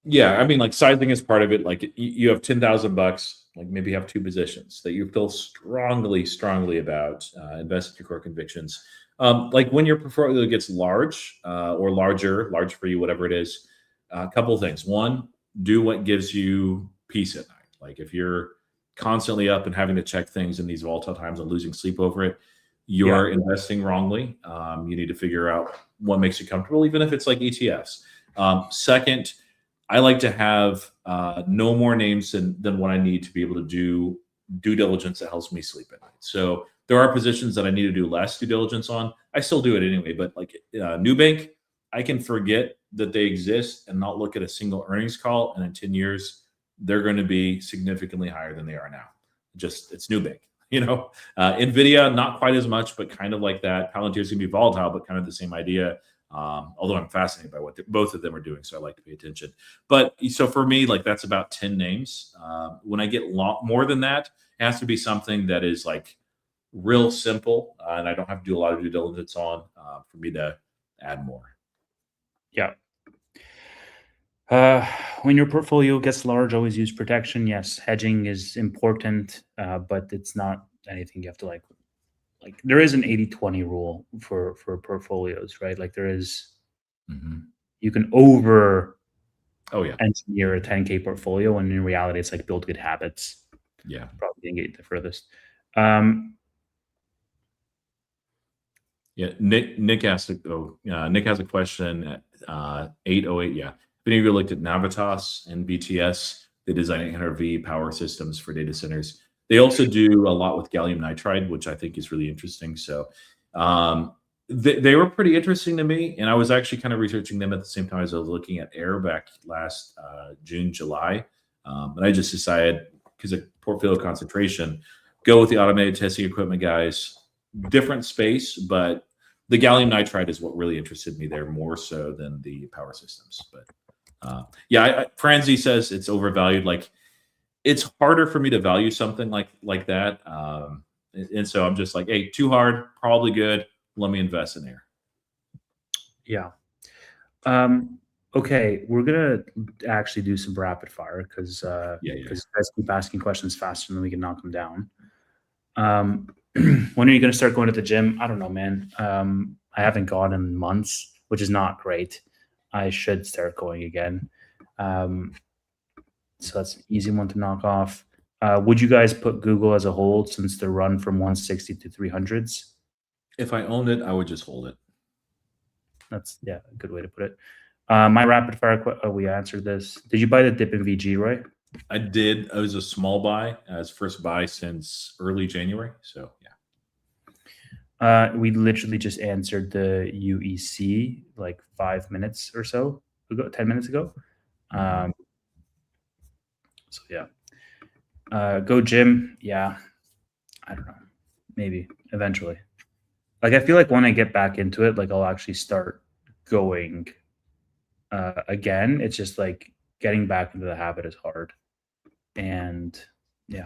Yeah, I mean, like sizing is part of it. Like you have $10,000, like maybe you have 2 positions that you feel strongly about. Invest in your core convictions. Like when your portfolio gets large or large for you, whatever it is. A couple of things. One, do what gives you peace at night. Like if you're constantly up and having to check things in these volatile times and losing sleep over it, you're investing wrongly. You need to figure out what makes you comfortable, even if it's like ETFs. Second, I like to have no more names than what I need to be able to do due diligence that helps me sleep at night. So there are positions that I need to do less due diligence on. I still do it anyway, but like Nubank, I can forget that they exist and not look at a single earnings call. And in 10 years, they're going to be significantly higher than they are now. Just it's Nubank, NVIDIA, not quite as much, but kind of like that. Palantir is going to be volatile, but kind of the same idea. Although I'm fascinated by what both of them are doing, so I like to pay attention. But so for me, like that's about 10 names. When I get more than that, it has to be something that is like real simple, and I don't have to do a lot of due diligence on for me to add more. Yeah. When your portfolio gets large, always use protection. Yes, hedging is important, but it's not anything you have to like there is an 80-20 rule for portfolios, right? Like there is, you can over engineer a 10K portfolio, and in reality, it's like build good habits. Yeah, probably didn't get the furthest. Yeah, Nick asked. Nick has a question at 808. Yeah, if any of you looked at Navitas and BTS, they design 800V power systems for data centers. They also do a lot with gallium nitride, which I think is really interesting. So they were pretty interesting to me, and I was actually kind of researching them at the same time as I was looking at Air back last June, July. And I just decided, because of portfolio concentration, go with the automated testing equipment guys. Different space, but the gallium nitride is what really interested me there more so than the power systems. But Franzi says it's overvalued. Like it's harder for me to value something like that. And so I'm just like, hey, too hard, probably good. Let me invest in Air. Yeah. Okay, we're gonna actually do some rapid fire because guys keep asking questions faster than we can knock them down. When are you going to start going to the gym? I don't know, man. I haven't gone in months, which is not great. I should start going again. So that's an easy one to knock off. Would you guys put Google as a hold since the run from 160 to 300s? If I owned it, I would just hold it. That's a good way to put it. My rapid fire. We answered this. Did you buy the dip in VG, Roy? I did. It was a small buy, as first buy since early January. So we literally just answered the UEC like 5 minutes or so ago, 10 minutes ago. So go gym. Yeah, I don't know. Maybe eventually. Like I feel like when I get back into it, like I'll actually start going again. It's just like getting back into the habit is hard. And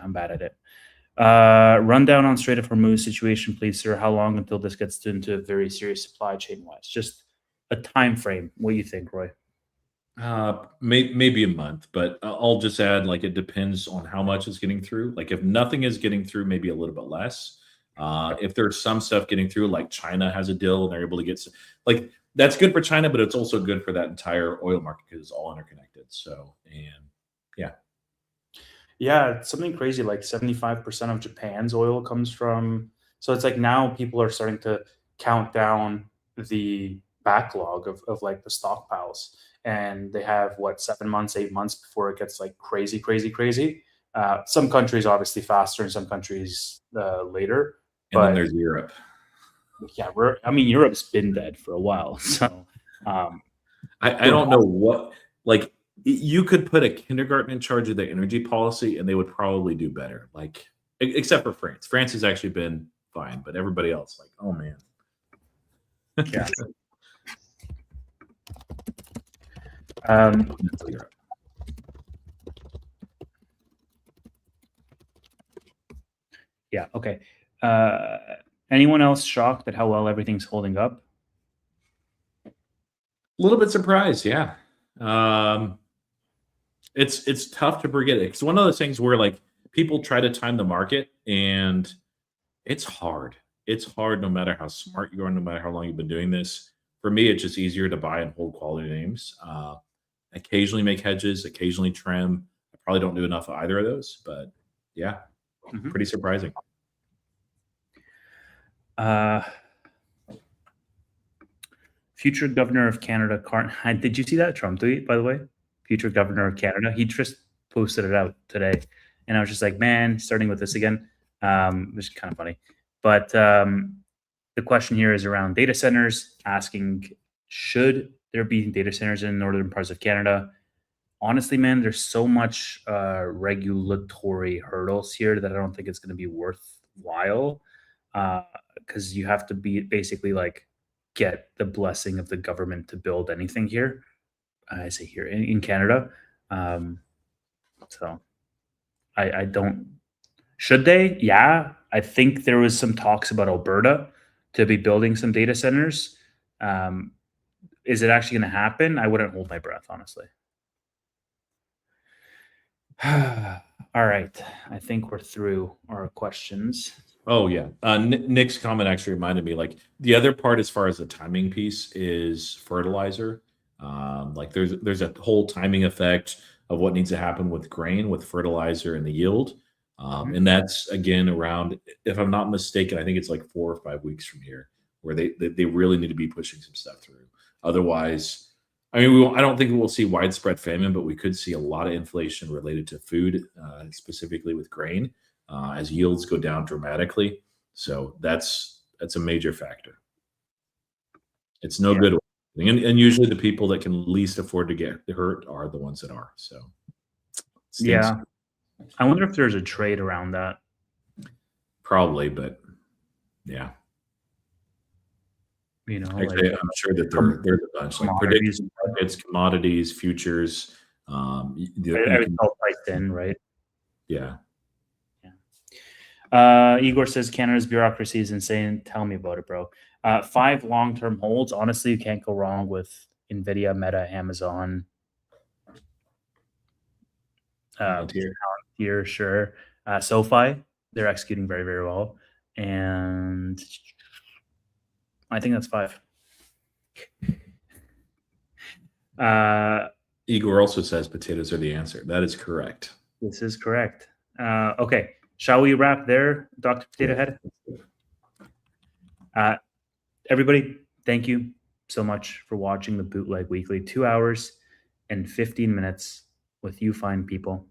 I'm bad at it. Rundown on Strait of Hormuz situation, please, sir. How long until this gets into a very serious supply chain wise? Just a time frame. What do you think, Roy? Maybe a month, but I'll just add, like, it depends on how much is getting through. Like, if nothing is getting through, maybe a little bit less. If there's some stuff getting through, like China has a deal and they're able to get, like, that's good for China, but it's also good for that entire oil market because it's all interconnected. So, and yeah. Yeah, it's something crazy. Like 75% of Japan's oil comes from. So it's like now people are starting to count down the backlog of like the stockpiles. And they have what, 7 months, 8 months before it gets like crazy, crazy, crazy. Some countries obviously faster and some countries later. And then But there's Europe. yeah, I mean, Europe's been dead for a while. So I don't know what, like, you could put a kindergarten in charge of their energy policy and they would probably do better. Like, except for France. France has actually been fine, but everybody else, like, oh man. yeah. Yeah. Okay. Anyone else shocked at how well everything's holding up? A little bit surprised, yeah. It's tough to predict. It's one of those things where, like, people try to time the market, and it's hard. It's hard no matter how smart you are, no matter how long you've been doing this. For me, it's just easier to buy and hold quality names. Occasionally make hedges, occasionally trim. I probably don't do enough of either of those, but yeah, pretty surprising. Future Governor of Canada, did you see that Trump tweet, by the way? Future Governor of Canada. He just posted it out today. And I was just like, man, starting with this again, which is kind of funny. But the question here is around data centers, asking, should there be data centers in northern parts of Canada? Honestly, man, there's so much regulatory hurdles here that I don't think it's going to be worthwhile, because you have to be basically like get the blessing of the government to build anything here. I say here in Canada. So I don't. Should they? Yeah, I think there was some talks about Alberta to be building some data centers. Is it actually going to happen? I wouldn't hold my breath, honestly. All right. I think we're through our questions. Oh yeah. Nick's comment actually reminded me, like, the other part as far as the timing piece is fertilizer. Like, there's a whole timing effect of what needs to happen with grain, with fertilizer and the yield. And that's, again, around, if I'm not mistaken, I think it's like 4 or 5 weeks from here where they really need to be pushing some stuff through. Otherwise, I mean, I don't think we'll see widespread famine, but we could see a lot of inflation related to food, specifically with grain, as yields go down dramatically. So that's a major factor. It's no good. And usually the people that can least afford to get hurt are the ones that are. So yeah, I wonder if there's a trade around that. Probably, but yeah. You know, actually, like, I'm sure that there's a bunch, like prediction markets, commodities, futures. Everything's all priced in, right? Yeah. Igor says Canada's bureaucracy is insane. Tell me about it, bro. 5 long-term holds. Honestly, you can't go wrong with NVIDIA, Meta, Amazon. Here, sure. SOFI, they're executing very, very well. And I think that's 5. Igor also says potatoes are the answer. That is correct. This is correct. Okay. Shall we wrap there, Dr. Potato Head? Everybody, thank you so much for watching the Bootleg Weekly. 2 hours and 15 minutes with you fine people.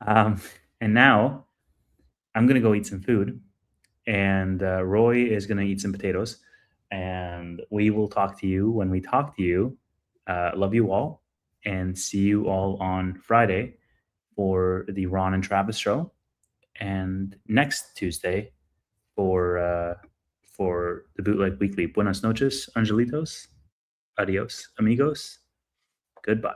And now I'm going to go eat some food, and Roy is going to eat some potatoes, and we will talk to you when we talk to you. Love you all, and see you all on Friday for the Ron and Travis show, and next Tuesday for the Bootleg Weekly. Buenas noches, angelitos. Adios, amigos. Goodbye.